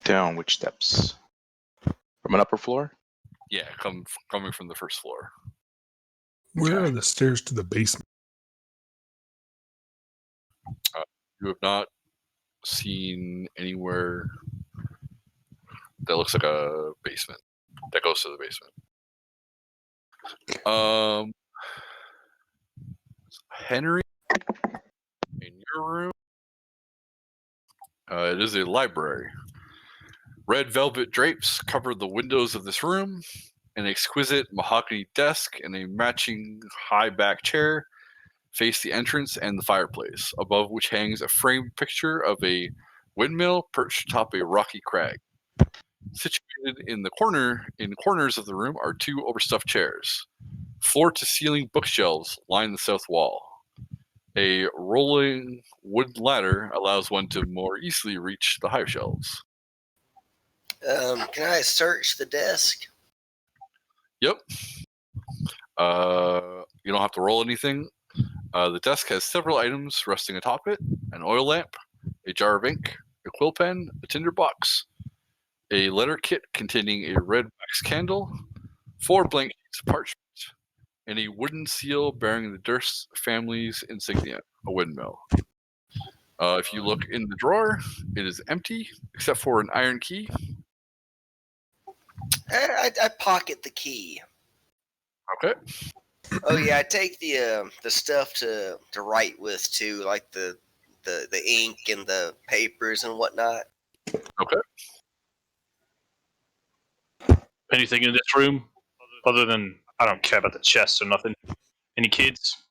Down which steps? From an upper floor? Yeah, coming from the first floor. Where Okay. are the stairs to the basement? You have not seen anywhere that looks like a basement that goes to the basement. Henry, in your room, it is a library. Red velvet drapes cover the windows of this room. An exquisite mahogany desk and a matching high back chair face the entrance and the fireplace, above which hangs a framed picture of a windmill perched atop a rocky crag. Situated in corners of the room are two overstuffed chairs. Floor-to-ceiling bookshelves line the south wall. A rolling wood ladder allows one to more easily reach the higher shelves. Can I search the desk? Yep. You don't have to roll anything. The desk has several items resting atop it: an oil lamp, a jar of ink, a quill pen, a tinder box, a letter kit containing a red wax candle, 4 blank sheets of parchment, and a wooden seal bearing the Durst family's insignia, a windmill. If you look in the drawer, it is empty except for an iron key. I pocket the key. Okay. Oh yeah, I take the stuff to write with too, like the ink and the papers and whatnot. Okay. Anything in this room other than I don't care about the chests or nothing. Any kids?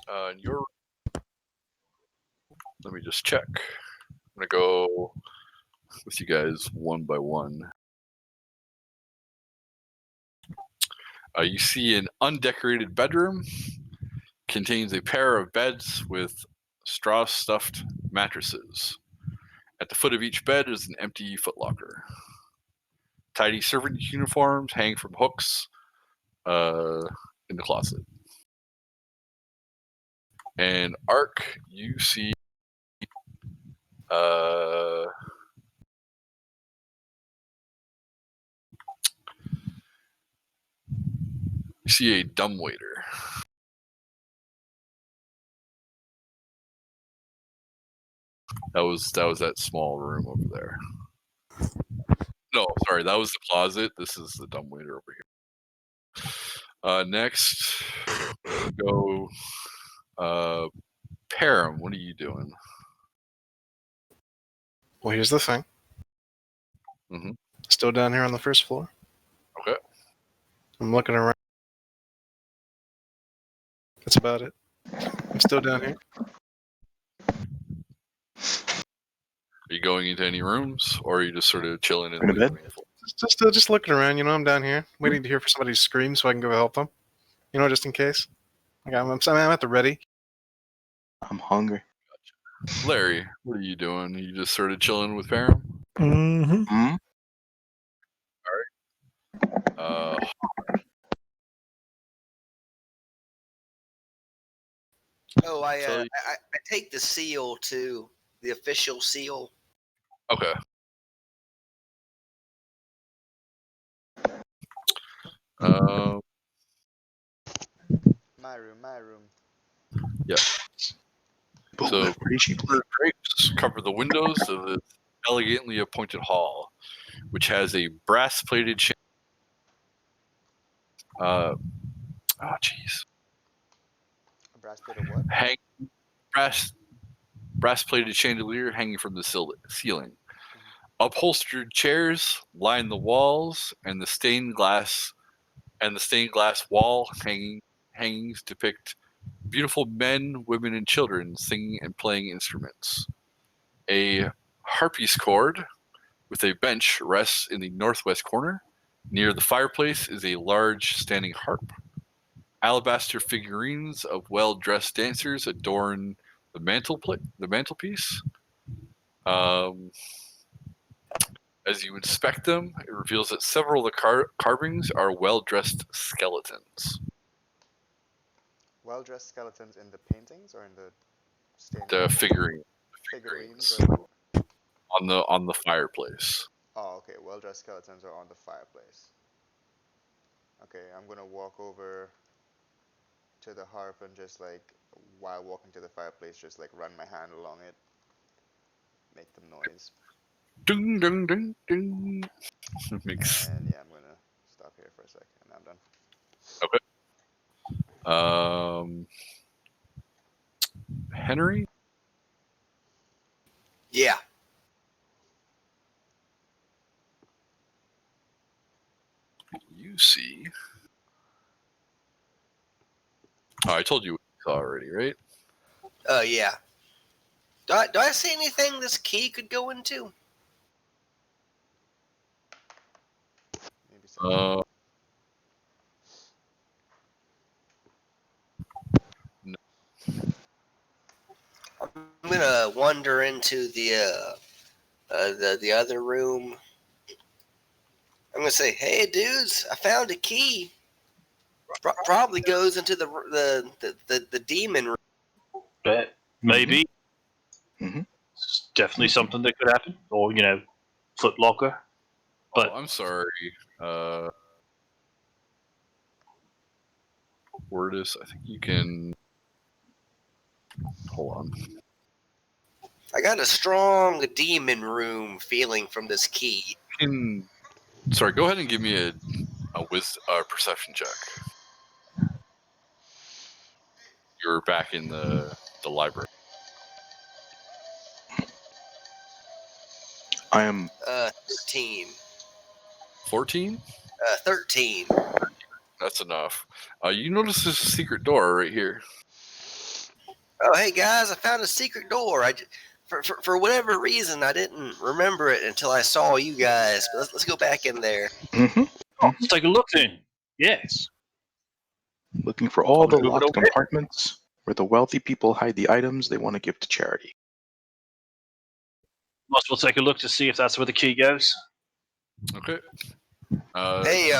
Let me just check. I'm gonna go with you guys one by one. You see an undecorated bedroom. Contains a pair of beds with straw-stuffed mattresses. At the foot of each bed is an empty footlocker. Tidy servant uniforms hang from hooks in the closet. And Ark, you see a dumbwaiter. That was that small room over there. No, sorry, that was the closet. This is the dumbwaiter over here. Next, go. Param, what are you doing? Well, here's the thing. Mhm. Still down here on the first floor. Okay. I'm looking around. That's about it. I'm still down here. Are you going into any rooms, or are you just sort of chilling in In a bed? Just looking around. You know, I'm down here waiting to hear for somebody to scream so I can go help them. You know, just in case. Like I'm at the ready. I'm hungry. Larry, what are you doing? Are you just sort of chilling with Param? Mm-hmm. Hmm? Uh, Oh, I Tell you- take the seal too, the official seal. okay. My room. So drapes cover the windows of the elegantly appointed hall, which has a brass-plated oh jeez. A brass plate of what? Brass-plated chandelier hanging from the ceiling. Upholstered chairs line the walls, and the stained glass wall hangings depict beautiful men, women, and children singing and playing instruments. A harpsichord with a bench rests in the northwest corner. Near the fireplace is a large standing harp. Alabaster figurines of well-dressed dancers adorn the mantelpiece. As you inspect them, it reveals that several of the carvings are well-dressed skeletons. Well-dressed skeletons in the paintings or in the stained The glass? figurines on the fireplace. Oh, okay. Well-dressed skeletons are on the fireplace. Okay, I'm gonna walk over to the harp and just like, while walking to the fireplace, just like run my hand along it, make them noise. Ding, ding, ding, ding. Makes And yeah, I'm gonna stop here for a second, and I'm done. Henry. Yeah. You see. Oh, I told you already, right? Yeah. Do I see anything this key could go into? Maybe so. No. I'm gonna wander into the other room. I'm gonna say, "Hey, dudes, I found a key. Probably goes into the demon room." But maybe. Mhm. It's definitely something that could happen. Or, Foot Locker. But I'm sorry. Wordis, I think you can. Hold on. I got a strong demon room feeling from this key. Sorry, go ahead and give me a perception check. You're back in the library. I am 13. 14? 13. That's enough. You notice there's a secret door right here. Oh, hey guys, I found a secret door. For whatever reason, I didn't remember it until I saw you guys. But let's go back in there. let's take a look then. Yes. looking for all the Move it locked over. compartments where the wealthy people hide the items they want to give to charity. Might as well take a look to see if that's where the key goes. Okay. Hey,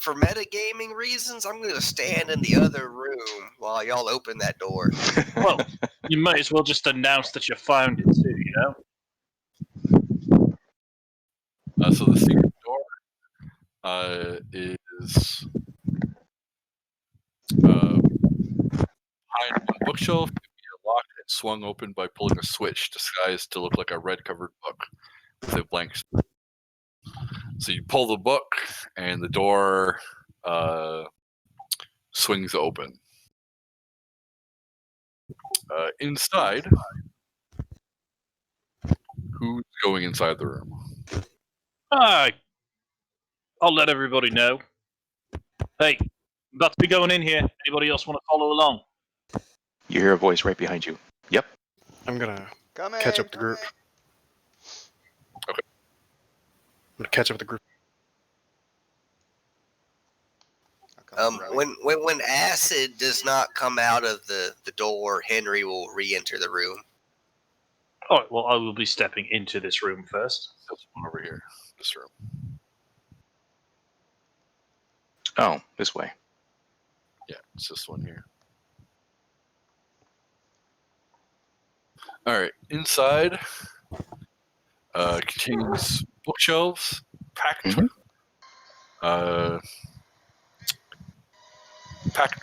for metagaming reasons, I'm going to stand in the other room while y'all open that door. Well, you might as well just announce that you found it too, you know? So the secret door is behind one bookshelf. It can be locked and swung open by pulling a switch disguised to look like a red-covered book with a blank. So you pull the book, and the door swings open. Inside, who's going inside the room? I'll let everybody know. Hey, I'm about to be going in here. Anybody else want to follow along? You hear a voice right behind you. Yep. I'm gonna Coming. catch up the group. Okay. I'm gonna catch up with the group. When acid does not come out of the door, Henry will re-enter the room. All right, well, I will be stepping into this room first. This one over here. This room. Oh, this way. Yeah, it's this one here. All right, inside contains bookshelves packed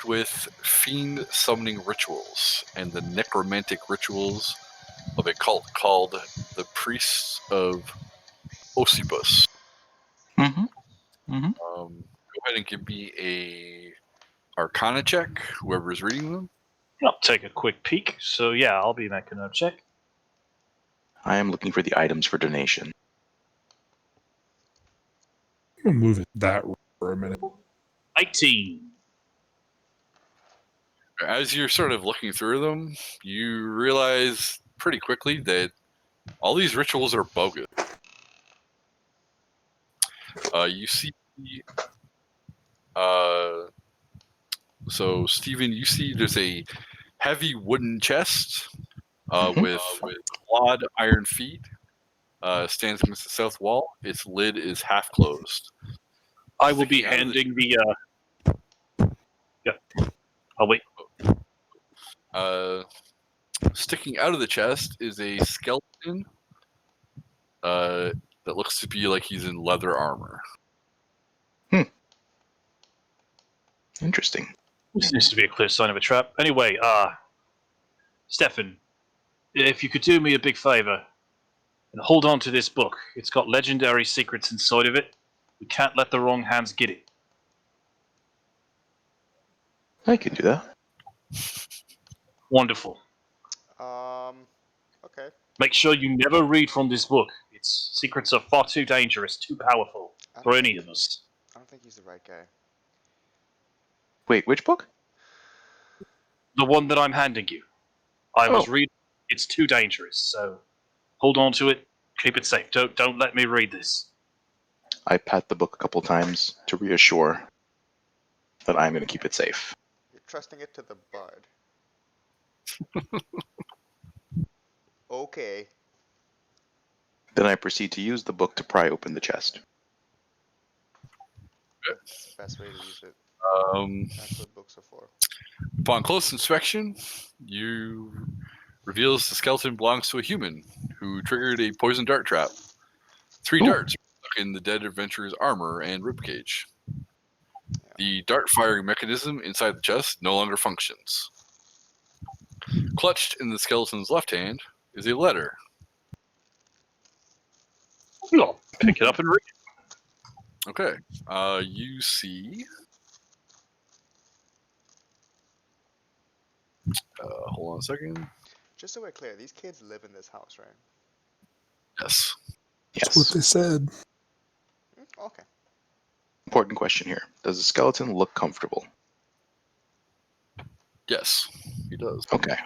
with fiend summoning rituals and the necromantic rituals of a cult called the Priests of Ossipus. Mm-hmm. Go ahead and give me a Arcana check, whoever's reading them. I'll take a quick peek. So yeah, I'll be making a check. I am looking for the items for donation. I'm gonna move it that way for a minute. 18. As you're sort of looking through them, you realize pretty quickly that all these rituals are bogus. You see, so Stephen, you see there's a heavy wooden chest with clawed iron feet. Stands against the south wall. Its lid is half closed. I will be Sticking out of the- handing the. Yeah. Oh wait. Sticking out of the chest is a skeleton that looks to be like he's in leather armor. Interesting. This needs to be a clear sign of a trap. Anyway, Stefan, if you could do me a big favor and hold on to this book. It's got legendary secrets inside of it. We can't let the wrong hands get it. I can do that. Wonderful. Okay. Make sure you never read from this book. Its secrets are far too dangerous, too powerful for any of us. I don't think he's the right guy. Wait, which book? The one that I'm handing you. I was Oh. reading. It's too dangerous, so hold on to it. Keep it safe. Don't let me read this. I pat the book a couple times to reassure that I'm going to keep it safe. You're trusting it to the bard. Okay. Then I proceed to use the book to pry open the chest. That's the best way to use it. That's what books are for. Upon close inspection, you reveals the skeleton belongs to a human who triggered a poison dart trap. 3 Ooh. darts stuck in the dead adventurer's armor and ribcage. The dart firing mechanism inside the chest no longer functions. Clutched in the skeleton's left hand is a letter. I'll pick it up and read it. Okay. You see. Hold on a second. Just so we're clear, these kids live in this house, right? Yes. That's what Yes. they said. Okay. Important question here. Does the skeleton look comfortable? Yes, he does. Okay.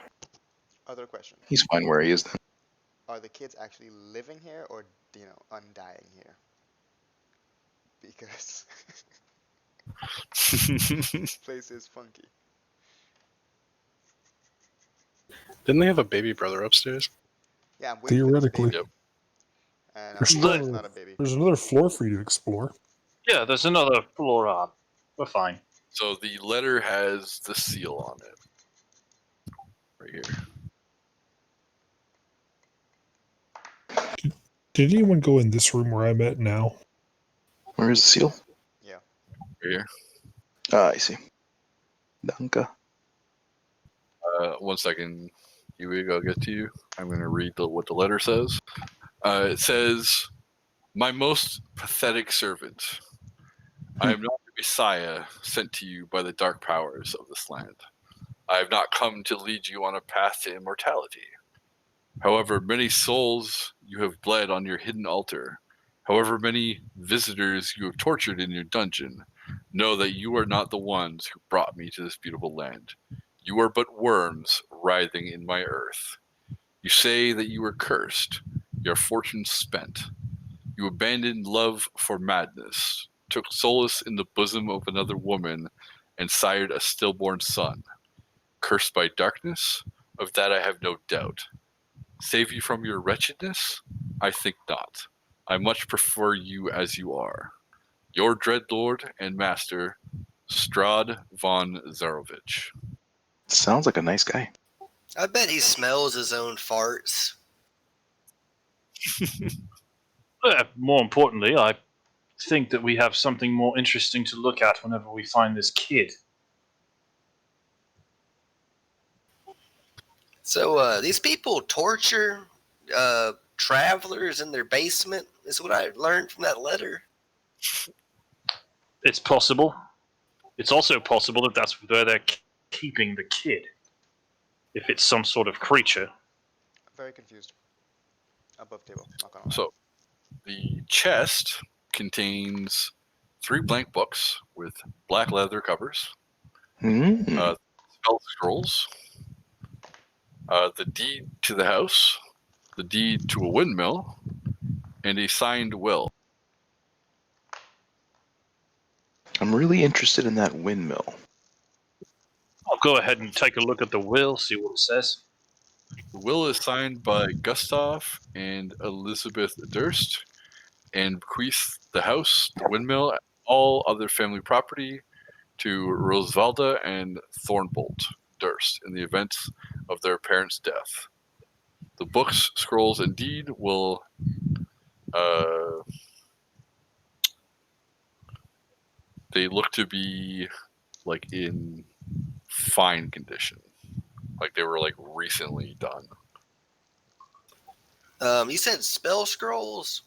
Other question. He's fine where he is then. Are the kids actually living here or, undying here? Because this place is funky. Didn't they have a baby brother upstairs? Yeah, I'm waiting for this Theoretically. baby. Yep. And I'm There's sure still- it's not a baby. There's another floor for you to explore. Yeah, there's another floor up. We're fine. So the letter has the seal on it. Right here. Did anyone go in this room where I'm at now? Where is the seal? Yeah. Right here. Ah, I see. Danke. 1 second. Huey, I'll get to you. I'm going to read what the letter says. It says, "My most pathetic servant, I am not the Messiah sent to you by the dark powers of this land. I have not come to lead you on a path to immortality. However many souls you have bled on your hidden altar, however many visitors you have tortured in your dungeon, know that you are not the ones who brought me to this beautiful land. You are but worms writhing in my earth. You say that you were cursed, your fortune spent. You abandoned love for madness, took solace in the bosom of another woman, and sired a stillborn son. Cursed by darkness? Of that I have no doubt. Save you from your wretchedness? I think not. I much prefer you as you are. Your dread lord and master, STRAHD von Zarovich." Sounds like a nice guy. I bet he smells his own farts. More importantly, I think that we have something more interesting to look at whenever we find this kid. So these people torture travelers in their basement, is what I learned from that letter. It's possible. It's also possible that that's where they're keeping the kid. If it's some sort of creature. Very confused. Above table, not gonna lie. So the chest contains 3 blank books with black leather covers, spell scrolls, the deed to the house, the deed to a windmill, and a signed will. I'm really interested in that windmill. I'll go ahead and take a look at the will, see what it says. The will is signed by Gustav and Elizabeth Durst and bequeaths the house, the windmill, and all other family property to Rosevalda and Thornbolt Durst in the event of their parents' death. The books, scrolls, and deed will they look to be like in fine condition, like they were like recently done. You said spell scrolls.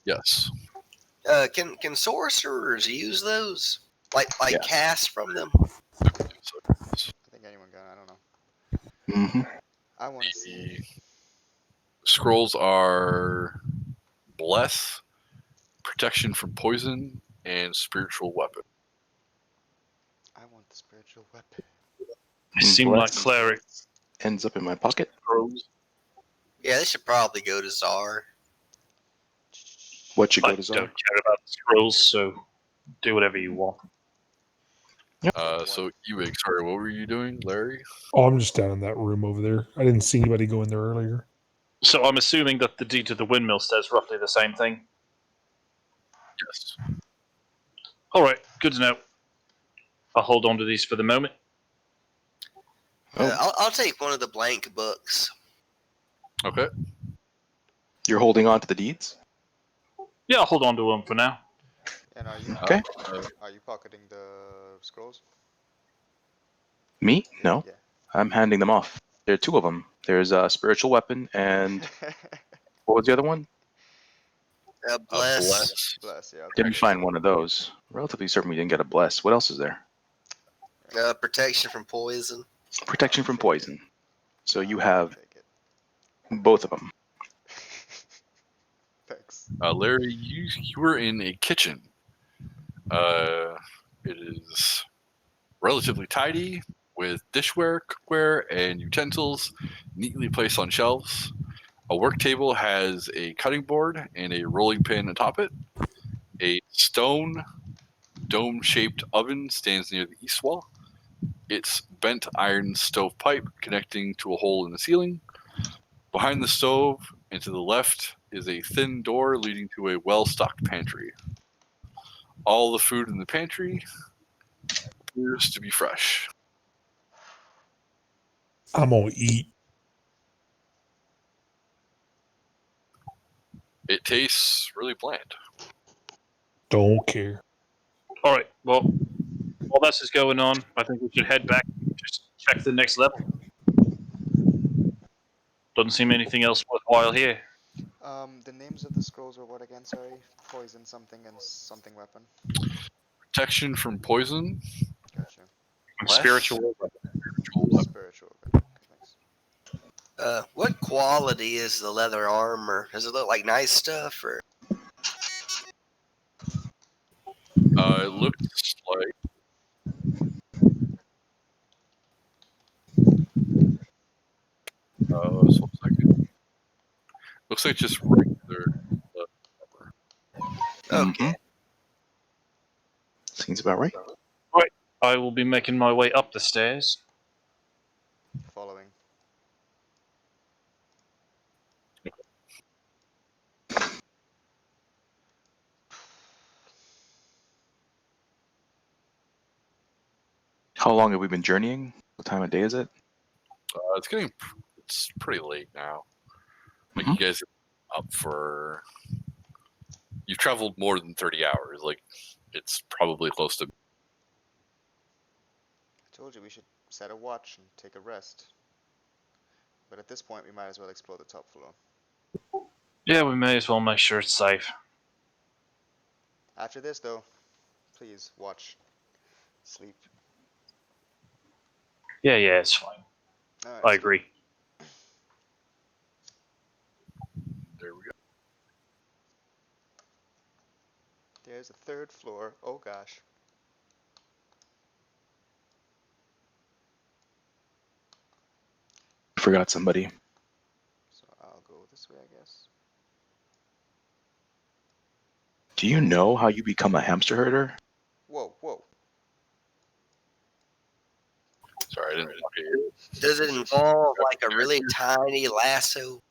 Yes. Can sorcerers use those? Like Yeah. cast from them? I think anyone can. I don't know. Mm-hmm. I want to see. The scrolls are bless, protection from poison, and spiritual weapon. I want the spiritual weapon. They seem like Bless cleric ends up in my pocket. scrolls. Yeah, they should probably go to Czar. What you I go to don't Zar? care about the scrolls, so do whatever you want. So Ewig, sorry, what were you doing, Larry? Oh, I'm just down in that room over there. I didn't see anybody go in there earlier. So I'm assuming that the deed to the windmill says roughly the same thing. Yes. All right, good to know. I'll hold on to these for the moment. I'll take one of the blank books. Okay. You're holding on to the deeds? Yeah, I'll hold on to them for now. And are you Okay. are you pocketing the scrolls? Me? No. Yeah. I'm handing them off. There are 2 of them. There's a spiritual weapon and what was the other one? Bless. Bless. Bless, yeah. Didn't Okay. find one of those. Relatively certain we didn't get a bless. What else is there? Protection from poison. Protection from Take poison. So you I'll have take it. both of them. Thanks. Larry, you were in a kitchen. It is relatively tidy with dishware, cookware, and utensils neatly placed on shelves. A work table has a cutting board and a rolling pin atop it. A stone dome-shaped oven stands near the east wall. Its bent iron stovepipe connecting to a hole in the ceiling. Behind the stove and to the left is a thin door leading to a well-stocked pantry. All the food in the pantry appears to be fresh. I'm gonna eat. It tastes really bland. Don't care. All right, well, while this is going on, I think we should head back and just check the next level. Doesn't seem anything else worthwhile here. The names of the scrolls were what again? Sorry, poison something and something weapon. Protection from poison. Gotcha. Bless. Spiritual. Spiritual weapon. Okay, thanks. What quality is the leather armor? Does it look like nice stuff or? It looks like so looks like just regular armor. Okay. Mhm. Seems about right. Right, I will be making my way up the stairs. Following. How long have we been journeying? What time of day is it? It's pretty late now. Like Mhm. you guys are up for. You've traveled more than 30 hours. Like it's probably close to. I told you we should set a watch and take a rest. But at this point, we might as well explore the top floor. Yeah, we may as well make sure it's safe. After this, though, please watch. Sleep. Yeah, it's fine. Alright, I agree. There we go. There's a third floor. Oh gosh. Forgot somebody. So I'll go this way, I guess. Do you know how you become a hamster herder? Whoa, whoa. Sorry, I didn't look at you. Does it involve like a really tiny lasso?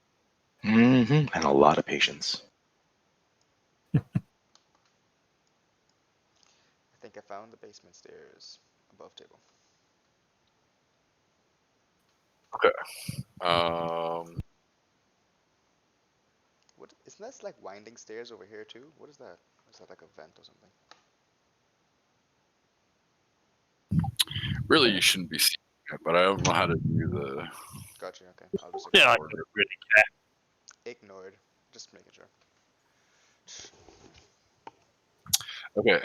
Mm-hmm. And a lot of patience. I think I found the basement stairs. Above table. What? Isn't that like winding stairs over here too? What is that? Is that like a vent or something? Really, you shouldn't be seeing it, but I don't know how to do the. Gotcha, okay. I'll just Yeah, I ignore don't it. really care. Ignored. Just making sure. Okay.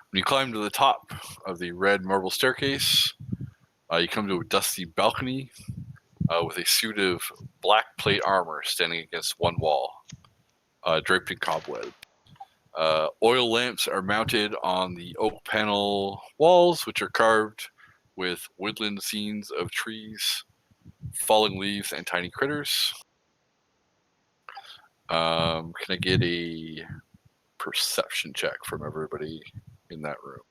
When you climb to the top of the red marble staircase, you come to a dusty balcony with a suit of black plate armor standing against one wall, draped in cobweb. Oil lamps are mounted on the oak panel walls, which are carved with woodland scenes of trees, falling leaves, and tiny critters. Can I get a perception check from everybody in that room?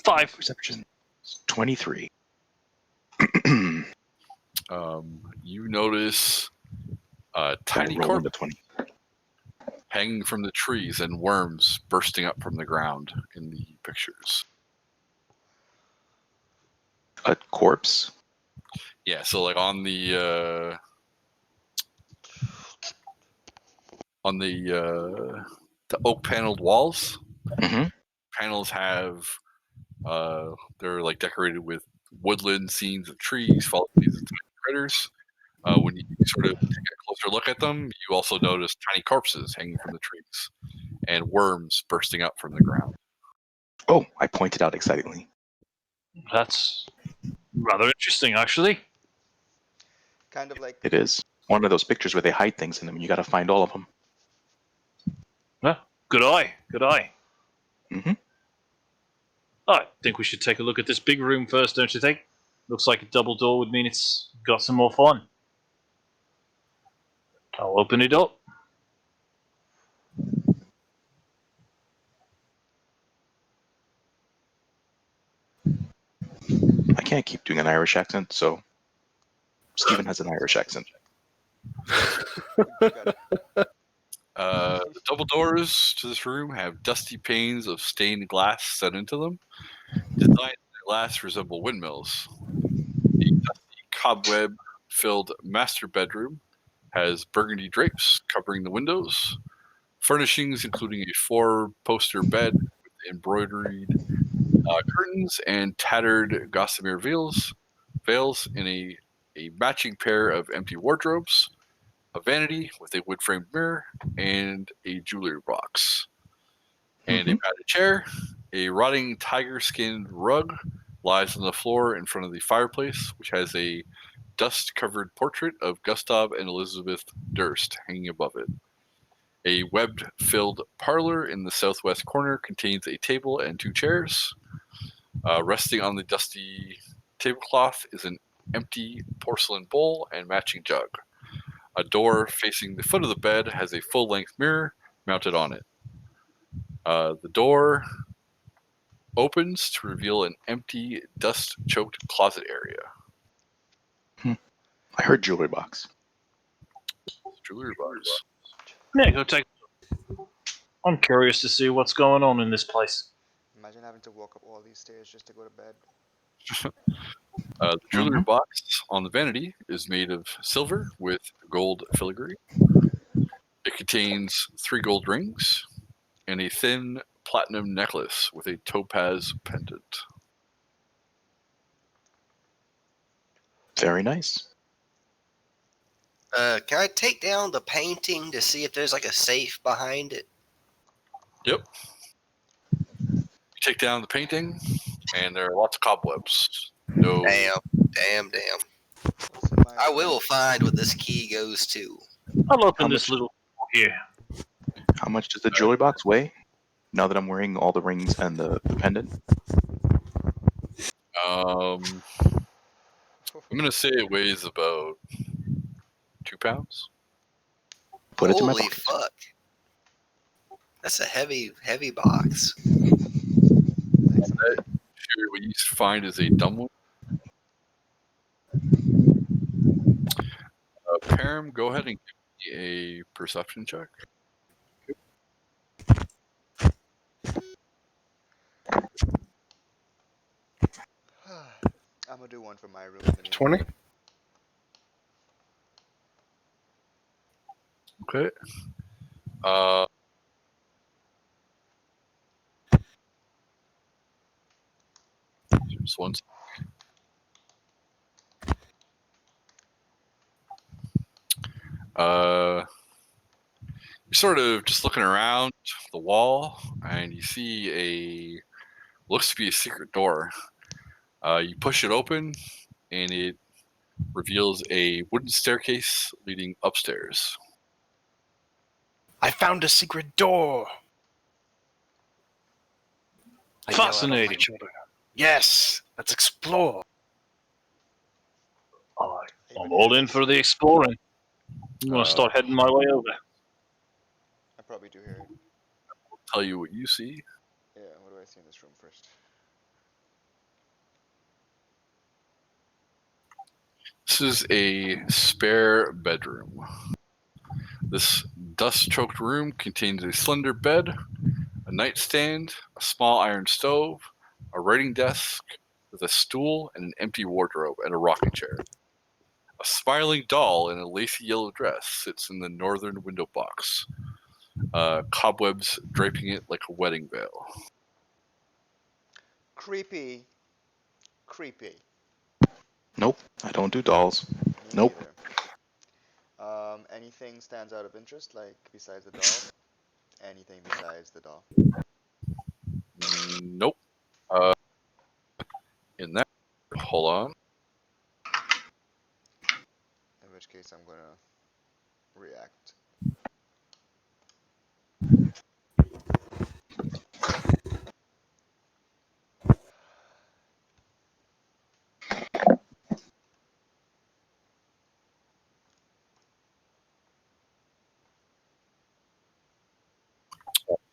Five. Perception. 23. You notice tiny Roll corpse into 20. hanging from the trees and worms bursting up from the ground in the pictures. A corpse? Yeah, so like on the oak paneled walls, Mm-hmm. panels have they're like decorated with woodland scenes of trees, fallen leaves, and tiny critters. When you sort of take a closer look at them, you also notice tiny corpses hanging from the trees and worms bursting up from the ground. Oh, I pointed out excitedly. That's rather interesting, actually. Kind of like. It is. One of those pictures where they hide things in them. You got to find all of them. Yeah, good eye. Good eye. Mm-hmm. I think we should take a look at this big room first, don't you think? Looks like a double door would mean it's got some more fun. I'll open it up. I can't keep doing an Irish accent, so Stephen has an Irish accent. Got it. The double doors to this room have dusty panes of stained glass set into them. Designs in the glass resemble windmills. The dusty cobweb-filled master bedroom has burgundy drapes covering the windows. Furnishings including a four-poster bed with embroidered curtains and tattered gossamer veils in a matching pair of empty wardrobes, a vanity with a wood-framed mirror, and a jewelry box. And a padded chair, a rotting tiger-skinned rug lies on the floor in front of the fireplace, which has a dust-covered portrait of Gustav and Elizabeth Durst hanging above it. A webbed-filled parlor in the southwest corner contains a table and two chairs. Resting on the dusty tablecloth is an empty porcelain bowl and matching jug. A door facing the foot of the bed has a full-length mirror mounted on it. The door opens to reveal an empty, dust-choked closet area. I heard jewelry box. Jewelry box. Yeah, go take a look. I'm curious to see what's going on in this place. Imagine having to walk up all these stairs just to go to bed. The jewelry box on the vanity is made of silver with gold filigree. It contains 3 gold rings and a thin platinum necklace with a topaz pendant. Very nice. Can I take down the painting to see if there's like a safe behind it? Yep. You take down the painting, and there are lots of cobwebs. No. Damn. What's in my I will find what this key goes to. I'll open How this much- little door here. How much does the jewelry box weigh? Now that I'm wearing all the rings and the pendant. I'm gonna say it weighs about 2 pounds. Put it in my Holy pocket. fuck. That's a heavy box. Excellent. Sure, what you find is a dumb one. Param, go ahead and give me a perception check. I'm gonna do one for my room in the meantime. 20? Okay. Just one. You're sort of just looking around the wall, and you see looks to be a secret door. You push it open, and it reveals a wooden staircase leading upstairs. I found a secret door. I yell out of my Fascinating. shoulder. Yes, let's explore. I'm all in for the exploring. I'm gonna start heading my way over. I probably do hear it. Tell you what you see. Yeah, what do I see in this room first? This is a spare bedroom. This dust-choked room contains a slender bed, a nightstand, a small iron stove, a writing desk with a stool and an empty wardrobe and a rocking chair. A smiling doll in a lacy yellow dress sits in the northern window box, cobwebs draping it like a wedding veil. Creepy. Nope, I don't do dolls. Me Nope. neither. Anything stands out of interest, like besides the doll? Anything besides the doll? Nope. In that, hold on. In which case, I'm gonna react.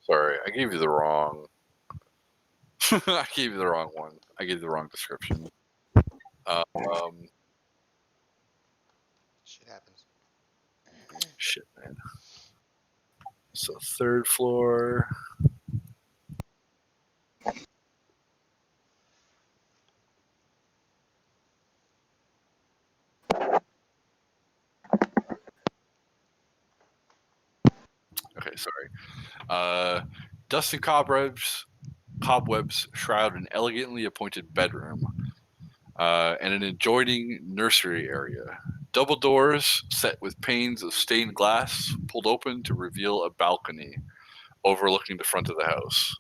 Sorry, I gave you the wrong. I gave you the wrong one. I gave you the wrong description. Shit happens. Shit, man. So third floor. Okay, sorry. Dust and cobwebs shroud an elegantly appointed bedroom and an adjoining nursery area. Double doors set with panes of stained glass pulled open to reveal a balcony overlooking the front of the house.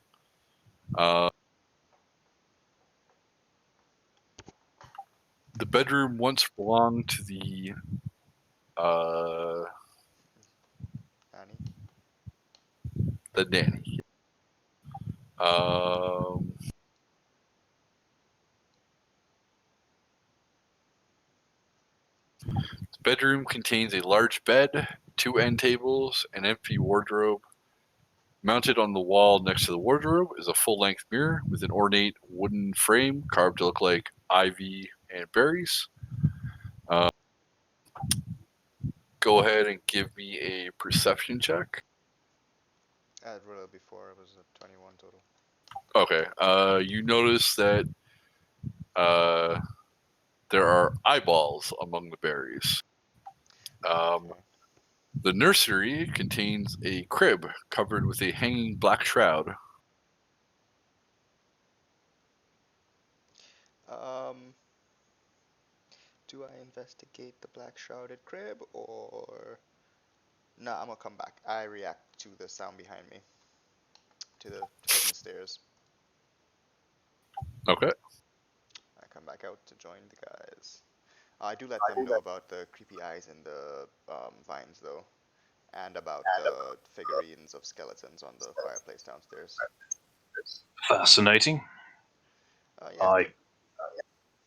The bedroom once belonged to the Annie? nanny. The bedroom contains a large bed, 2 end tables, an empty wardrobe. Mounted on the wall next to the wardrobe is a full-length mirror with an ornate wooden frame carved to look like ivy and berries. Go ahead and give me a perception check. I had rolled it before. It was a 21 total. Okay. You notice that there are eyeballs among the berries. Okay. The nursery contains a crib covered with a hanging black shroud. Um, Do I investigate the black shrouded crib or... Nah, I'm gonna come back. I react to the sound behind me. To the hidden stairs. Okay. I come back out to join the guys. I do let them know about the creepy eyes in the vines, though, and about the figurines of skeletons on the fireplace downstairs. Fascinating. Yeah, I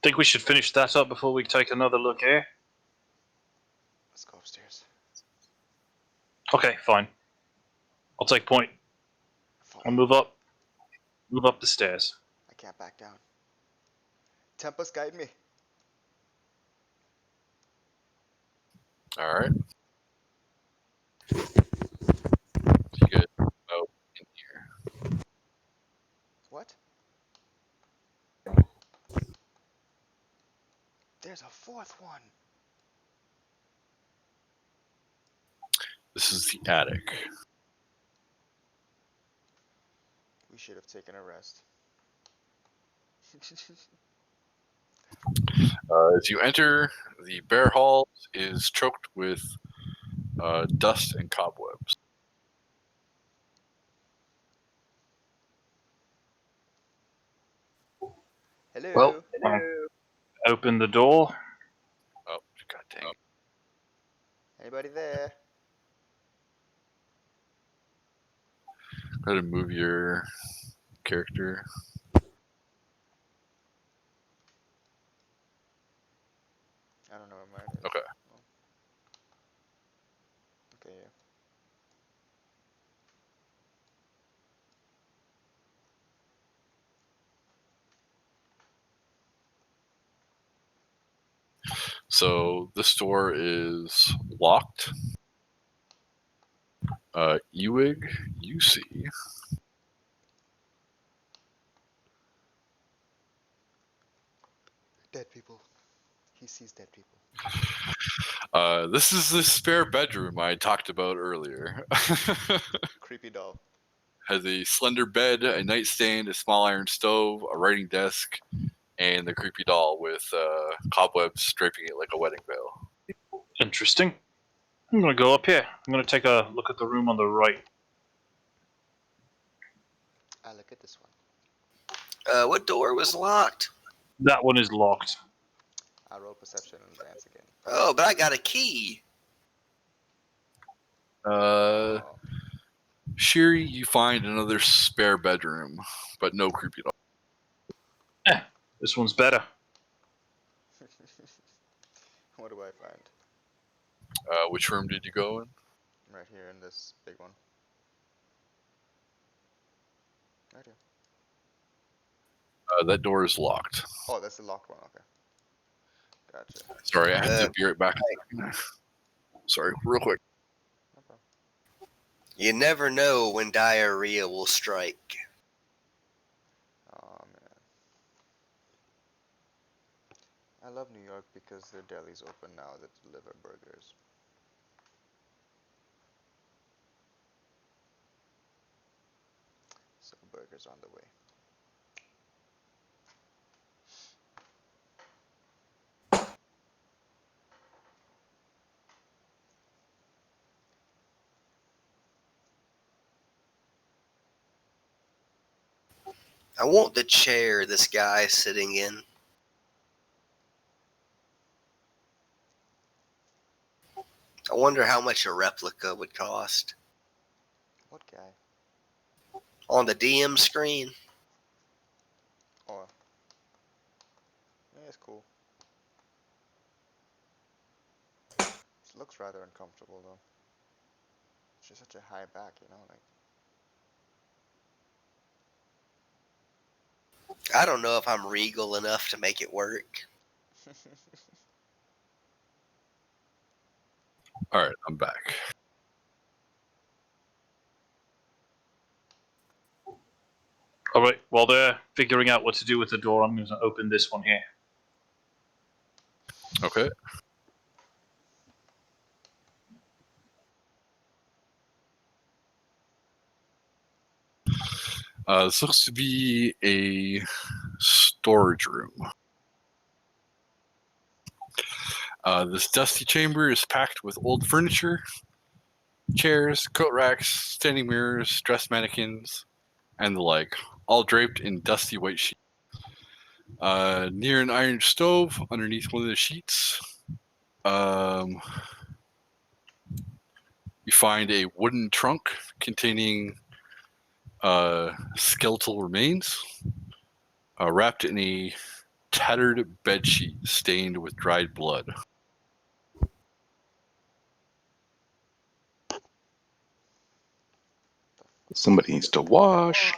think we should finish that up before we take another look here. let's go upstairs. Okay, fine. I'll take point. Follow. I'll move up. Move up the stairs. I can't back down. Tempest, guide me. All right. You get out in here. What? There's a fourth one. This is the attic. We should have taken a rest. As you enter, the bare hall is choked with dust and cobwebs. Hello. Well, open the door. Oh, god dang. Anybody there? Go ahead and move your character. I don't know where mine is. Okay. Oh. Okay, yeah. So this door is locked. Ewig, you see Dead people. He sees dead people. this is the spare bedroom I talked about earlier. Creepy doll. Has a slender bed, a nightstand, a small iron stove, a writing desk, and the creepy doll with cobwebs draping it like a wedding veil. Interesting. I'm going to go up here. I'm going to take a look at the room on the right. I look at this one. What door was locked? That one is locked. I roll perception and advance again. Oh, but I got a key. Uh, Oh. Shiri, you find another spare bedroom, but no creepy doll. This one's better. What do I find? Which room did you go in? Right here in this big one. Right here. That door is locked. Oh, that's the locked one. Okay. Gotcha. Sorry, I have to be right back. Sorry, real quick. No problem. You never know when diarrhea will strike. Oh man. I love New York because their deli's open now that deliver burgers. So burgers on the way. I want the chair this guy's sitting in. I wonder how much a replica would cost. What guy? On the DM screen. Oh. Yeah, it's cool. It looks rather uncomfortable though. It's just such a high back, you know, like. I don't know if I'm regal enough to make it work. All right, I'm back. All right, while they're figuring out what to do with the door, I'm going to open this one here. Okay. This looks to be a storage room. This dusty chamber is packed with old furniture, chairs, coat racks, standing mirrors, dress mannequins, and the like, all draped in dusty white sheets. Near an iron stove, underneath one of the sheets, you find a wooden trunk containing skeletal remains, wrapped in a tattered bedsheet stained with dried blood. Somebody needs to wash.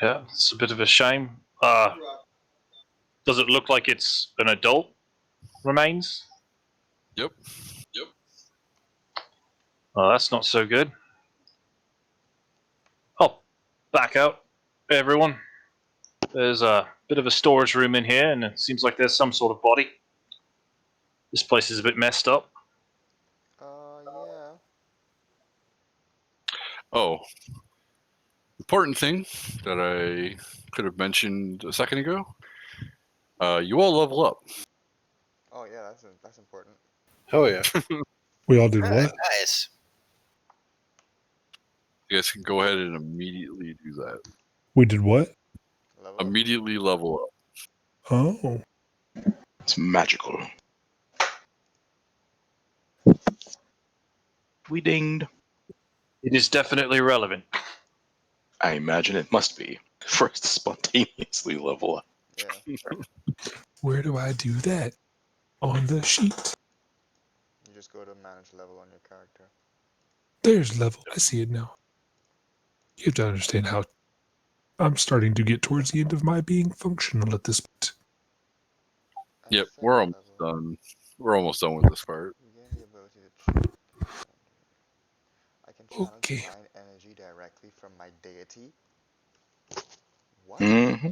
Yeah, it's a bit of a shame. Does it look like it's an adult remains? Yep. Oh, that's not so good. Oh, back out, everyone. There's a bit of a storage room in here, and it seems like there's some sort of body. This place is a bit messed up. Yeah. Oh, important thing that I could have mentioned a second ago. You all level up. Oh, yeah, that's important. Hell yeah. We all did what? Nice. You guys can go ahead and immediately do that. We did what? Level up. Immediately level up. Oh. It's magical. We dinged. It is definitely relevant. I imagine it must be for us to spontaneously level up. Yeah. Where do I do that? On the sheet. You just go to manage level on your character. There's level. I see it now. You have to understand how I'm starting to get towards the end of my being functional at this point. Yep, Ascend we're almost level. done. We're almost done with this part. You gain the ability to trap. I can channel Okay. divine energy directly from my deity. What? Mm-hmm.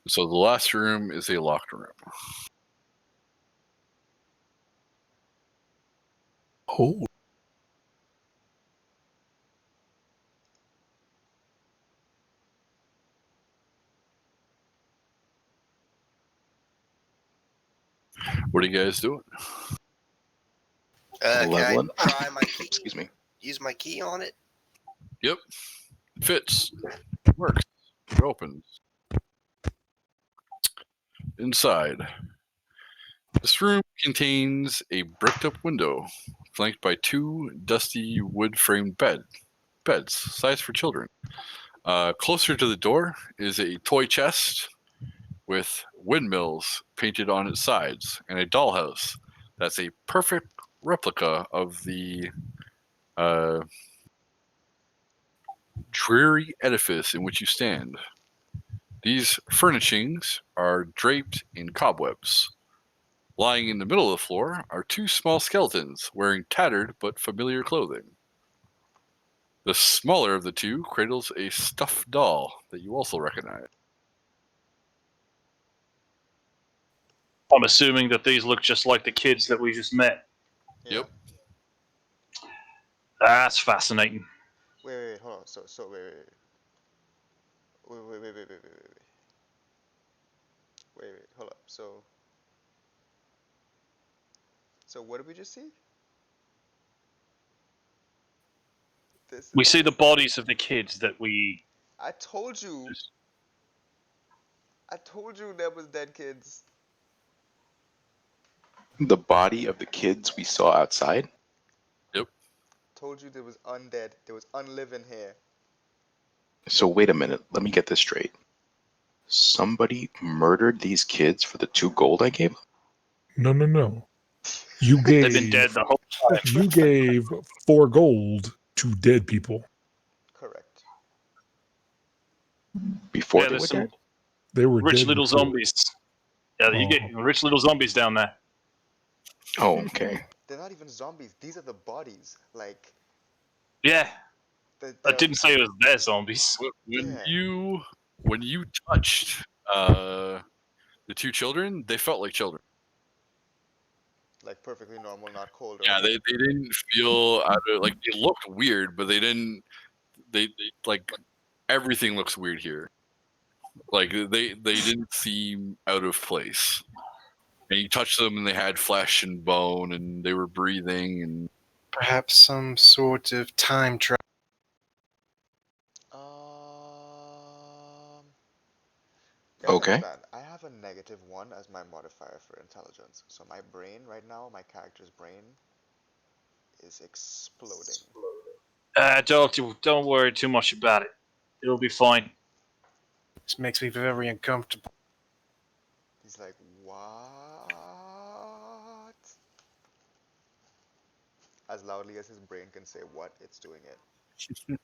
So the last room is a locked room. Oh. What are you guys doing? Can I Leveling. try my key? Excuse me. Use my key on it? Yep. It fits. It works. It opens. Inside. This room contains a bricked up window, flanked by two dusty wood framed beds, sized for children. Closer to the door is a toy chest with windmills painted on its sides and a dollhouse that's a perfect replica of the dreary edifice in which you stand. These furnishings are draped in cobwebs. Lying in the middle of the floor are two small skeletons wearing tattered but familiar clothing. The smaller of the two cradles a stuffed doll that you also recognize. I'm assuming that these look just like the kids that we just met. Yeah. Yep. That's fascinating. Wait, hold on. So wait. Wait, hold up. So what did we just see? This We is. see the bodies of the kids that we. I told you. I told you there was dead kids. The body of the kids we saw outside. Told you there was undead. There was unliving here. So wait a minute. Let me get this straight. Somebody murdered these kids for the 2 gold I gave them? No. You They've been gave dead the whole time. you gave 4 gold to dead people. Correct. Before Yeah, they there's were some dead? They were rich dead little before. zombies. Yeah, you get rich little zombies down there. Oh, okay. They're not even zombies. These are the bodies. Like. Yeah, I They're, didn't say it was their zombies. When Yeah. you touched the 2 children, they felt like children. Like perfectly normal, not cold. Or Yeah, they didn't feel out of, like, they looked weird, but they didn't. They like everything looks weird here. Like they didn't seem out of place. And you touched them, and they had flesh and bone, and they were breathing, and Perhaps some sort of time travel. Guys, Okay. understand, I have a -1 as my modifier for intelligence. So my brain right now, my character's brain, is exploding. Don't worry too much about it. It'll be fine. This makes me very uncomfortable. He's like, what? As loudly as his brain can say what, it's doing it.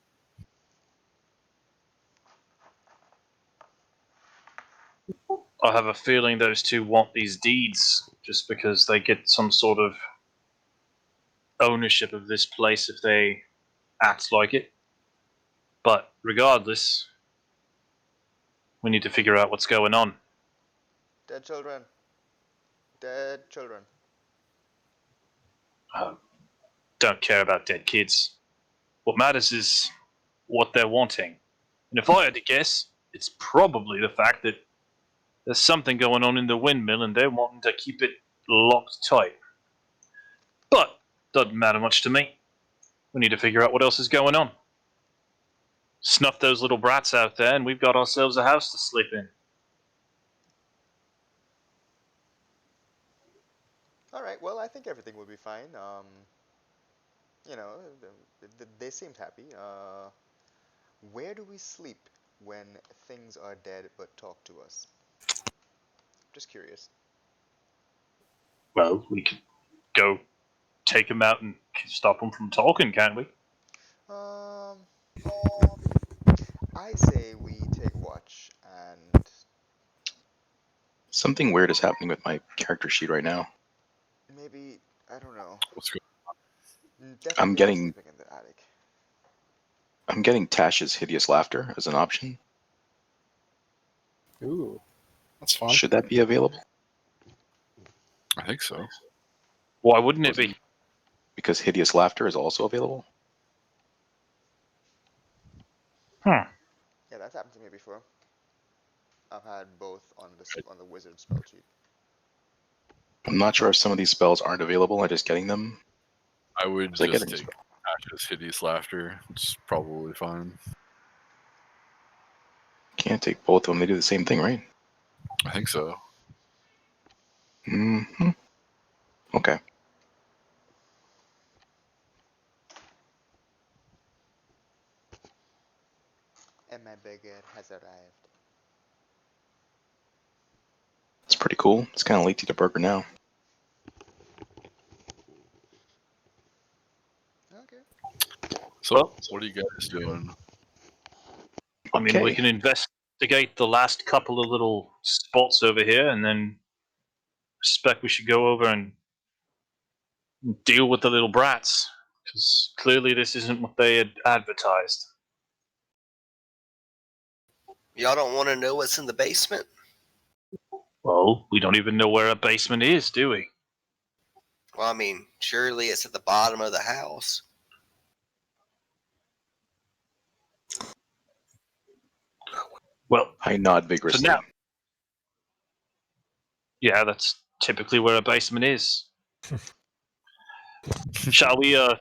I have a feeling those two want these deeds just because they get some sort of ownership of this place if they act like it. But regardless, we need to figure out what's going on. Dead children. Dead children. Don't care about dead kids. What matters is what they're wanting. And if I had to guess, it's probably the fact that there's something going on in the windmill and they're wanting to keep it locked tight. But doesn't matter much to me. We need to figure out what else is going on. Snuff those little brats out there and we've got ourselves a house to sleep in. Alright, well, I think everything will be fine. You know, they seemed happy. Where do we sleep when things are dead but talk to us? Just curious. Well, we could go take them out and stop them from talking, can't we? I say we take watch and Something weird is happening with my character sheet right now. maybe, I don't know. what's going Definitely I'm not getting sleeping in the attic. Tash's hideous laughter as an option. Ooh, that's fun. Should that be available? I think so. Why wouldn't it be? Because hideous laughter is also available. Yeah, that's happened to me before. I've had both on the wizard spell sheet. I'm not sure if some of these spells aren't available. I'm just getting them. I would It's like just getting take Ash's hideous laughter. It's probably fine. Can't take both of them. They do the same thing, right? I think so. Mm-hmm. Okay. And my baguette has arrived. It's pretty cool. It's kind of late to eat a burger now. Okay. So, Well, what are you guys doing? I mean, we Okay. can investigate the last couple of little spots over here and then suspect we should go over and deal with the little brats. Because clearly this isn't what they had advertised. Y'all don't want to know what's in the basement? Well, we don't even know where a basement is, do we? Well, I mean, surely it's at the bottom of the house. Well, I nod vigorously. now- yeah, that's typically where a basement is. Shall we, I'll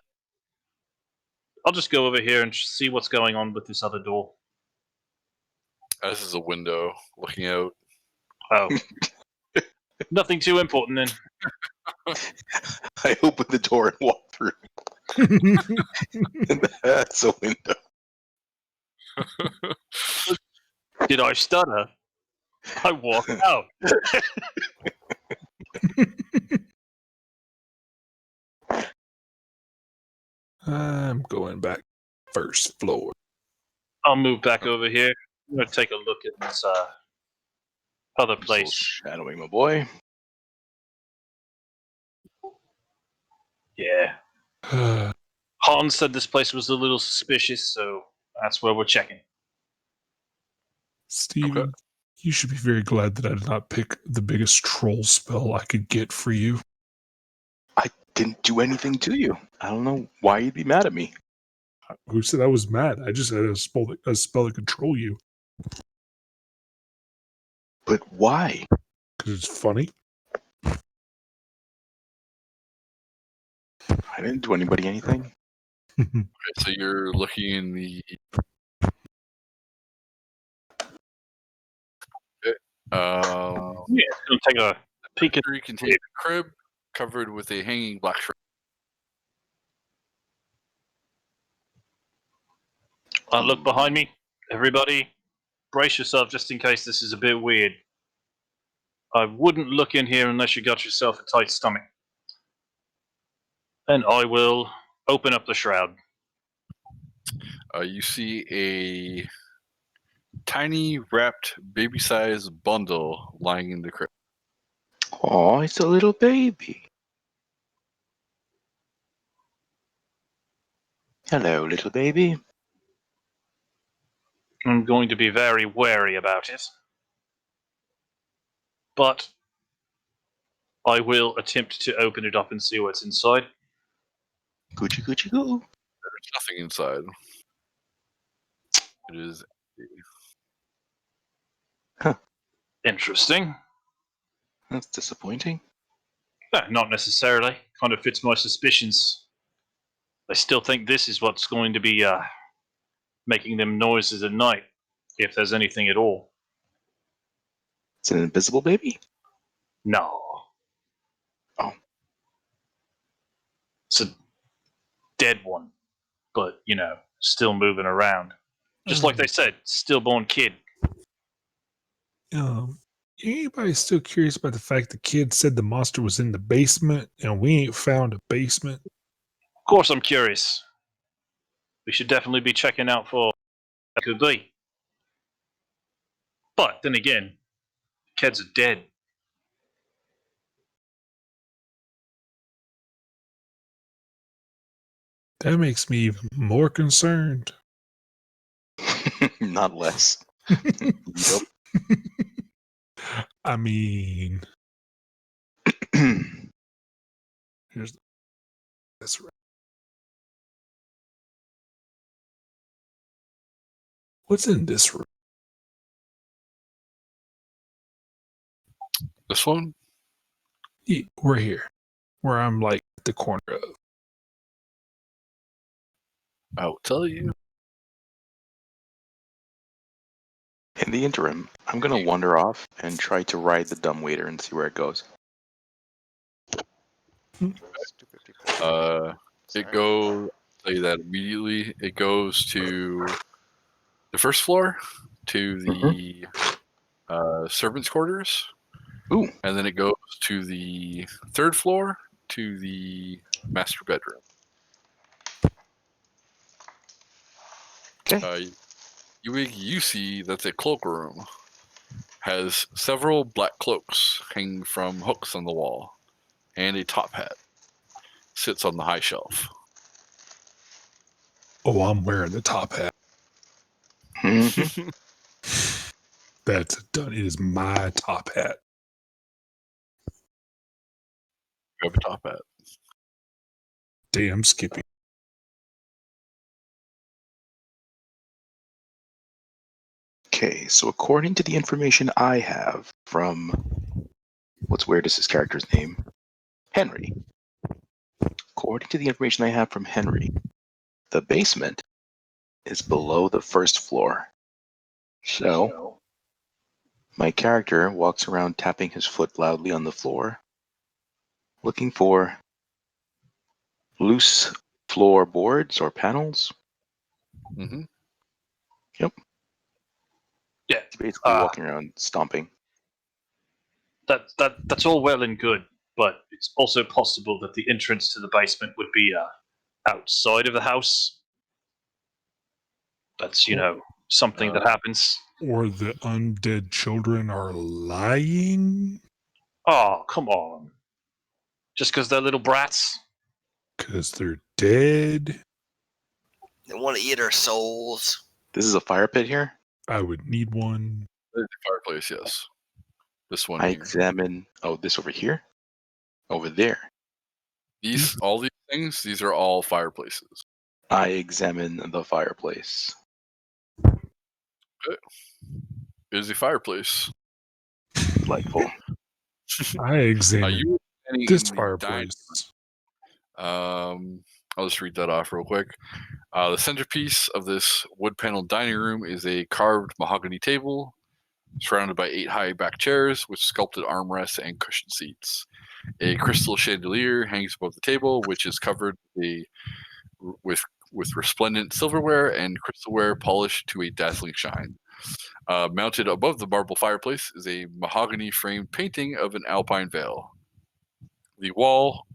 just go over here and see what's going on with this other door. This is a window looking out. Oh. Nothing too important then. I open the door and walk through. And that's a window. Did I stutter? I walk out. I'm going back first floor. I'll move back over here. I'm going to take a look at this other Still place. shadowing my boy. Yeah. Hans said this place was a little suspicious, so that's where we're checking. Steven, Okay. you should be very glad that I did not pick the biggest troll spell I could get for you. I didn't do anything to you. I don't know why you'd be mad at me. Who said I was mad? I just had a spell that control you. But why? Because it's funny. I didn't do anybody anything. Okay, so you're looking in the. Okay. Yeah, it's going to take a peek at. Contains a crib covered with a hanging black shroud. Look behind me. Everybody, brace yourself just in case this is a bit weird. I wouldn't look in here unless you got yourself a tight stomach. And I will open up the shroud. You see a tiny wrapped baby-sized bundle lying in the crib. Oh, it's a little baby. Hello, little baby. I'm going to be very wary about it. But I will attempt to open it up and see what's inside. Coochie coochie goo. There's nothing inside. It is. Interesting. That's disappointing. Not necessarily. Kind of fits my suspicions. I still think this is what's going to be making them noises at night, if there's anything at all. It's an invisible baby? No. Oh. It's a dead one, but, still moving around. Just like they said, stillborn kid. Anybody still curious about the fact the kid said the monster was in the basement and we ain't found a basement? Of course I'm curious. We should definitely be checking out for what it could be. But then again, kids are dead. That makes me even more concerned. Not less. Yep. I mean, here's this. What's in this room? This one? Yeah, we're here, where I'm like at the corner of. I will tell you. In the interim, I'm going to wander off and try to ride the dumbwaiter and see where it goes. Stupid people. It goes. Tell you that immediately. It goes to the first floor, to the servants' quarters. Ooh. And then it goes to the third floor, to the master bedroom. Okay. You see that the cloakroom has several black cloaks hanging from hooks on the wall, and a top hat sits on the high shelf. Oh, I'm wearing the top hat. Mhm. That's done. It is my top hat. You have a top hat. Damn, Skippy. Okay, so according to the information I have from, what's weird is his character's name? Henry. According to the information I have from Henry, the basement is below the first floor. So, my character walks around tapping his foot loudly on the floor, looking for loose floorboards or panels. Mm-hmm. Yep. Yeah. He's basically walking around stomping. That's all well and good, but it's also possible that the entrance to the basement would be outside of the house. That's something that happens. Or the undead children are lying? Oh, come on. Just because they're little brats? Because they're dead? They want to eat our souls. This is a fire pit here. I would need one. There's a fireplace, yes. This one I here. examine. Oh, this over here? Over there. All these things, these are all fireplaces. I examine the fireplace. It is a fireplace. Delightful. I examine You were standing this in the fireplace. I'll just read that off real quick. The centerpiece of this wood-paneled dining room is a carved mahogany table surrounded by 8 high-back chairs with sculpted armrests and cushion seats. A crystal chandelier hangs above the table, which is covered with resplendent silverware and crystalware polished to a dazzling shine. Mounted above the marble fireplace is a mahogany-framed painting of an alpine vale. The wall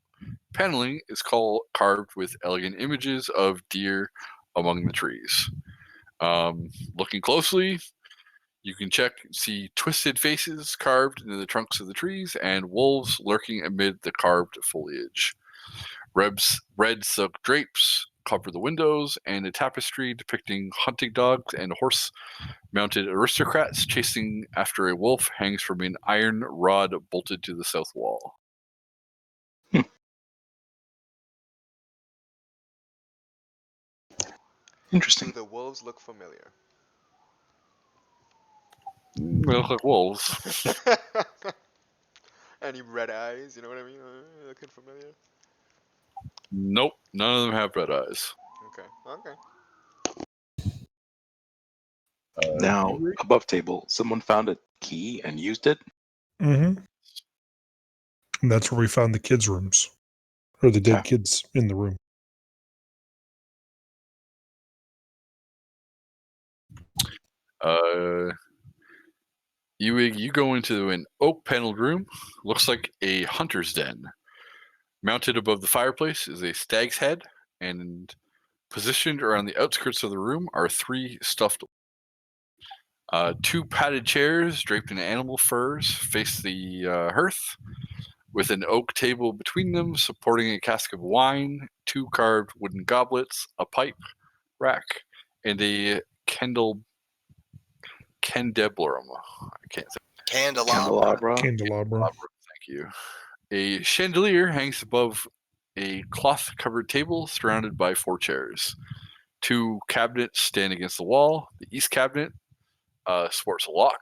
paneling is carved with elegant images of deer among the trees. Looking closely, you can see twisted faces carved into the trunks of the trees and wolves lurking amid the carved foliage. Red silk drapes cover the windows, and a tapestry depicting hunting dogs and horse-mounted aristocrats chasing after a wolf hangs from an iron rod bolted to the south wall. Interesting. Do the wolves look familiar? They look like wolves. Any red eyes? You know what I mean? Looking familiar? Nope, none of them have red eyes. Okay. Okay. Now, above table, someone found a key and used it. Mm-hmm. And that's where we found the kids' rooms, or the dead Okay. kids in the room. You go into an oak-paneled room. Looks like a hunter's den. Mounted above the fireplace is a stag's head, and positioned around the outskirts of the room are 3 stuffed. 2 padded chairs draped in animal furs face the hearth, with an oak table between them supporting a cask of wine, 2 carved wooden goblets, a pipe rack, and a candelabrum. I can't say. Candelabra. Candelabra. Thank you. A chandelier hangs above a cloth-covered table surrounded by 4 chairs. 2 cabinets stand against the wall. The east cabinet sports a lock.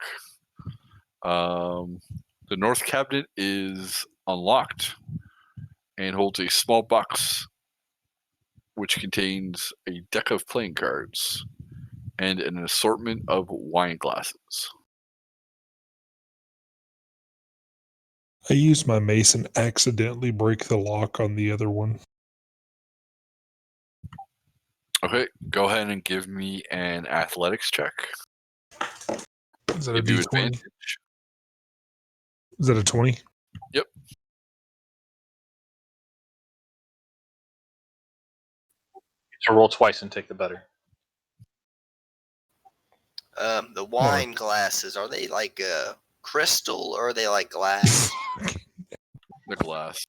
The north cabinet is unlocked and holds a small box which contains a deck of playing cards and an assortment of wine glasses. I used my mace and accidentally break the lock on the other one. Okay, go ahead and give me an athletics check. Is that a Give you D20? advantage. Is that a 20? Yep. To roll twice and take the better. The wine glasses, are they like crystal or are they like glass? The glass.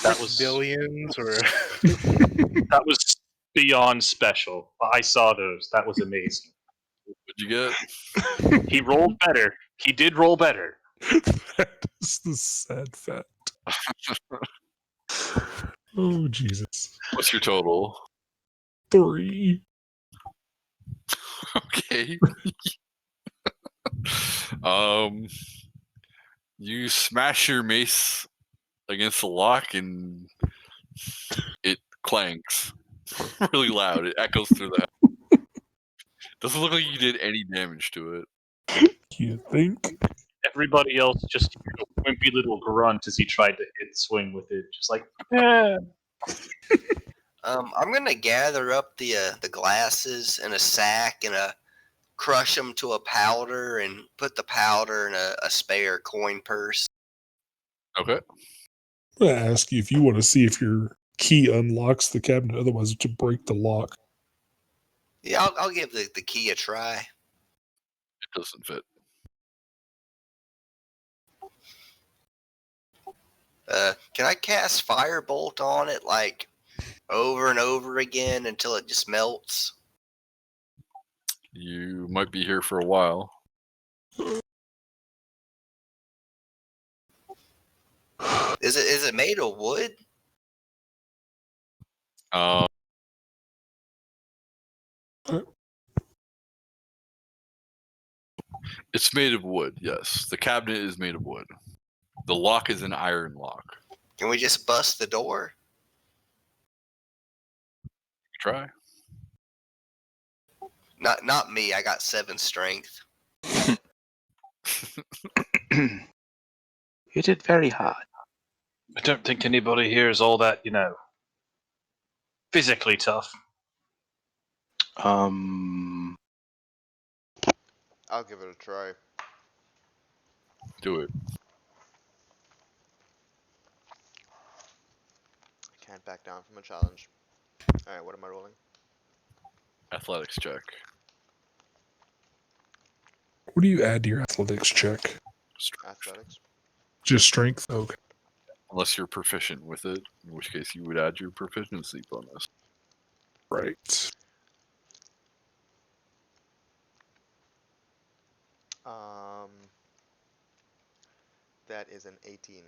That was Billions or that was beyond special. I saw those. That was amazing. What'd you get? He rolled better. He did roll better. That is the sad fact. Oh, Jesus. What's your total? 3. Okay. You smash your mace against the lock and it clanks really loud. It echoes through the house. Doesn't look like you did any damage to it. You think? Everybody else just heard a wimpy little grunt as he tried to hit swing with it, just like, eh. I'm gonna gather up the glasses in a sack and crush them to a powder and put the powder in a spare coin purse. Okay. I'm going to ask you if you want to see if your key unlocks the cabinet, otherwise to break the lock. Yeah, I'll give the key a try. It doesn't fit. Can I cast Firebolt on it like over and over again until it just melts? You might be here for a while. Is it made of wood? It's made of wood, yes. The cabinet is made of wood. The lock is an iron lock. Can we just bust the door? Try. Not me. I got 7 strength. You did very hard. I don't think anybody here is all that, physically tough. I'll give it a try. Do it. I can't back down from a challenge. Alright, what am I rolling? Athletics check. What do you add to your athletics check? Athletics. Just strength? Okay. Unless you're proficient with it, in which case you would add your proficiency bonus. Right. That is an 18.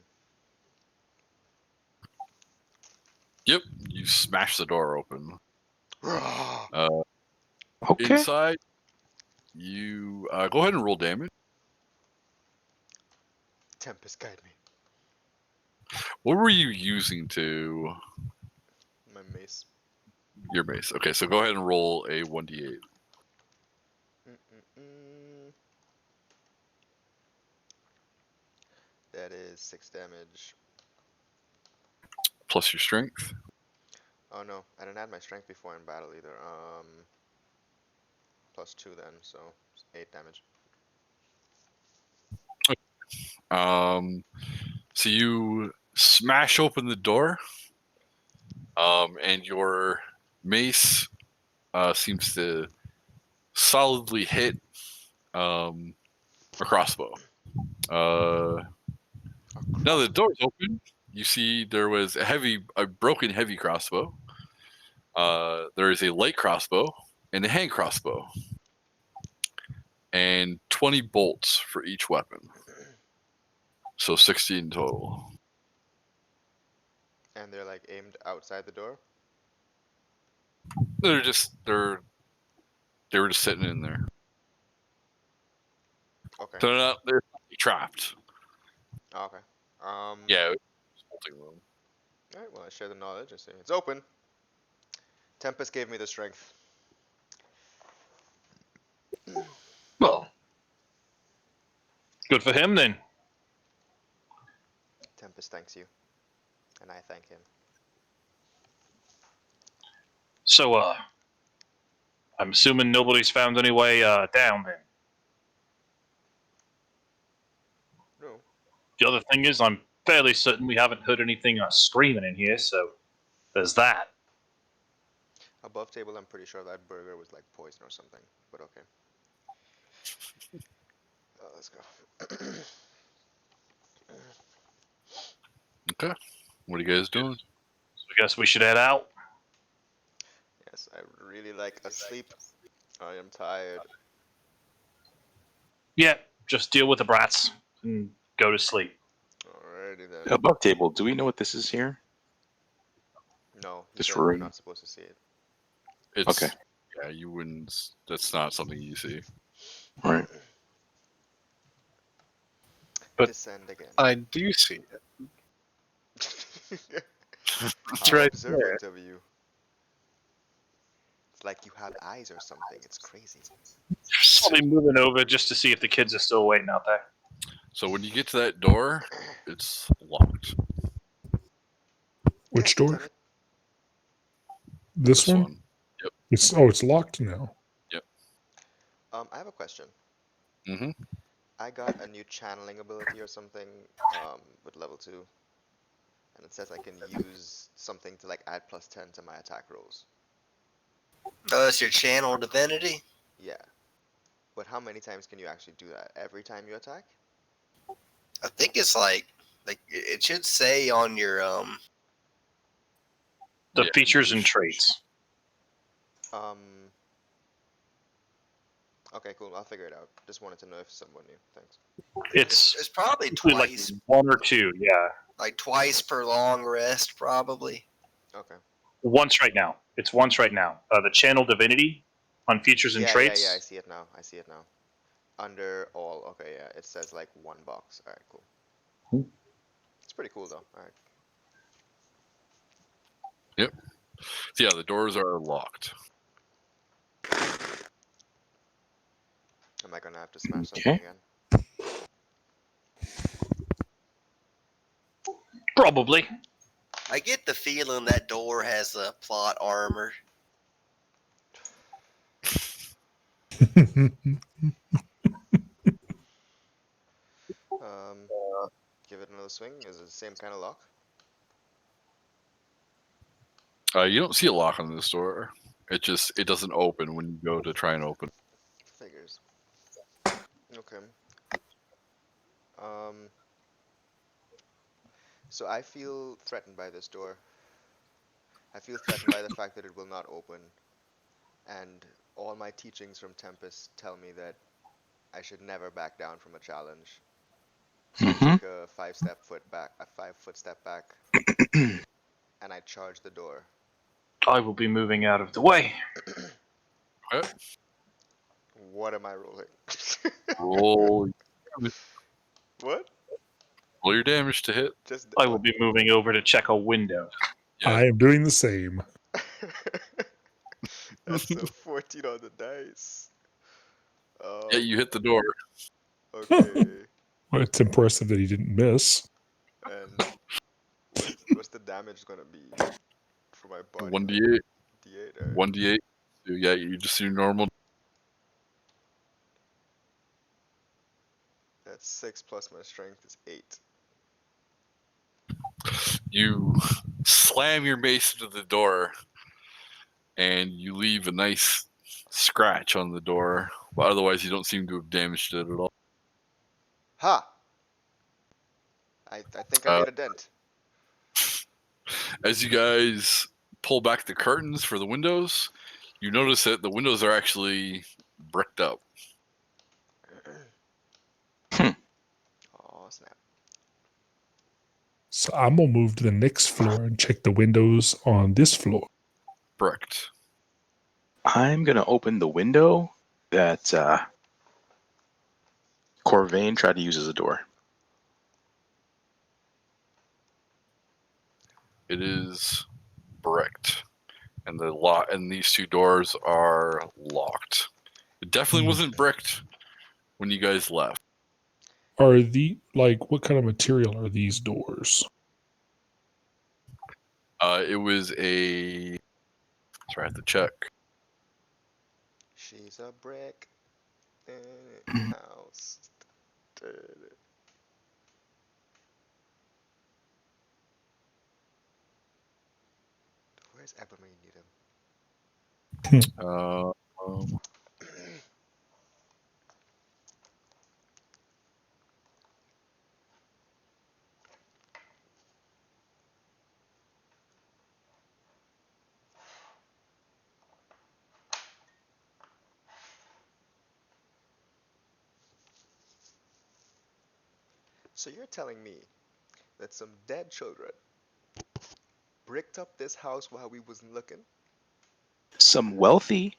Yep, you smash the door open. Okay. Inside, you go ahead and roll damage. Tempest, guide me. What were you using to My mace. your mace? Okay, so go ahead and roll a 1d8. That is 6 damage. Plus your strength. Oh no, I didn't add my strength before in battle either. Plus 2 then, so 8 damage. So you smash open the door, and your mace seems to solidly hit a crossbow. Now the door's open. You see there was a broken heavy crossbow. There is a light crossbow and a hand crossbow, and 20 bolts for each weapon. So 60 in total. And they're like aimed outside the door? They were just sitting in there. Okay. They're not trapped. Oh, okay. Yeah, it was holding them. Alright, well I share the knowledge. I say it's open. Tempest gave me the strength. Well, good for him then. Tempest thanks you. And I thank him. So, I'm assuming nobody's found any way down then. No. The other thing is, I'm fairly certain we haven't heard anything screaming in here, so there's that. Above table, I'm pretty sure that burger was like poison or something. But okay. Let's go. Okay. What are you guys doing? So I guess we should head out. Yes, I would really like a sleep. I am tired. Yeah, just deal with the brats and go to sleep. Alrighty then. Above table, do we know what this is here? No, he This said we're room? not supposed to see it. It's, Okay. Yeah, you wouldn't. That's not something you see. Right. But Descend again. I do see it. How right observant of you. It's like you have eyes or something. It's crazy. I'll be moving over just to see if the kids are still waiting out there. So when you get to that door, it's locked. Which Damn door? it. This one? Yep. It's locked now. I have a question. Mm-hmm. I got a new channeling ability or something with level 2. And it says I can use something to like add +10 to my attack rolls. Oh, that's your channel divinity? Yeah. But how many times can you actually do that? Every time you attack? I think it's like it should say on your The Yeah. features and traits. Okay, cool. I'll figure it out. Just wanted to know if someone knew. Thanks. it's probably usually like twice, 1 or 2, yeah. like twice per long rest, probably. Okay. Once right now. It's once right now. The channel divinity on features and Yeah, traits. yeah, I see it now. I see it now. Under all. Okay, yeah. It says like one box. All right, cool. Cool. It's pretty cool though. All right. Yep. So yeah, the doors are locked. Am I gonna have to smash Okay. something again? Probably. I get the feeling that door has a plot armor. Um, give it another swing. Is it the same kind of lock? You don't see a lock on this door. It doesn't open when you go to try and open. Figures. Okay. So I feel threatened by this door. I feel threatened by the fact that it will not open. And all my teachings from Tempest tell me that I should never back down from a challenge. So I Mm-hmm. take a 5-foot step back, and I charge the door. I will be moving out of the way. Okay. What am I rolling? Roll, What? roll your damage to hit. Just I will be moving over to check a window. Yeah. I am doing the same. That's a 14 on the dice. Yeah, you hit the door. Okay. Well, it's impressive that he didn't miss. And what's the damage gonna be for my body? 1d8. D8. Alright. 1d8. So, yeah, you just do normal. That's 6 plus my strength is 8. You slam your mace into the door, and you leave a nice scratch on the door. But otherwise, you don't seem to have damaged it at all. Ha! I think I made a dent. As you guys pull back the curtains for the windows, you notice that the windows are actually bricked up. Oh snap! So I'm gonna move to the next floor and check the windows on this floor. Bricked. I'm gonna open the window that Corvain tried to use as a door. It is bricked, and these two doors are locked. It definitely wasn't bricked when you guys left. Are what kind of material are these doors? It was a. Sorry, I have to check. She's a brick in a house. Where's Ebon when you need him? Um, So you're telling me that some dead children bricked up this house while we wasn't looking? Some wealthy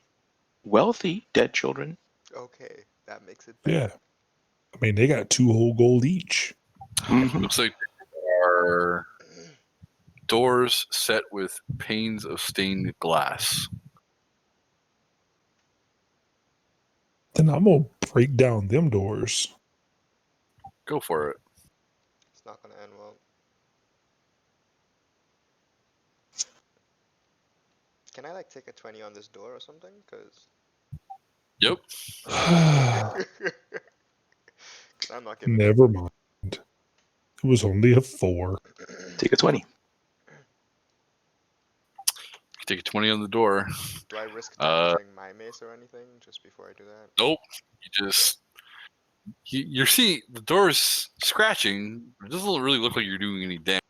dead children. Okay, that makes it better. Yeah. I mean, they got 2 whole gold each. Mhm. looks like there are doors set with panes of stained glass. Then I'm gonna break down them doors. Go for it. It's not gonna end well. Can I like take a 20 on this door or something? Cause Yep. I'm not giving Never mind. It was only a 4. Take a 20. Take a 20 on the door. Do I risk damaging my mace or anything just before I do that? Nope. You're seeing the door's scratching. It doesn't really look like you're doing any damage.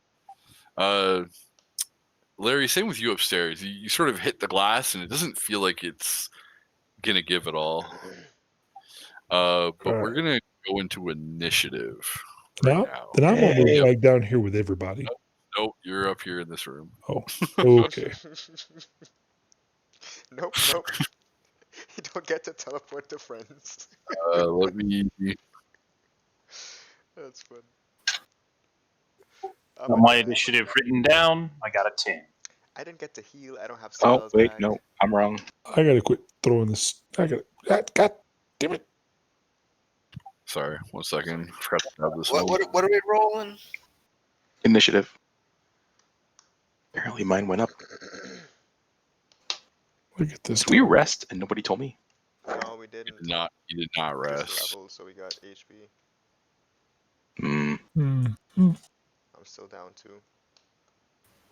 Larry, same with you upstairs. You sort of hit the glass, and it doesn't feel like it's gonna give at all. But we're gonna go into initiative right now. Then I'm gonna move Hey. back down here with everybody. Nope, you're up here in this room. Oh, okay. Nope, nope. don't get to teleport to friends. Let me. That's fun. Got my initiative written down. I got a 10. I didn't get to heal. I don't have Oh, spells wait, back. no, I'm wrong. I gotta quit throwing this. I gotta. God damn it! Sorry, 1 second. Forgot to grab this What one. what are we rolling? Initiative. Apparently mine went up. Look at this. Did we rest and nobody told me? No, we didn't. You did not Just rest. level, so we got HP. Hmm. I'm still down 2.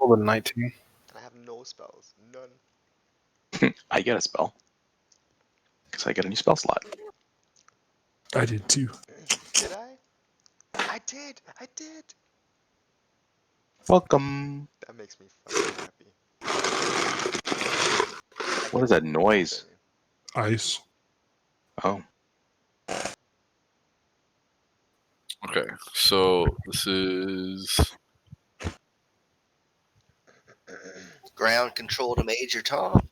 Roll a 19. I have no spells. None. I get a spell. Because I get a new spell slot. I did too. Did I? I did! I did! Welcome. That makes me fucking happy. What is that noise? Ice. Oh. Okay, so this is Ground control to Major Tom.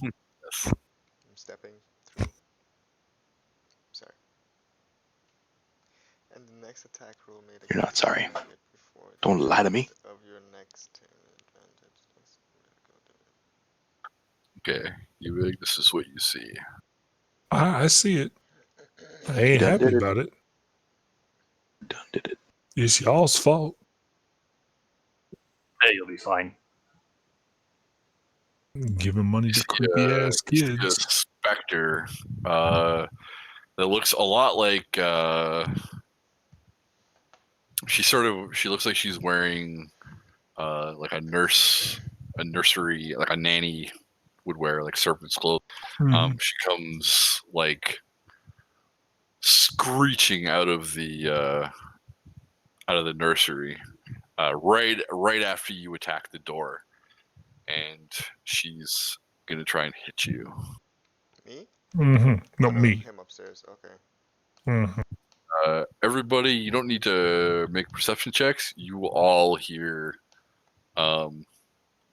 yes. I'm stepping through. Sorry. And the next attack roll made You're not sorry. before Don't the lie to me. end of your next turn advantage. Okay, you big. This is what you see. I see it. I ain't Done happy did it. about it. Done did it. It's y'all's fault. Hey, you'll be fine. Giving money to creepy ass You see a kids. specter that looks a lot like she looks like she's wearing like a nursery, like a nanny would wear, like serpent's clothes. Mhm. She comes like screeching out of the nursery right after you attack the door, and she's gonna try and hit you. Me? No, Oh, no, me. him upstairs. Okay. Everybody, you don't need to make perception checks. You will all hear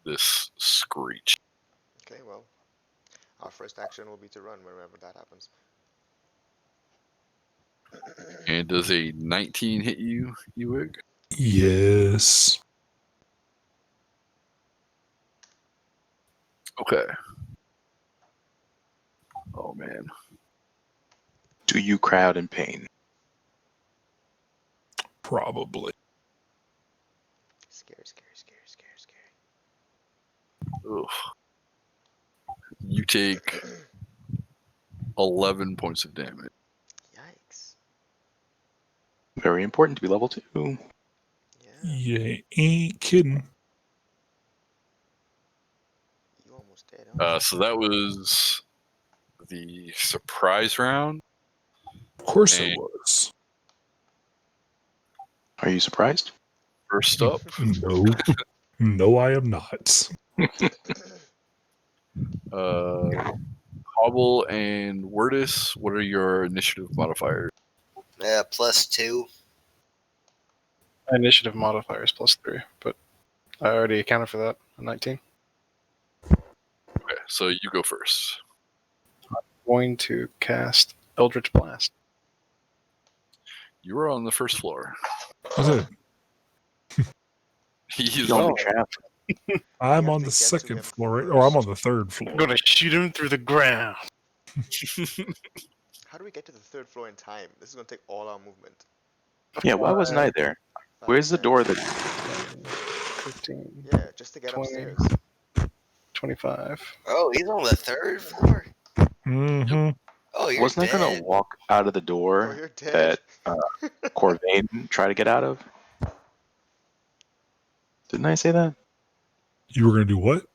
this screech. Okay, well, our first action will be to run wherever that happens. And does a 19 hit you, Ewig? Yes. Okay. Oh man. Do you cry out in pain? Probably. Scary, scary, scary, scary, scary. Ugh. You take 11 points of damage. Yikes. Very important to be level 2. Yeah. You ain't kidding. You almost dead, huh? So that was the surprise round. Of course And it was. Are you surprised? first up, No. No, I am not. Hobble and Wordis, what are your initiative modifiers? +2. My initiative modifier is +3, but I already accounted for that. A 19. Okay, so you go first. Going to cast Eldritch Blast. You are on the first floor. I said, He's You only have. I'm have on to the get to second him floor, or I'm on first. the third floor. I'm gonna shoot him through the ground. How do we get to the 3rd floor in time? This is gonna take all our movement. Yeah, why wasn't I there? 5, Where's the 10. door that... 15, Yeah, just to get 20. upstairs. 25. Oh, he's on the 3rd floor. Mm-hmm. Oh, you're Wasn't I dead. going to walk out of the Oh, door you're dead. that Corvain tried to get out of? Didn't I say that? You were going to do what?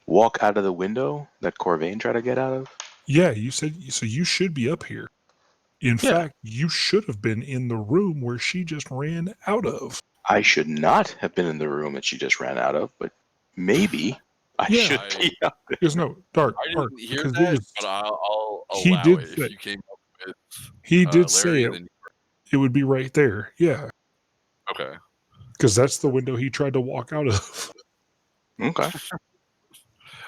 Walk out of the window that Corvain tried to get out of? Yeah, you said, so you should be up here. In Yeah. fact, you should have been in the room where she just ran out of. I should not have been in the room that she just ran out of, but maybe I Yeah. should be up there. Because no, Dark, I Dark, didn't hear because that, it was, but I'll he allow did it. say- If you came up with he did say Larry, it, then it would be right there. Yeah, okay. because that's the window he tried to walk out of. Okay.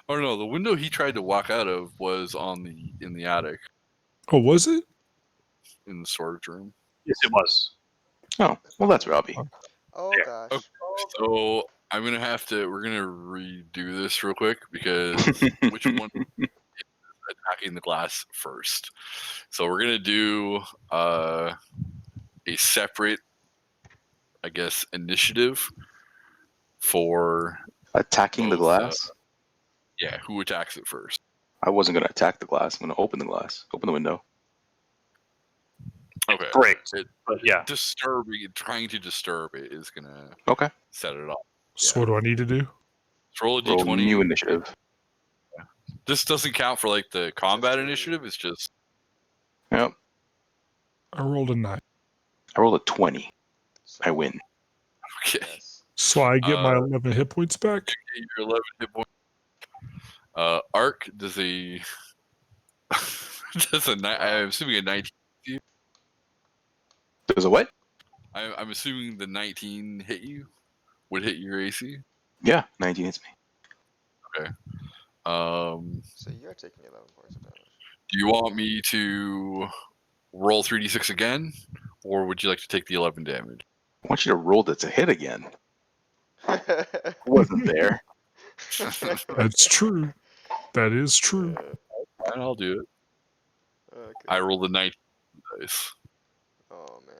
Oh no, the window he tried to walk out of was in the attic Oh, was it? in the storage room. Yes, it was. Oh, well, that's Robbie. Oh Yeah. gosh. Okay. So we're gonna redo this real quick because which one is attacking the glass first? So we're gonna do a separate, I guess, initiative for Attacking the both. glass? Yeah, who attacks it first? I wasn't going to attack the glass. I'm going to open the glass. Open the window. Okay. Bricked, It, but yeah. trying to disturb it is gonna Okay. set it off. So what do I need to do? Let's roll a Roll d20. new initiative. This doesn't count for like the combat Just initiative. It's just Yep. I rolled a 9. I rolled a 20. So, I win. okay. Yes. So I get my Uh, 11 hit points back. Your 11 hit points. Arc does a I'm assuming a 19. There's a what? I'm assuming the 19 would hit your AC. Yeah, 19 hits me. So you're taking 11 points of damage. Do you want me to roll 3d6 again, or would you like to take the 11 damage? I want you to roll that's a hit again. Wasn't there. That's true. That is true. Fine, I'll do it. Okay. I rolled a 19 dice. Oh man.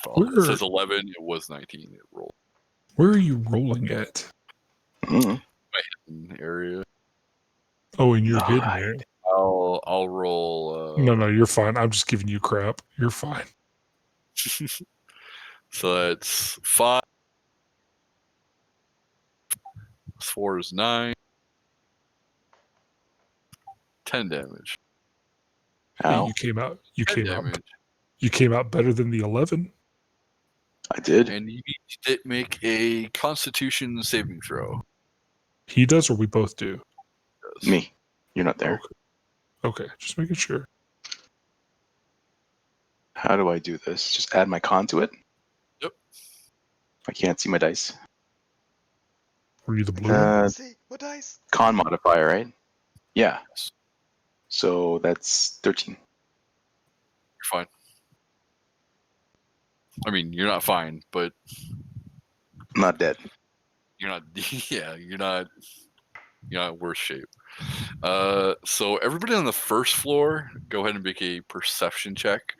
Well, it Where- says 11. It was 19. It rolled Where are you rolling at? Mm. in the area. Oh, and you're The hidden hide. there. I'll roll. No, you're fine. I'm just giving you crap. You're fine. So that's 5. 4 is 9. 10 damage. Hey, Ow. you 10 damage. came out better than the 11. I did. And you need to make a Constitution saving throw. He does, or we both do. Yes. Me. You're not there. Okay, just making sure. How do I do this? Just add my con to it? Yep. I can't see my dice. Were you the blue one? See what dice? Con modifier, right? Yeah. So that's 13. You're fine. I mean, you're not fine, but I'm not dead. you're not. Yeah, you're not in worse shape. So everybody on the first floor, go ahead and make a perception check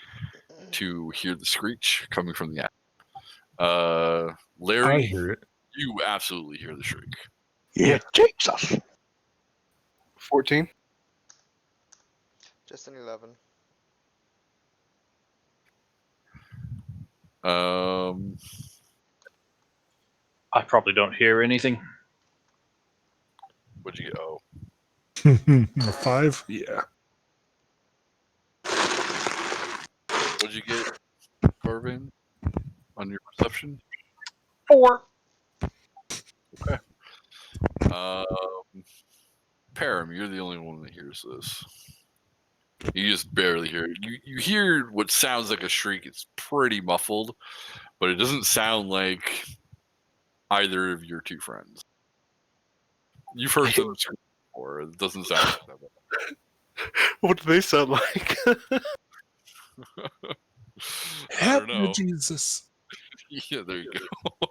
to hear the screech coming from the attic. Larry, I hear it. you absolutely hear the shriek. Yeah, Jesus. 14. Just an 11. I probably don't hear anything. What'd you get? Oh, A 5? Yeah. what'd you get, Corvin, on your perception? 4. Param, you're the only one that hears this. You just barely hear it. You hear what sounds like a shriek. It's pretty muffled, but it doesn't sound like either of your two friends. You've heard them scream before. It doesn't sound like that. What do they sound like? I don't know. Jesus. Yeah, there you go.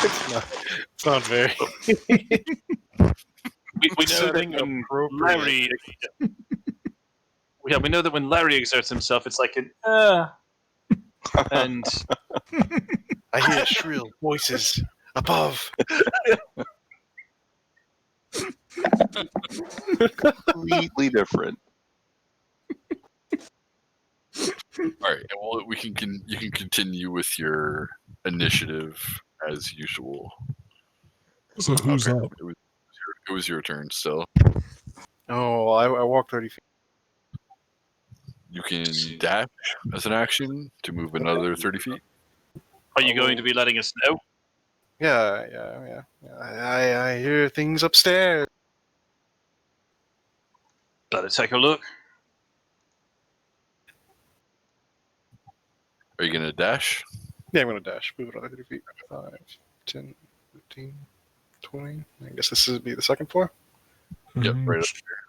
It's not very. We know that Sitting when appropriate. Larry. We know that when Larry exerts himself, it's like an and I hear shrill voices above. Completely different. All right, well, you can continue with your initiative as usual. So who's Okay. up? It was your turn still. Oh, I walk 30 feet. You can dash as an action to move another 30 feet. are you going to be letting us know? Yeah. I hear things upstairs. Let's take a look. Are you going to dash? Yeah, I'm going to dash. Move another 30 feet. 5, 10, 15, 20. I guess this would be the second floor. Yep, Mhm. right up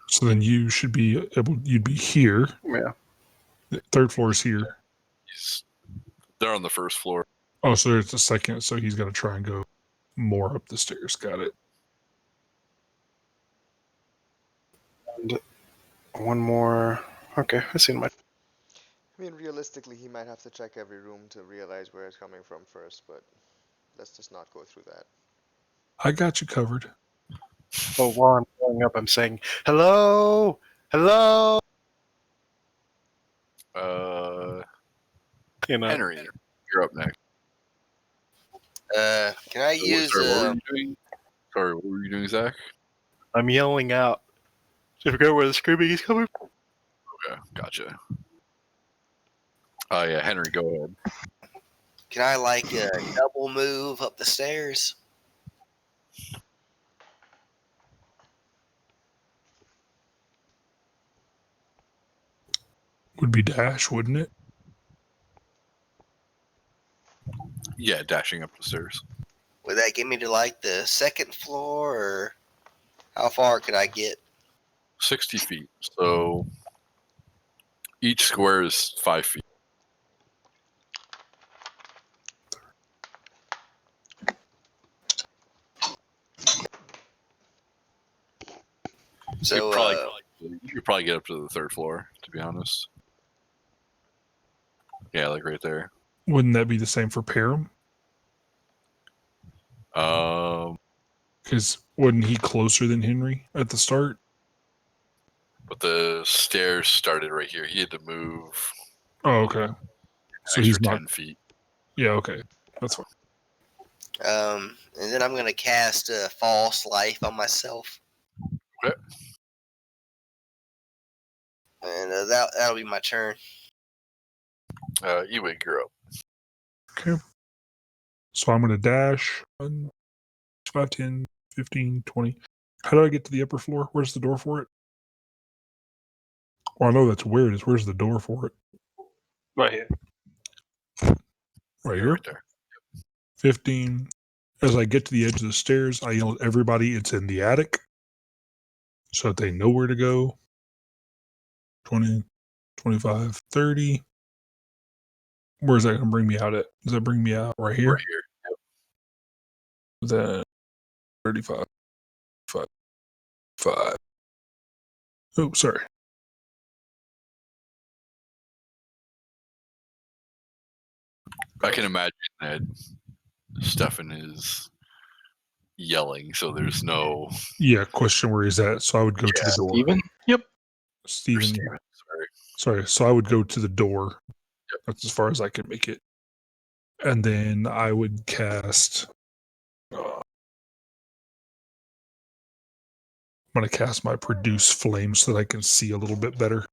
So then you should be able. You'd be here. Yeah. The third floor is here. They're on the first floor. Oh, so it's the second. So he's gonna try and go more up the stairs. Got it. And one more. Okay, I see my. I mean, realistically, he might have to check every room to realize where it's coming from first, but let's just not go through that. I got you covered. Oh, while I'm going up, I'm saying, hello! Hello! You know, Henry, you're up next. Can I use Sorry, what were you doing? Sorry, what were you doing, Zach? I'm yelling out. I forget where the screaming is coming from. Okay, gotcha. Oh yeah, Henry, go ahead. Can I like double move up the stairs? Would be dash, wouldn't it? Yeah, dashing up the stairs. Would that get me to like the second floor, or how far could I get? 60 feet. So each square is 5 feet. So You could probably get up to the third floor, to be honest. Yeah, like right there. Wouldn't that be the same for Param? Because wasn't he closer than Henry at the start? But the stairs started right here. He had to move Oh, okay. So extra he's not. 10 feet. Yeah, okay. That's fine. and then I'm gonna cast false life on myself. Okay. And that'll be my turn. Ewig, you're up. Okay. So I'm going to dash 1, 5, 10, 15, 20. How do I get to the upper floor? Where's the door for it? Well, I know that's where it is. Where's the door for it? Right here. Right Yeah, here? right there. 15. As I get to the edge of the stairs, I yell at everybody it's in the attic so that they know where to go. 20, 25, 30. Where's that going to bring me out at? Does that bring me out right here? Right here. Then 35, 5, 5. Oh, sorry. I can imagine that Stefan is yelling, so there's no Yeah, question where he's at. So I would go to the door. Steven? Yep. Steven. Steven. Sorry. So I would go to the door. That's as far as I could make it. And then I would cast. I'm going to cast my Produce Flame so that I can see a little bit better.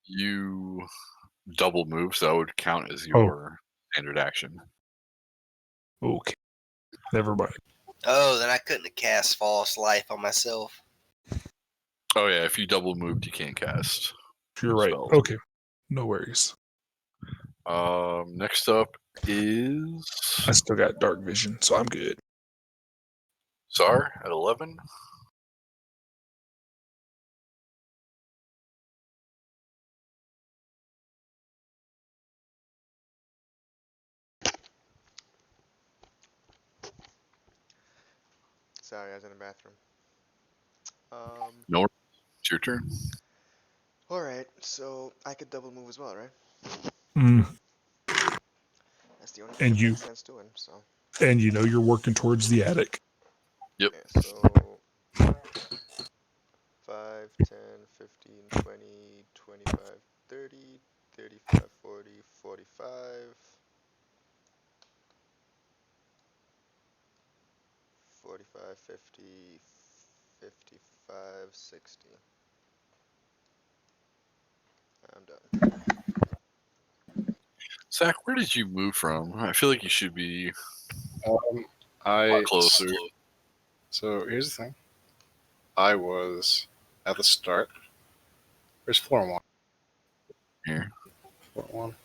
You double move, so that would count as your standard action. Okay. Never mind. Oh, then I couldn't have cast false life on myself. Oh yeah, if you double moved, you can't cast. You're right. spells. Okay. No worries. Next up is I still got Dark Vision, so I'm good. Czar at 11. Sorry, I was in the bathroom. North, it's your turn. Alright, so I could double move as well, right? Mm. That's the only And thing that you- makes sense doing, so. And you know you're working towards the attic. Yep. Yeah, so 5, 10, 15, 20, 25, 30, 35, 40, 45, 45, 50, 55, 60. I'm done. Zach, where did you move from? I feel like you should be I a lot closer. So here's the thing. I was at the start. Where's floor one? Here. Floor one.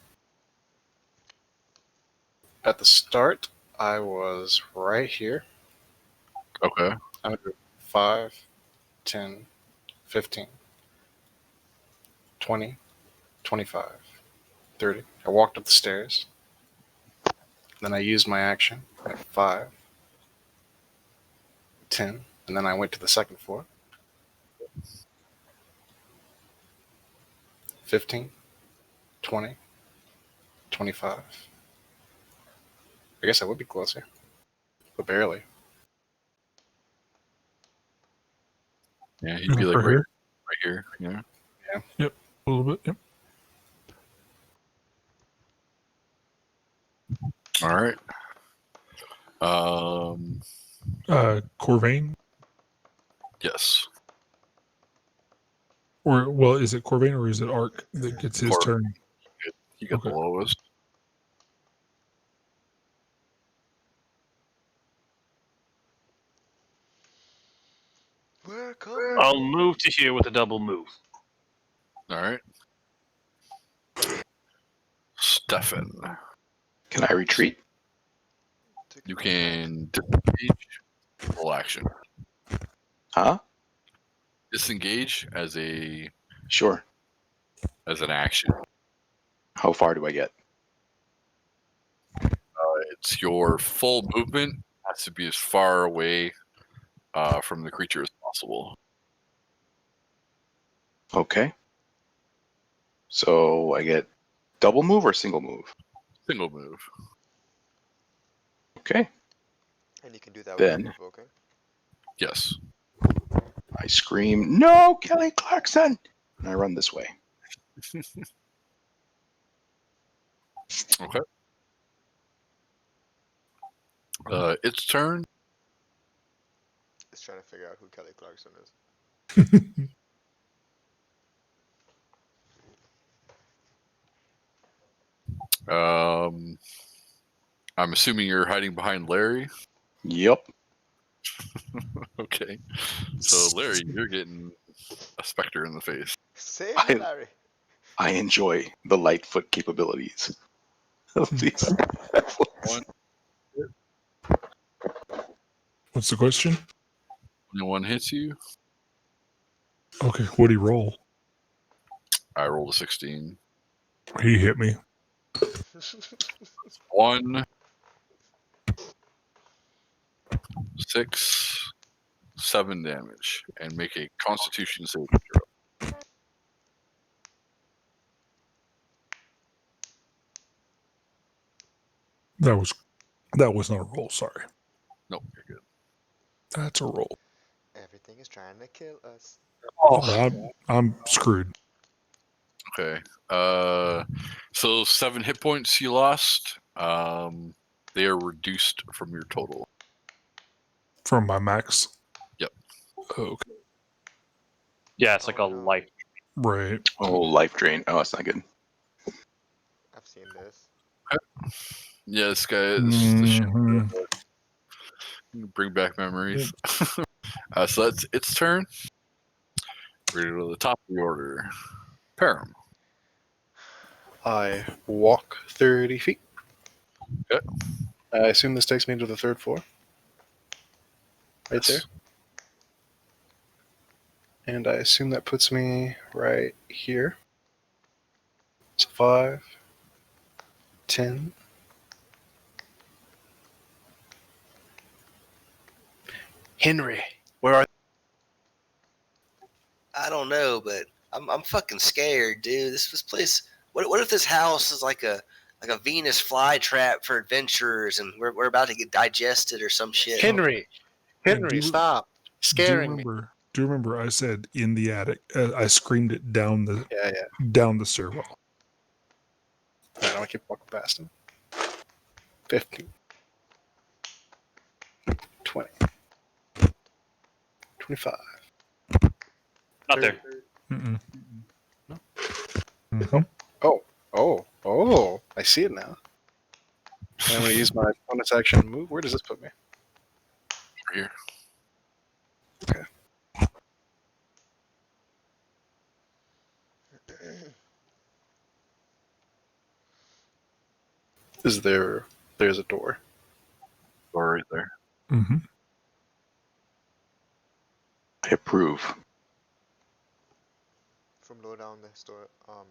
At the start, I was right here. Okay. I'm going to do 5, 10, 15, 20, 25, 30. I walked up the stairs. Then I used my action at 5, 10, and then I went to the second floor. 15, 20, 25. I guess I would be closer, but barely. Yeah, he'd be like Right here. right here. Yeah. Yep. A little bit. Yep. All right. Corvain, Yes. or well, is it Corvain or is it Ark that gets his Corvain. turn? He got Okay. the lowest. We're coming. I'll move to here with a double move. All right. Stefan, Can I retreat? you can disengage full action. Huh? Disengage as an Sure. action. How far do I get? It's your full movement has to be as far away from the creature as possible. Okay. So I get double move or single move? Single move. Okay. And you can do that Then- without provoking. Yes. I scream, "No, Kelly Clarkson!" And I run this way. Okay. Its turn. It's trying to figure out who Kelly Clarkson is. I'm assuming you're hiding behind Larry. Yep. Okay. So Larry, you're getting a specter in the face. Save I- me, Larry. I enjoy the Lightfoot capabilities of these. One. What's the question? No one hits you. Okay. What'd he roll? I rolled a 16. He hit me. 1, 6, 7 damage, and make a Constitution saving throw. That was not a roll. Sorry. Nope, you're good. That's a roll. Everything is trying to kill us. Well, I'm screwed Okay. So 7 hit points you lost. They are reduced from your total. from my max. Yep. Okay. Yeah, it's like Oh, a no. life. Right. Oh, life drain. Oh, that's not good. I've seen this. Yeah, this guy. This shit Mhm. bring back memories. So that's its turn. We're to the top of the order. Param. I walk 30 feet. Okay. I assume this takes me to the third floor. Right there. Yes. And I assume that puts me right here. So 5, 10. Henry, where are I don't know, but I'm fucking scared, dude. This place. What if this house is like a Venus flytrap for adventurers, and we're about to get digested or some shit? Henry? Henry, do- stop scaring me. Do you remember I said in the attic? I screamed it down the Yeah. stairwell. All right, I'm gonna keep walking past him. 15, 20, 25. Not there. Mm-mm. No. Mhm. Oh, I see it now. And I'm gonna use my bonus action to move. Where does this put me? Over here. There's a door. Or right there. Mhm. approve. From low down the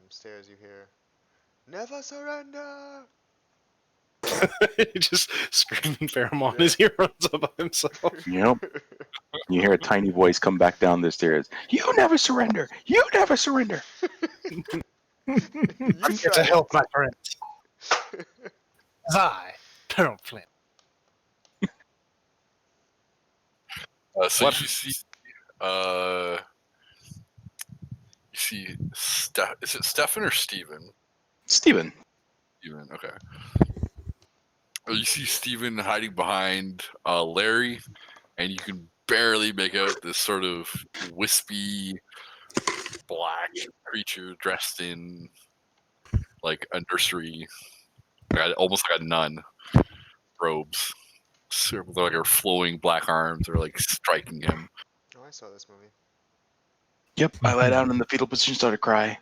stairs, you hear, "Never surrender!" He just screaming pheromone as he runs up by himself. Yep. You hear a tiny voice come back down the stairs. You never surrender. You never surrender. You I'm here try to it. help my friends. As I, Colonel Flint. So What? you see, is it Stefan or Steven? Steven. Steven, okay. You see Steven hiding behind Larry, and you can barely make out this sort of wispy black creature dressed in like a nursery, almost like a nun robes, sort of like her flowing black arms are like striking him. Oh, I saw this movie. Yep. I lay down in the fetal position, started crying.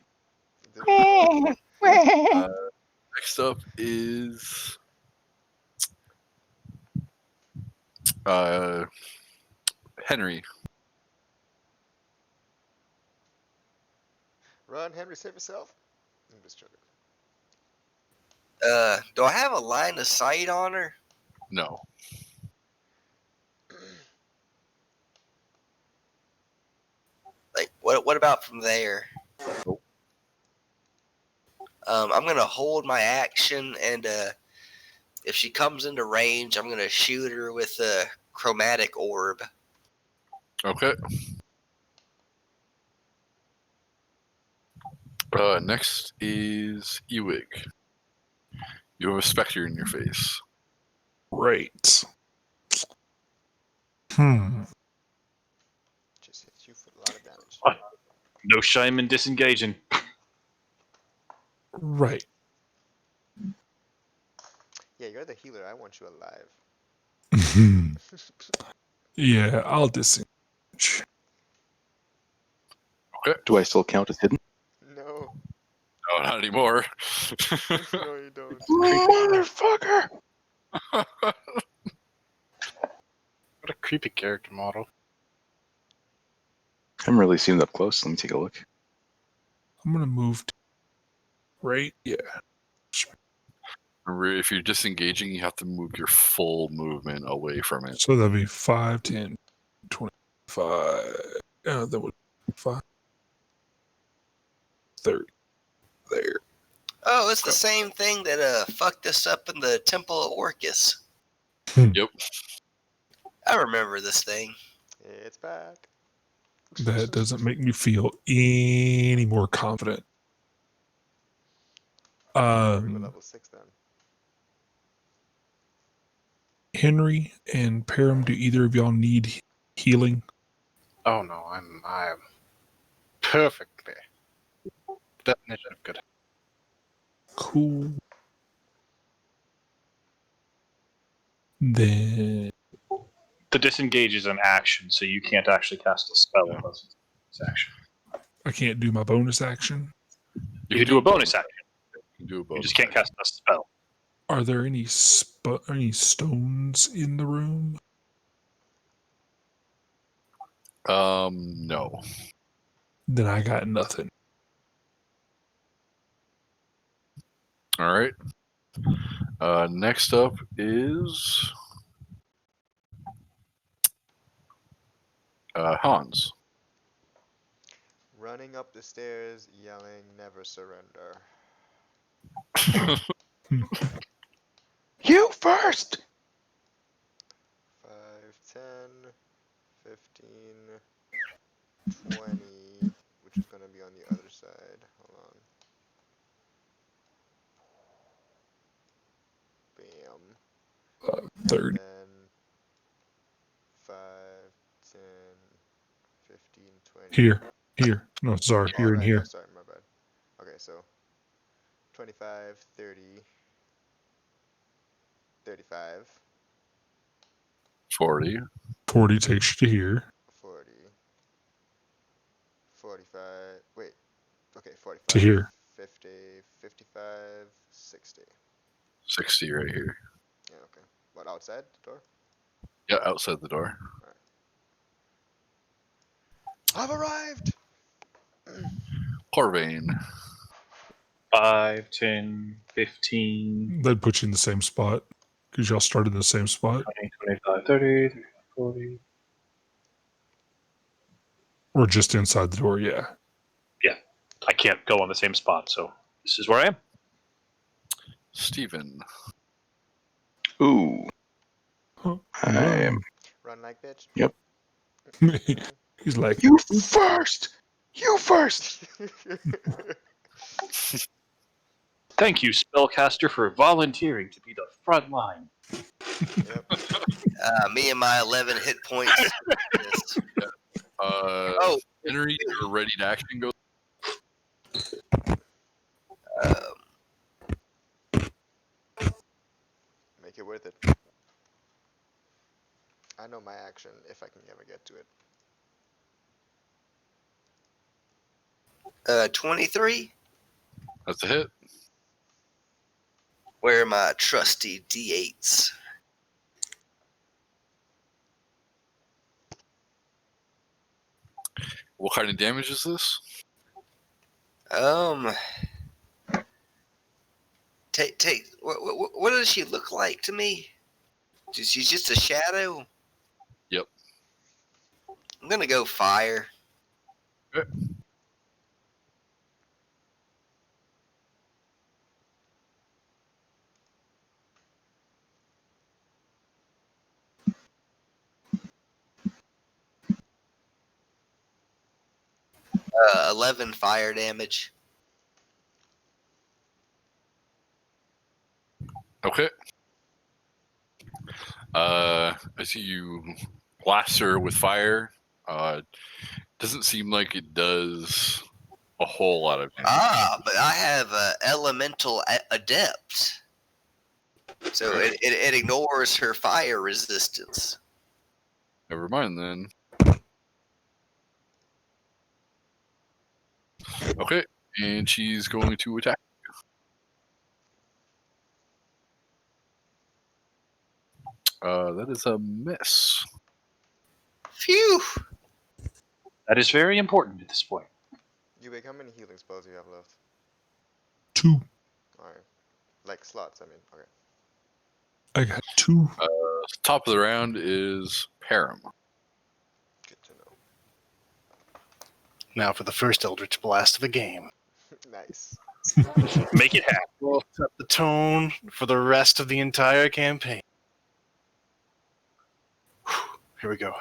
Did it well. Next up is Henry. Run, Henry, save yourself. I'm just joking. Do I have a line of sight on her? No. Like, what about from there? Nope. I'm gonna hold my action, and if she comes into range, I'm gonna shoot her with a chromatic orb. Okay. Next is Ewig. You have a specter in your face. Right. Just hits you for a lot of damage. No shame in disengaging. Right. Yeah, you're the healer. I want you alive. Yeah, I'll disengage. Do I still count as hidden? No. No, not anymore. No, you don't. Motherfucker! What a creepy character model. I haven't really seen it up close. Let me take a look. I'm gonna move. Right. Yeah. Remember, if you're disengaging, you have to move your full movement away from it. So that'll be 5, 10, 25. That would 5, 30. There. Oh, it's the same thing that fucked us up in the Temple of Orcus. Yep. I remember this thing. It's back. That doesn't make me feel any more confident. We were level 6 then. Henry and Param, do either of y'all need healing? Oh no, I'm perfectly. Definition of good. Cool. Then The disengage is an action, so you can't actually cast a spell unless it's action. I can't do my bonus action. You can do a bonus action. You can do a You bonus just can't action. cast a spell. Are there any stones in the room? No. Then I got nothing. All right. Next up is Hans. Running up the stairs, yelling, "Never surrender." You first! 5, 10, 15, 20, which is going to be on the other side. Hold on. Bam. 30. And then 5, 10, 15, 20. Here. No, sorry. Oh, Here and right, here. sorry, my bad. Okay, so 25, 30, 35, 40. 40 takes you to here. 40, 45, wait, okay, 45, To here. 50, 55, 60. 60 right here. Yeah, okay. What, outside the door? Yeah, outside the door. I've arrived. Corvain. 5, 10, 15, That'd put you in the same spot because y'all started in the same spot, 20, 25, 30, 35, 40. or just inside the door. Yeah. I can't go on the same spot, so this is where I am. Steven. Ooh. Huh. I am. Run like bitch. He's like, You first! You first! Thank you, Spellcaster, for volunteering to be the front line. Yep. Me and my 11 hit points. Yes. Oh, Henry, your ready to action go. Make it worth it. I know my action if I can ever get to it. 23. That's a hit. Where are my trusty D8s? What kind of damage is this? Take. What does she look like to me? She's just a shadow. Yep. I'm gonna go fire. Okay. 11 fire damage. Okay. I see you blast her with fire. Doesn't seem like it does a whole lot of damage. But I have elemental adept, so it ignores her fire resistance. Never mind then. Okay, and she's going to attack. That is a miss. Phew. That is very important at this point. Wait, how many healing spells do you have left? 2. Alright. Like slots, I mean. Okay. I got 2. Top of the round is Param. Good to know. Now for the first Eldritch Blast of the game. Nice. Make it happen. We'll set the tone for the rest of the entire campaign. Here we go.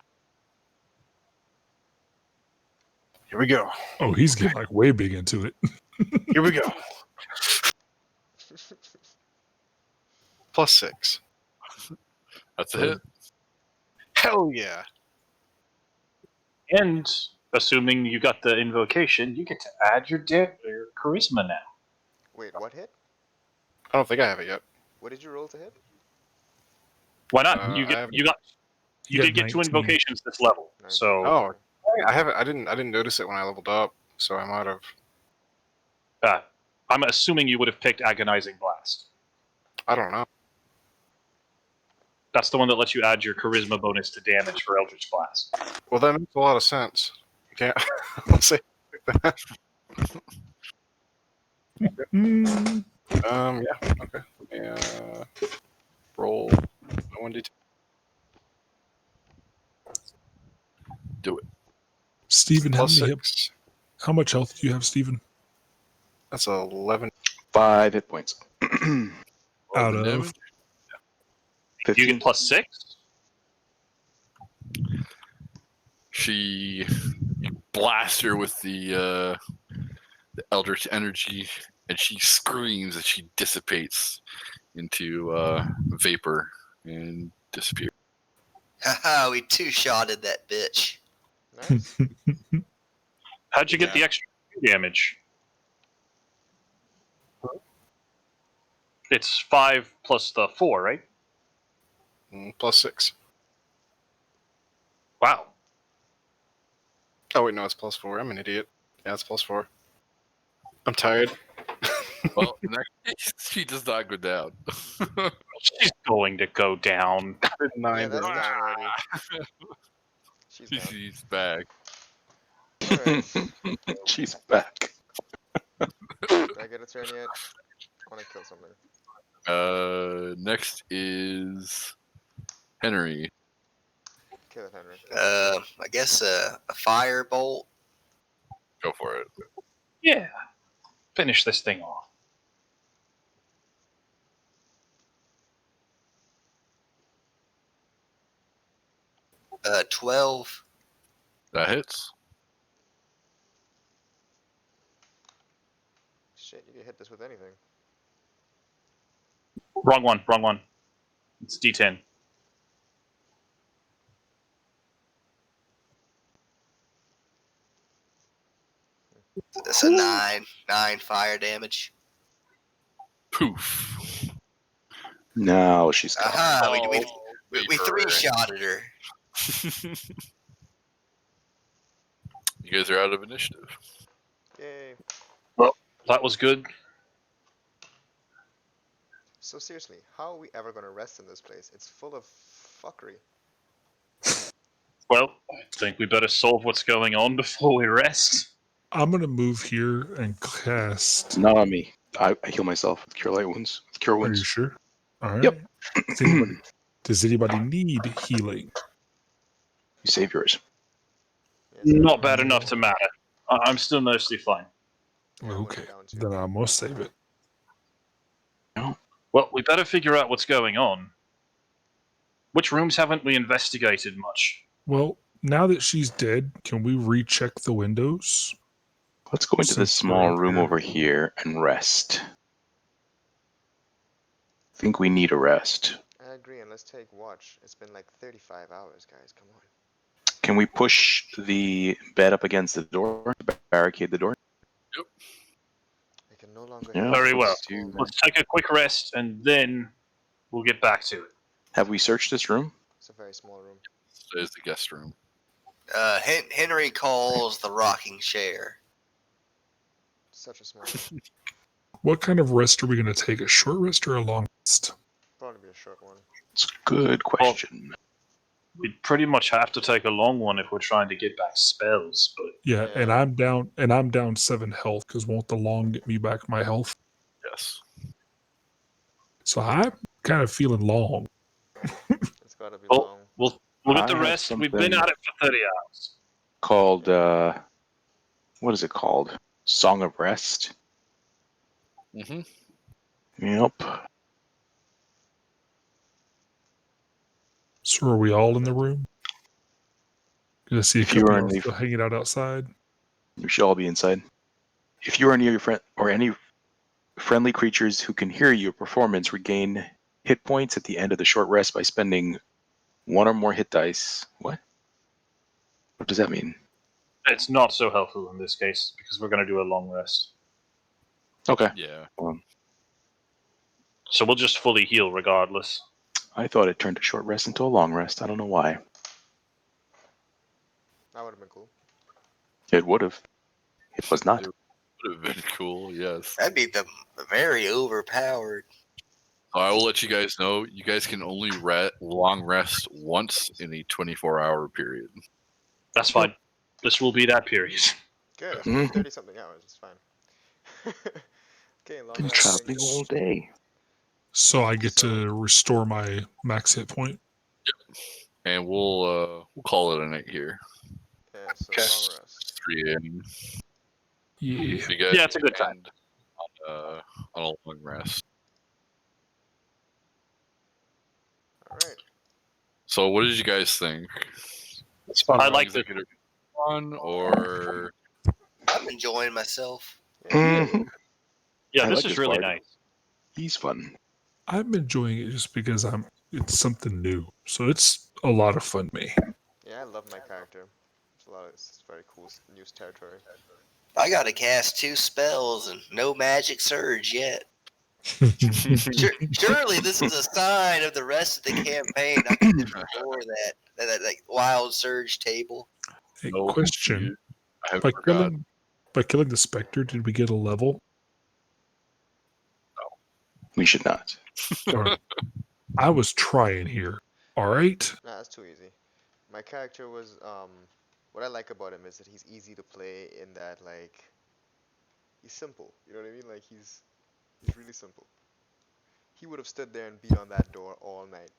Here we go. Oh, he's getting like way big into it. Here we go. +6. That's a hit. Hell yeah. And assuming you got the invocation, you get to add your charisma now. Wait, what hit? I don't think I have it yet. What did you roll to hit? Why not? I you haven't- did get 2 19. invocations this level. So Oh, I haven't. I didn't notice it when I leveled up, so I might have. I'm assuming you would have picked Agonizing Blast. I don't know. That's the one that lets you add your charisma bonus to damage for Eldritch Blast. Well, that makes a lot of sense. You can't. I'll say like that. Mm. Yeah. Okay. Let me roll 1d10. Do it. Steven, how +6. much health do you have, Steven? That's 11. 5 hit points. Out The of damage? You 15. get +6? You blast her with the eldritch energy, and she screams and she dissipates into vapor and disappears. Haha, we two-shotted that bitch. Nice. How'd you get Yeah. the extra damage? It's 5 plus the 4, right? +6. Wow. Oh wait, no, it's +4. I'm an idiot. Yeah, it's +4. I'm tired. Well, in that case, she does not go down. She's going to go down. Yeah, 9. that's damage. down already. She's down. She's back. Alright. She's back. Did I get a turn yet? I want to kill something. Next is Henry. Kill it, Henry. I guess a firebolt. Go for it. Yeah. Finish this thing off. 12. That hits. Shit, you can hit this with anything. Wrong one. Wrong one. It's D10. That's a 9. 9 fire damage. Poof. Now she's gone. Aha! We Vapor. 3-shotted her. You guys are out of initiative. Yay. That was good. So seriously, how are we ever gonna rest in this place? It's full of fuckery. Well, I think we better solve what's going on before we rest. I'm gonna move here and cast. Not on me. I heal myself with cure light wounds. With cure Are you wounds. sure? All right. Yep. Does anybody need healing? You save yours. Yes, Not bad enough to matter. I'm still mostly fine. Yeah, I'm Okay, down too. then I must save it. Well, we better figure out what's going on. Which rooms haven't we investigated much? Well, now that she's dead, can we recheck the windows? Let's go into this Since we're small up room here. over here and rest. I think we need a rest. I agree, and let's take watch. It's been like 35 hours, guys. Come on. Can we push the bed up against the door? Barricade the door? I can no longer. Yeah, hear Very the well. voice call. Let's take a quick rest and then we'll get back to it. Have we searched this room? It's a very small room. This is the guest room. Henry calls the rocking chair. Such a small room. What kind of rest are we going to take? A short rest or a long rest? Probably be a short one. It's a good question. We'd pretty much have to take a long one if we're trying to get back spells, but Yeah, and Yeah. I'm down 7 health because won't the long get me back my health? Yes. So I'm kind of feeling long. It's gotta be Oh. long. we'll get I the have rest. We've been something- at it for 30 hours. Called, what is it called? Song of Rest? Mm-hmm. Yep. So are we all in the room? Gonna see a If you couple are of in the- people hanging out outside. You should all be inside. If you are near your friend or any friendly creatures who can hear your performance, regain hit points at the end of the short rest by spending 1 or more hit dice. What? What does that mean? It's not so helpful in this case because we're going to do a long rest. Okay. Yeah. So we'll just fully heal regardless. I thought it turned a short rest into a long rest. I don't know why. That would have been cool. It would have. It was not. Would have been cool, yes. That'd be the very overpowered. I will let you guys know. You guys can only long rest once in a 24-hour period. That's fine. This will be that period. Good. It's Mhm. 30 something hours. It's fine. Okay, long Been rest, traveling thanks. all day. So I get So- to restore my max hit point. And we'll call it a night here. Yeah, so Okay. long rest. It's 3 a.m. Yeah. So you guys Yeah, it's a good time. end on a long rest. Alright. So what did you guys think? It's fun. I like Is the it gonna be fun or I'm enjoying myself. Mhm. Yeah, I this like is this really bard. nice. He's fun. I'm enjoying it just because it's something new. So it's a lot of fun to me. Yeah, I love my character. It's very cool new territory. I got to cast 2 spells and no magic surge yet. Surely this is a sign of the rest of the campaign. I can just ignore that like wild surge table. Hey, no? question. I have By forgot. killing the specter, did we get a level? We should not. Or- I was trying here. All right. Nah, that's too easy. My character was What I like about him is that he's easy to play in that like he's simple. You know what I mean? Like he's really simple. He would have stood there and beat on that door all night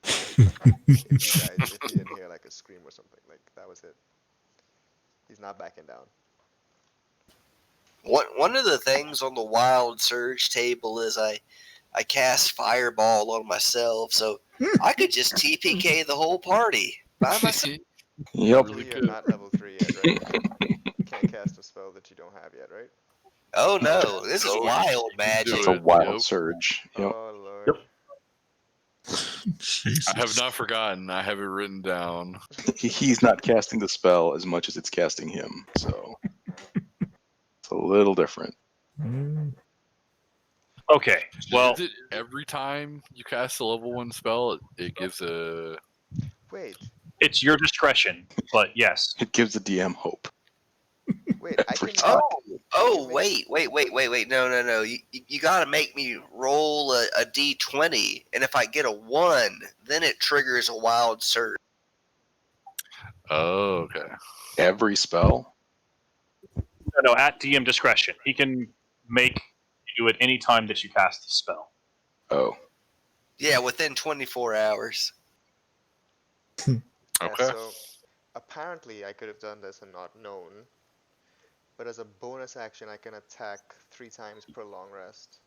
if he didn't hear like a scream or something. Like that was it. He's not backing down. One of the things on the Wild Surge table is I cast Fireball on myself, so I could just TPK the whole party by myself. Yep. Luckily, Really you're good. not level 3 yet, right? You can't cast a spell that you don't have yet, right? Oh no, this is wild magic. It's a Good, wild yep. surge. Yep. Oh lord. Jesus. I have not forgotten. I have it written down. He's not casting the spell as much as it's casting him, so it's a little different. Mm. Okay, well, Is it every time you cast a level 1 spell, it gives a... Wait, it's your discretion, but yes. It gives the DM hope. wait. I Every can. time. Oh, make- wait. No. You gotta make me roll a d20, and if I get a 1, then it triggers a Wild Surge. Oh, okay. Every spell? No, at DM discretion. He can make you do it any time that you cast the spell. Oh. Yeah, within 24 hours. Yeah, Okay. so apparently I could have done this and not known, but as a bonus action, I can attack 3 times per long rest.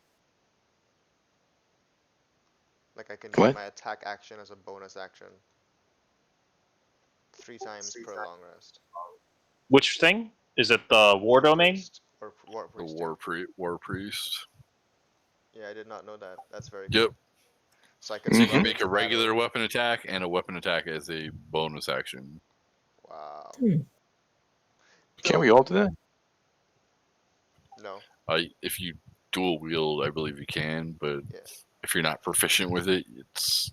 Like I can use What? my attack action as a bonus action. 3 times per long rest. Which thing? Is it the war domain? Priest. Or war The priest. war priest. Yeah, I did not know that. That's very Yep. cool. So I could So you swap can make into a regular battle. weapon attack and a weapon attack as a bonus action. Wow. Can't we So- all do that? No. If you dual wield, I believe you can, but Yeah. if you're not proficient with it, it's...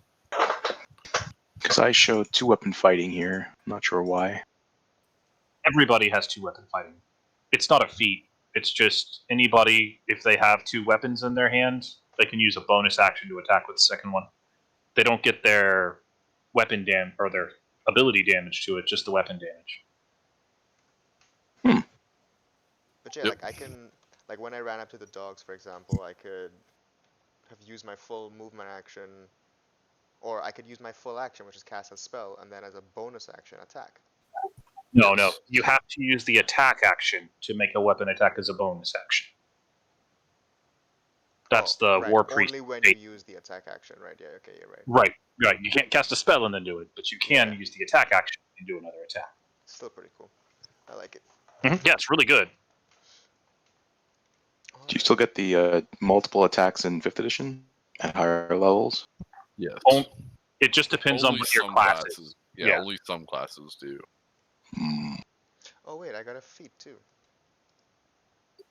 Because I showed 2-weapon fighting here. Not sure why. Everybody has 2-weapon fighting. It's not a feat. It's just anybody, if they have 2 weapons in their hand, they can use a bonus action to attack with the second one. They don't get their weapon damage or their ability damage to it, just the weapon damage. But yeah, Yep. like I can, like when I ran up to the dogs, for example, I could have used my full movement action, or I could use my full action, which is cast a spell, and then as a bonus action, attack. No, Yes. no. You have to use the attack action to make a weapon attack as a bonus action. That's Oh, the right. war priest. Only when you use the attack action, right? Yeah, okay, you're right. Right. You can't cast a spell and then do it, but you can Yeah. use the attack action and do another attack. Still pretty cool. I like it. Yeah, it's really good. Do you still get the multiple attacks in 5th edition at higher levels? Yes. It just depends on Only what your some class is. classes. Yeah, Yeah. only some classes do. Oh wait, I got a feat too.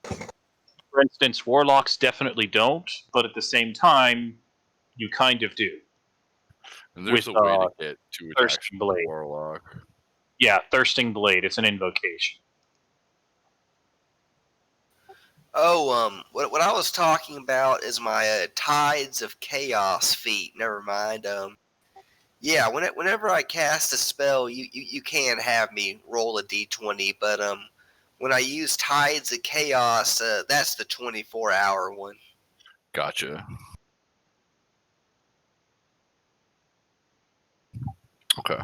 For instance, warlocks definitely don't, but at the same time, you kind of do. And there's With, a way to get 2 attacks Thirsting from the Blade. warlock. Yeah, Thirsting Blade. It's an invocation. Oh, what I was talking about is my Tides of Chaos feat. Never mind. Yeah, whenever I cast a spell, you can have me roll a d20, but when I use Tides of Chaos, that's the 24-hour one. Gotcha. Okay.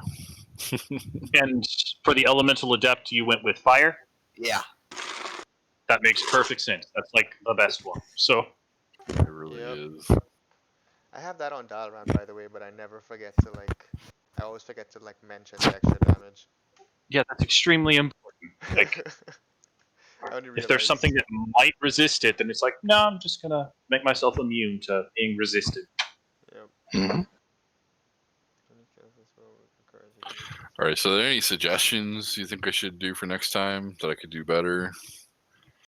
And for the Elemental Adept, you went with Fire? Yeah. That makes perfect sense. That's like the best one. So, It really Yep. is. I have that on Dalaran, by the way, but I never forget to like. I always forget to like mention the extra damage. yeah, that's extremely important. Like, I only if there's realized- something that might resist it, then it's like, no, I'm just going to make myself immune to being resisted. Yep. Mm-hmm. All right. So, are there any suggestions you think I should do for next time that I could do better?